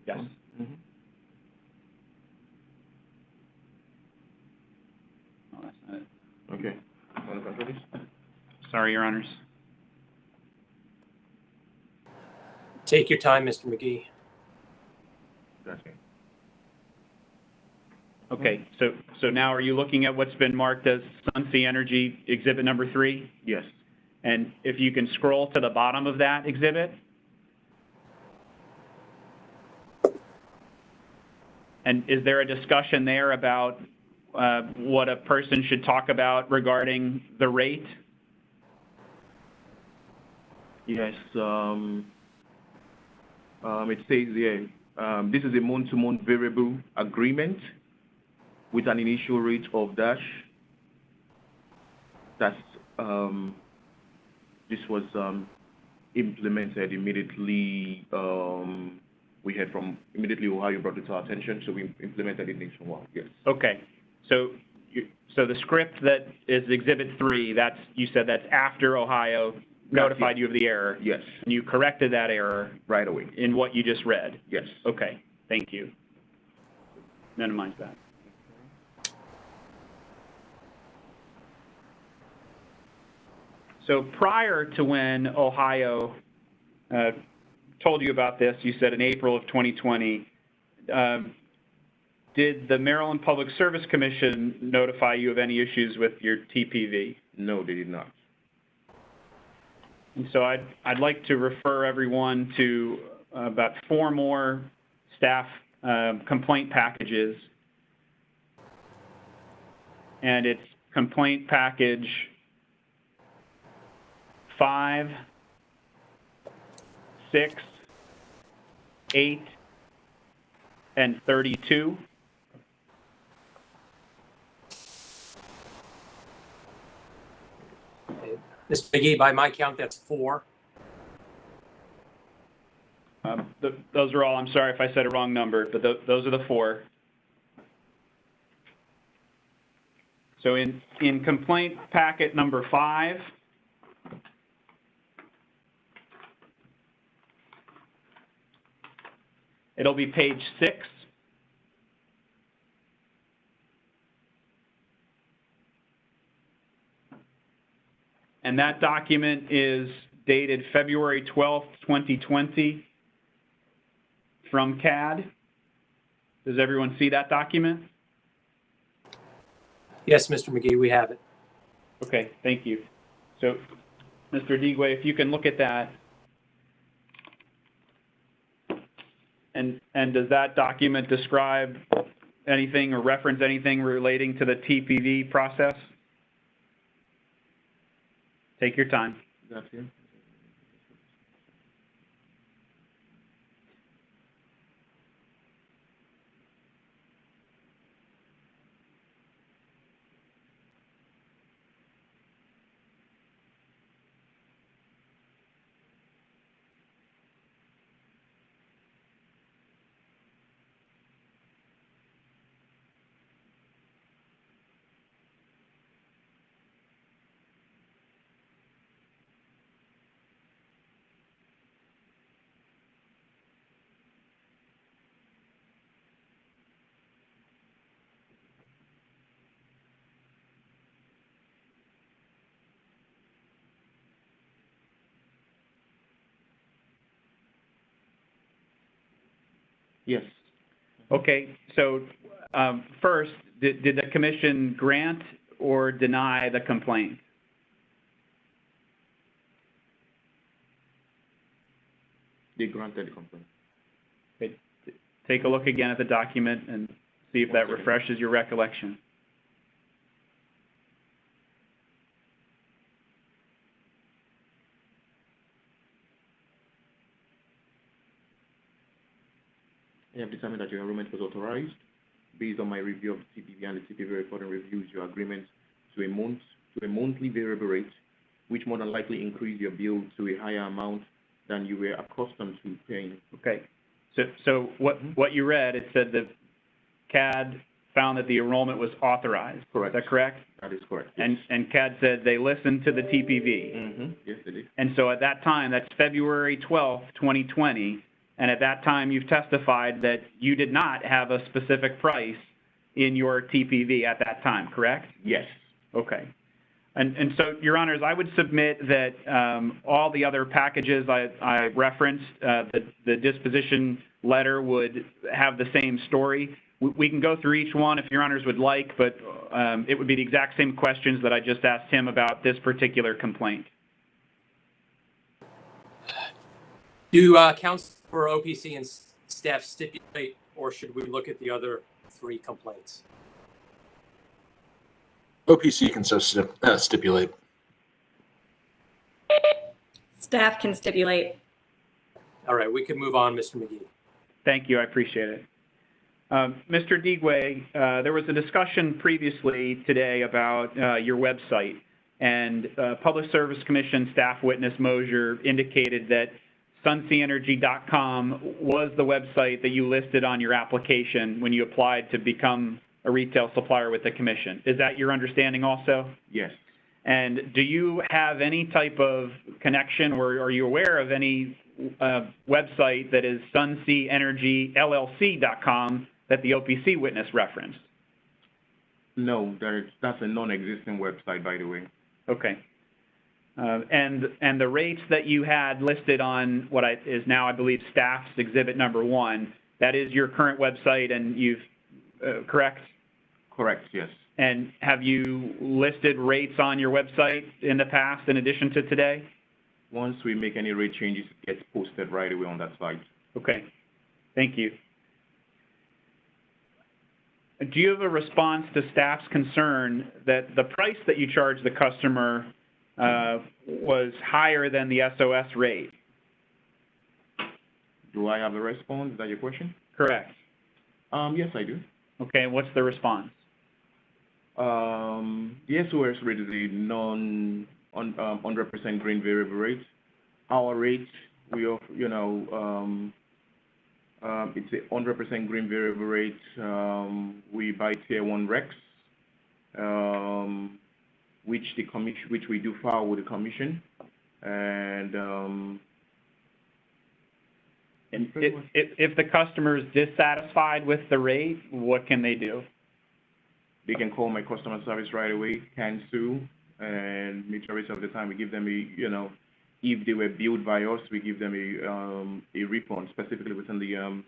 Yes. Mm-hmm. Oh, that's not it. Okay. Want to control this? Sorry, Your Honors. Take your time, Mr. McGee. Gotcha. Okay, so now are you looking at what's been marked as Sunsea Energy Exhibit number 3? Yes. And if you can scroll to the bottom of that exhibit. And is there a discussion there about what a person should talk about regarding the rate? Yes. It says here, this is a month-to-month variable agreement with an initial rate of dash. That's this was implemented immediately. We heard from immediately Ohio brought it to our attention, so we implemented it nationwide. Yes. Okay, so the script that is Exhibit 3, that's, you said that's after Ohio notified you of the error. Yes. And you corrected that error right away in what you just read. Yes. Okay, thank you. Minimize that. So prior to when Ohio told you about this, you said in April of 2020, did the Maryland Public Service Commission notify you of any issues with your TPV? No, they did not. And so I'd like to refer everyone to about 4 more staff complaint packages. And it's complaint package 5, 6, 8, and 32. Mr. McGee, by my count, that's 4. Those are all, I'm sorry if I said a wrong number, but those are the 4. So in complaint packet number 5, it'll be page 6. And that document is dated February 12th, 2020 from CAD. Does everyone see that document? Yes, Mr. McGee, we have it. Okay, thank you. So, Mr. Adigue, if you can look at that. And does that document describe anything or reference anything relating to the TPV process? Take your time. That's it. Yes. Okay, so first, did the commission grant or deny the complaint? They granted the complaint. Okay. Take a look again at the document and see if that refreshes your recollection. I have determined that your enrollment was authorized based on my review of the TPV and the TPV report and reviews your agreement to a monthly variable rate, which more than likely increased your bill to a higher amount than you were accustomed to paying. Okay. So what you read, it said that CAD found that the enrollment was authorized. Correct. Is that correct? That is correct. Yes. And CAD said they listened to the TPV. Mm-hmm. Yes, they did. And so at that time, that's February 12th, 2020, and at that time you've testified that you did not have a specific price in your TPV at that time, correct? Yes. Okay. And so, Your Honors, I would submit that all the other packages I referenced, the disposition letter would have the same story. We can go through each one if Your Honors would like, but it would be the exact same questions that I just asked him about this particular complaint. Do counsel for OPC and staff stipulate, or should we look at the other 3 complaints? OPC can stipulate. Staff can stipulate. All right, we can move on, Mr. McGee. Thank you, I appreciate it. Mr. Adigue, there was a discussion previously today about your website, and Public Service Commission staff witness Mosier indicated that sunseaenergy.com was the website that you listed on your application when you applied to become a retail supplier with the commission. Is that your understanding also? Yes. And do you have any type of connection, or are you aware of any website that is sunseaenergyllc.com that the OPC witness referenced? No, that's a non-existing website, by the way. Okay. And the rates that you had listed on what is now, I believe, staff's exhibit number 1, that is your current website, and you've, correct? Correct, yes. And have you listed rates on your website in the past in addition to today? Once we make any rate changes, it gets posted right away on that site. Okay, thank you. Do you have a response to staff's concern that the price that you charge the customer was higher than the SOS rate? Do I have a response? Is that your question? Correct. Yes, I do. Okay, what's the response? The SOS rate is a 100% green variable rate. Our rate, we offer, it's a 100% green variable rate. We buy tier 1 RECs, which we do file with the commission, and if the customer is dissatisfied with the rate, what can they do? They can call my customer service right away, cancel, and majority of the time we give them a, if they were billed by us, we give them a refund, specifically within the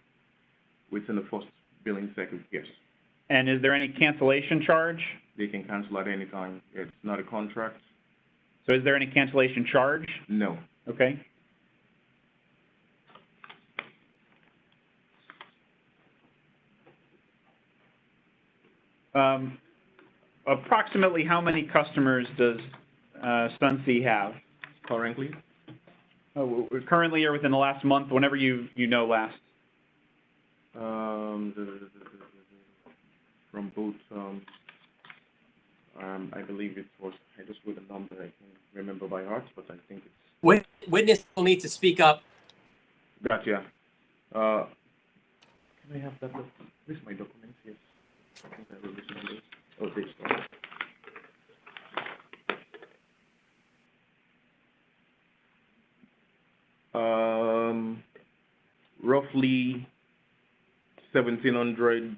first billing cycle. Yes. And is there any cancellation charge? They can cancel at any time. It's not a contract. So is there any cancellation charge? No. Okay. Approximately how many customers does Sunsea have? Currently? Currently or within the last month, whenever you know last? From both, I believe it was, I just wrote a number I can remember by heart, but I think it's... Witness will need to speak up. Gotcha. Can I have that? Where's my documents? Yes. I think I wrote this number. Oh, this one. Roughly 1,700.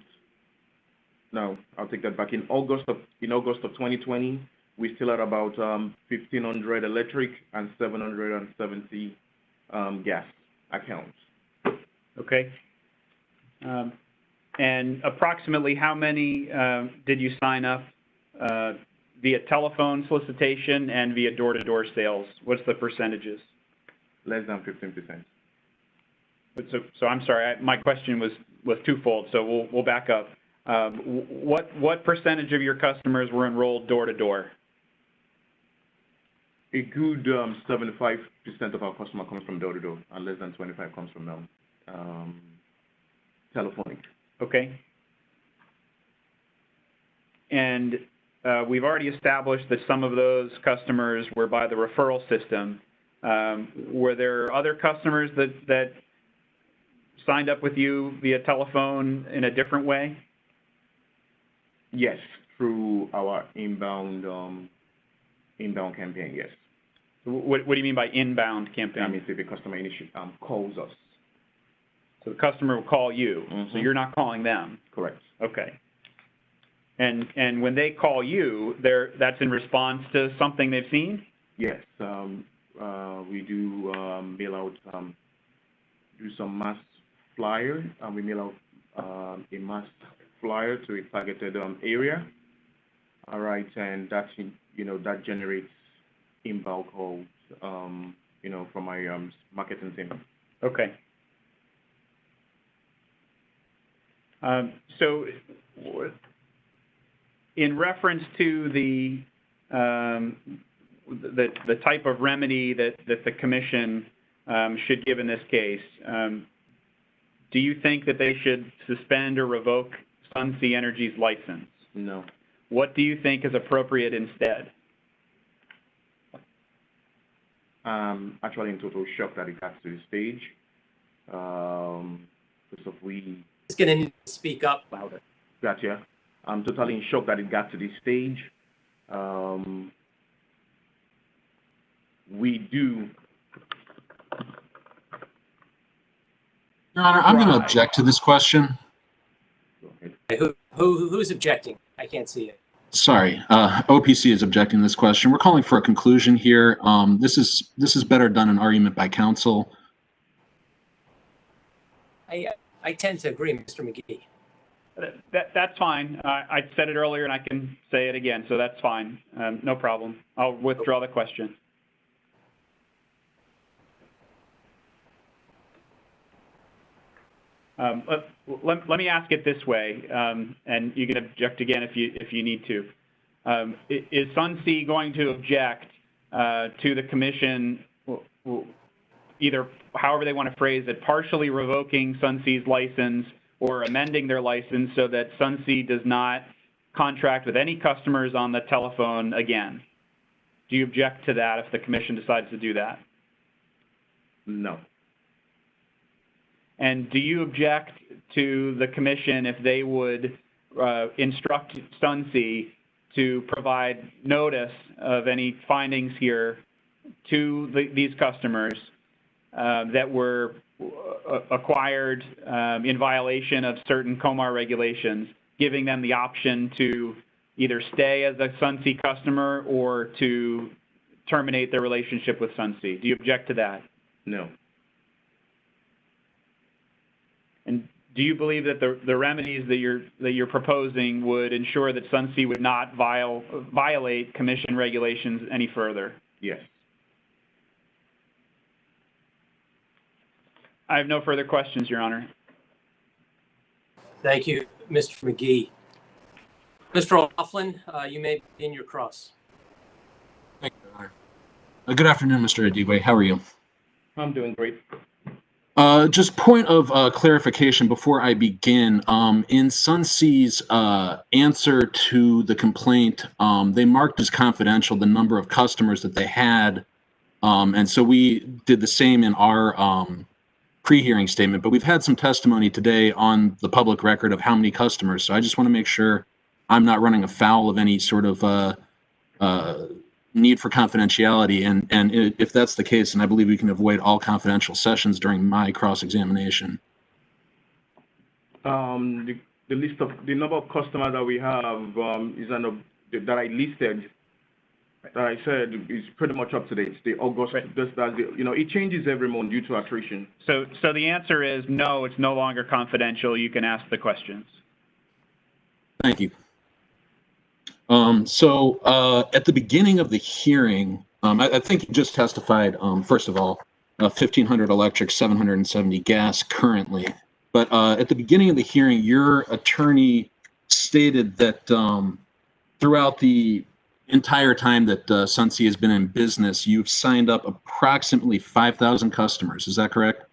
No, I'll take that back. In August of 2020, we still had about 1,500 electric and 770 gas accounts. Okay. And approximately how many did you sign up via telephone solicitation and via door-to-door sales? What's the percentages? Less than 15%. So I'm sorry, my question was twofold, so we'll back up. What percentage of your customers were enrolled door-to-door? A good 75% of our customer comes from door-to-door, and less than 25 comes from telephonic. Okay. And we've already established that some of those customers were by the referral system. Were there other customers that signed up with you via telephone in a different way? Yes, through our inbound campaign, yes. What do you mean by inbound campaign? I mean, if a customer calls us. So the customer will call you, so you're not calling them? Correct. Okay. And when they call you, that's in response to something they've seen? Yes. We do mail out, do some mass flyer, and we mail out a mass flyer to a targeted area. All right, and that's, that generates inbound calls, from my marketing team. Okay. So in reference to the type of remedy that the commission should give in this case, do you think that they should suspend or revoke Sunsea Energy's license? No. What do you think is appropriate instead? Actually in total shock that it got to this stage. Because of we... It's going to need to speak up louder. Gotcha. I'm totally in shock that it got to this stage. We do... Your Honor, I'm going to object to this question. Who's objecting? I can't see it. Sorry, OPC is objecting to this question. We're calling for a conclusion here. This is better done in argument by counsel. I tend to agree, Mr. McGee. That's fine. I said it earlier and I can say it again, so that's fine. No problem. I'll withdraw the question. Let me ask it this way, and you can object again if you need to. Is Sunsea going to object to the commission, either however they want to phrase it, partially revoking Sunsea's license or amending their license so that Sunsea does not contract with any customers on the telephone again? Do you object to that if the commission decides to do that? No. And do you object to the commission if they would instruct Sunsea to provide notice of any findings here to these customers that were acquired in violation of certain COMAR regulations, giving them the option to either stay as a Sunsea customer or to terminate their relationship with Sunsea? Do you object to that? No. And do you believe that the remedies that you're proposing would ensure that Sunsea would not violate commission regulations any further? Yes. I have no further questions, Your Honor. Thank you, Mr. McGee. Mr. O'Loughlin, you may begin your cross. Thank you, Your Honor. Good afternoon, Mr. Adigue. How are you? I'm doing great. Just point of clarification before I begin. In Sunsea's answer to the complaint, they marked as confidential the number of customers that they had. And so we did the same in our pre-hearing statement, but we've had some testimony today on the public record of how many customers. So I just want to make sure I'm not running afoul of any sort of need for confidentiality, and if that's the case, then I believe we can avoid all confidential sessions during my cross-examination. The list of the number of customers that we have is that I listed I said it's pretty much up to date. The August, it changes every month due to attrition. So the answer is no, it's no longer confidential. You can ask the questions. Thank you. At the beginning of the hearing, I think you just testified, first of all, 1,500 electric, 770 gas currently. But at the beginning of the hearing, your attorney stated that throughout the entire time that Sunsea has been in business, you've signed up approximately 5,000 customers. Is that correct?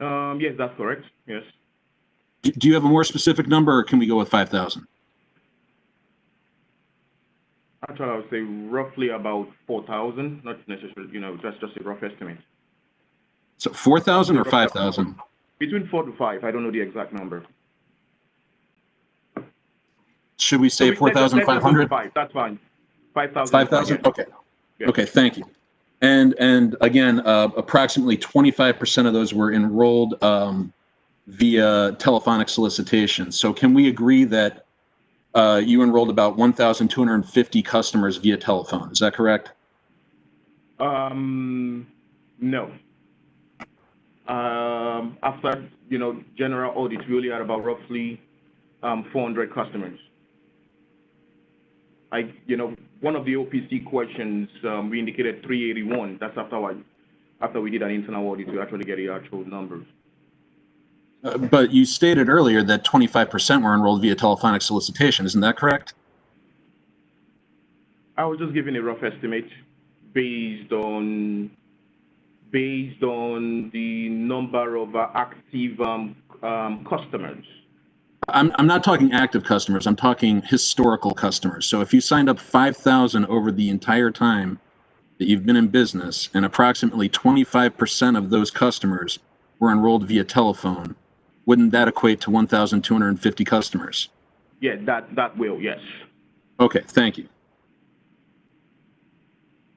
Yes, that's correct. Yes. Do you have a more specific number, or can we go with 5,000? Actually, I would say roughly about 4,000, not necessarily, that's just a rough estimate. So 4,000 or 5,000? Between 4 to 5. I don't know the exact number. Should we say 4,500? That's fine. 5,000. 5,000? Okay. Yeah. Okay, thank you. And again, approximately 25% of those were enrolled via telephonic solicitation. So can we agree that you enrolled about 1,250 customers via telephone? Is that correct? No. After, general audit, we only had about roughly 400 customers. One of the OPC questions, we indicated 381. That's after we did an internal audit to actually get the actual numbers. But you stated earlier that 25% were enrolled via telephonic solicitation. Isn't that correct? I was just giving a rough estimate based on the number of active customers. I'm not talking active customers. I'm talking historical customers. So if you signed up 5,000 over the entire time that you've been in business, and approximately 25% of those customers were enrolled via telephone, wouldn't that equate to 1,250 customers? Yeah, that will, yes. Okay, thank you.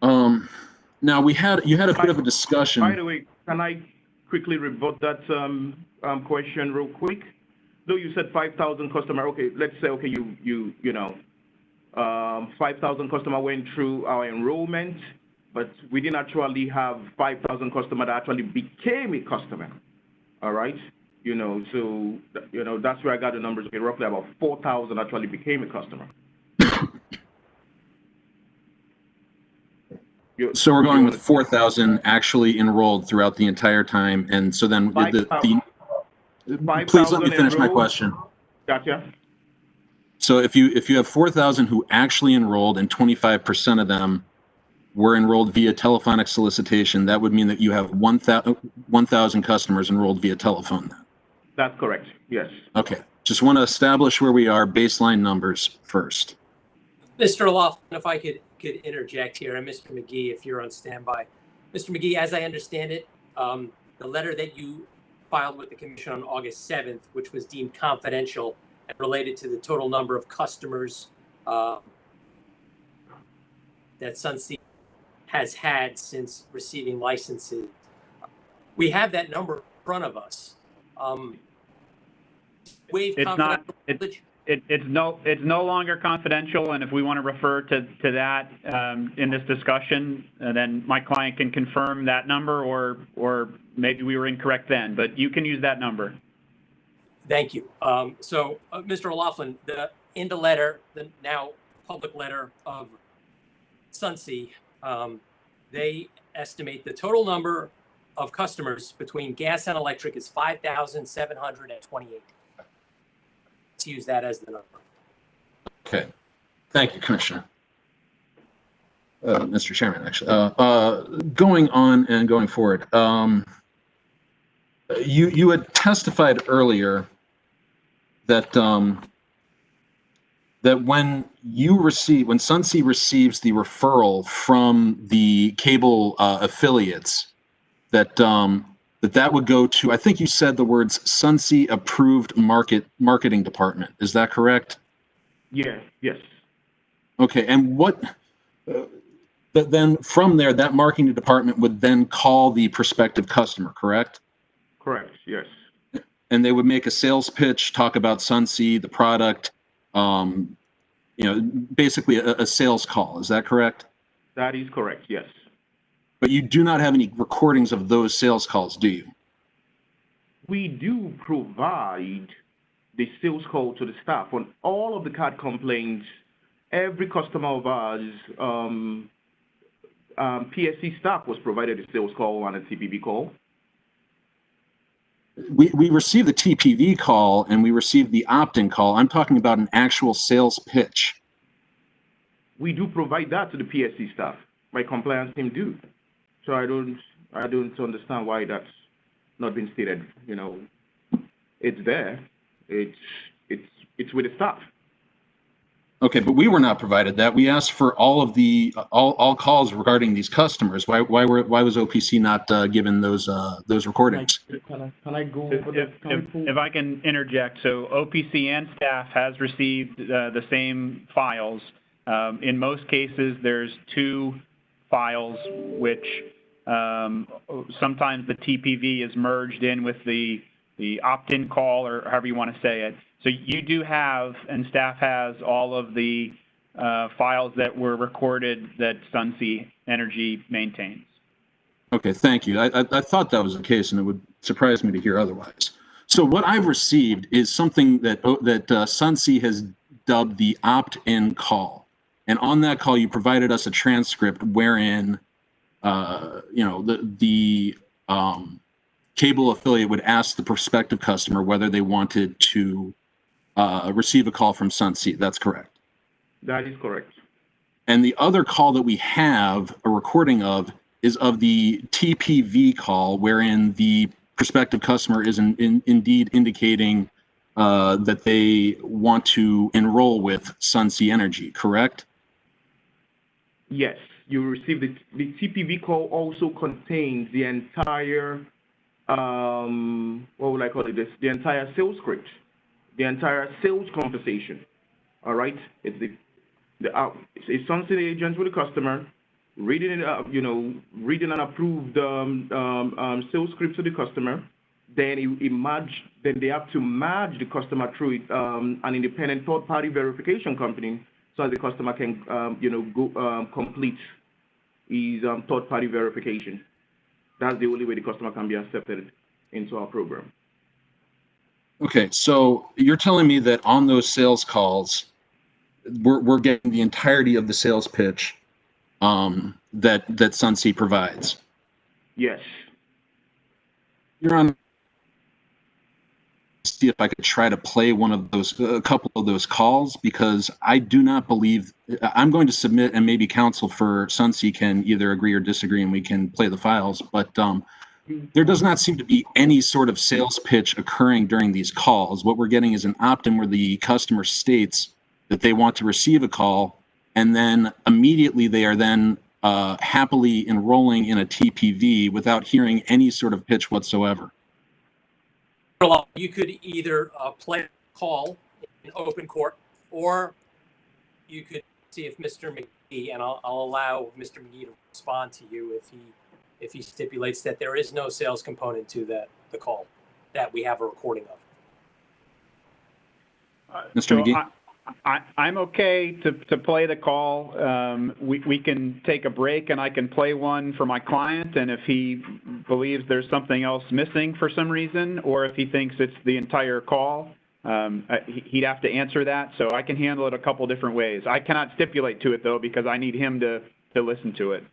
Now you had a bit of a discussion. By the way, can I quickly rebut that question real quick? Though you said 5,000 customer, okay, let's say, okay, 5,000 customer went through our enrollment, but we didn't actually have 5,000 customer that actually became a customer. All right, so that's where I got the numbers. Okay, roughly about 4,000 actually became a customer. So we're going with 4,000 actually enrolled throughout the entire time, and so then please let me finish my question. Gotcha. So if you have 4,000 who actually enrolled and 25% of them were enrolled via telephonic solicitation, that would mean that you have 1,000 customers enrolled via telephone. That's correct. Yes. Okay. Just want to establish where we are, baseline numbers first. Mr. Laughlin, if I could interject here, and Mr. McGee, if you're on standby. Mr. McGee, as I understand it, the letter that you filed with the Commission on August 7th, which was deemed confidential and related to the total number of customers that Sunsea has had since receiving licenses. We have that number in front of us. It's no longer confidential, and if we want to refer to that in this discussion, then my client can confirm that number, or maybe we were incorrect then, but you can use that number. Thank you. Mr. Laughlin, in the letter, the now public letter of Sunsea, they estimate the total number of customers between gas and electric is 5,728. Let's use that as the number. Okay. Thank you, Commissioner. Mr. Chairman, actually. Going on and going forward, you had testified earlier that that when Sunsea receives the referral from the cable affiliates, that would go to, I think you said the words Sunsea approved marketing department. Is that correct? Yes. Okay, and but then from there, that marketing department would then call the prospective customer, correct? Correct, yes. And they would make a sales pitch, talk about Sunsea, the product, basically a sales call. Is that correct? That is correct, yes. But you do not have any recordings of those sales calls, do you? We do provide the sales call to the staff on all of the card complaints. Every customer of ours, PSC staff was provided a sales call and a TPV call. We received the TPV call and we received the opt-in call. I'm talking about an actual sales pitch. We do provide that to the PSC staff. My compliance team do. So I don't understand why that's not been stated. It's there. It's with the staff. Okay, but we were not provided that. We asked for all of the all calls regarding these customers. Why was OPC not given those recordings? Can I go? If I can interject, so OPC and staff has received the same files. In most cases, there's 2 files, which sometimes the TPV is merged in with the opt-in call, or however you want to say it. So you do have, and staff has, all of the files that were recorded that Sunsea Energy maintains. Okay, thank you. I thought that was the case, and it would surprise me to hear otherwise. So what I've received is something that Sunsea has dubbed the opt-in call, and on that call, you provided us a transcript wherein, the cable affiliate would ask the prospective customer whether they wanted to receive a call from Sunsea. That's correct. That is correct. And the other call that we have a recording of is of the TPV call, wherein the prospective customer is indeed indicating that they want to enroll with Sunsea Energy, correct? Yes, you received the TPV call also contains the entire, what would I call it? The entire sales script, the entire sales conversation. All right, it's it's Sunsea agent with the customer reading it, reading an approved sales script to the customer. Then then they have to merge the customer through an independent third-party verification company, so the customer can complete his third-party verification. That's the only way the customer can be accepted into our program. Okay, so you're telling me that on those sales calls, we're getting the entirety of the sales pitch that Sunsea provides? Yes. You're on. See if I could try to play a couple of those calls, because I do not believe. I'm going to submit, and maybe counsel for Sunsea can either agree or disagree, and we can play the files. But there does not seem to be any sort of sales pitch occurring during these calls. What we're getting is an opt-in where the customer states that they want to receive a call, and then immediately they are then happily enrolling in a TPV without hearing any sort of pitch whatsoever. You could either play a call in open court, or you could see if Mr. McGee, and I'll allow Mr. McGee to respond to you if he stipulates that there is no sales component to the call that we have a recording of. Mr. McGee? I'm okay to play the call. We can take a break and I can play one for my client, and if he believes there's something else missing for some reason, or if he thinks it's the entire call, he'd have to answer that. So I can handle it a couple different ways. I cannot stipulate to it though, because I need him to listen to it.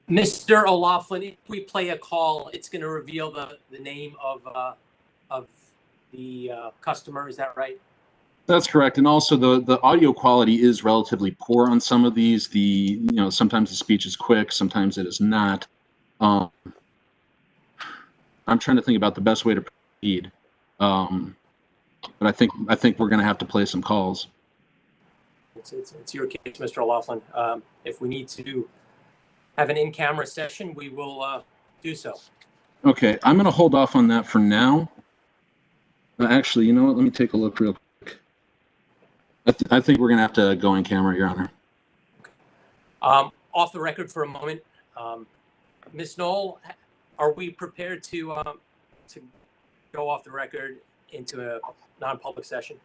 Mr. O'Loughlin, if we play a call, it's going to reveal the name of the customer. Is that right? That's correct. And also the audio quality is relatively poor on some of these. Sometimes the speech is quick, sometimes it is not. I'm trying to think about the best way to proceed. But I think we're going to have to play some calls. It's your case, Mr. O'Loughlin. If we need to have an in-camera session, we will do so. Okay, I'm going to hold off on that for now. Actually, you know what? Let me take a look real quick. I think we're going to have to go in camera, Your Honor. Off the record for a moment, Ms. Knoll, are we prepared to go off the record into a non-public session?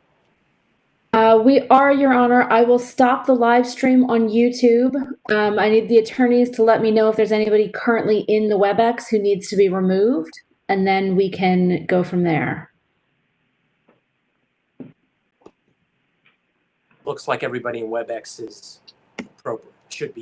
We are, Your Honor. I will stop the live stream on YouTube. I need the attorneys to let me know if there's anybody currently in the WebEx who needs to be removed, and then we can go from there. Looks like everybody in WebEx is appropriate, should be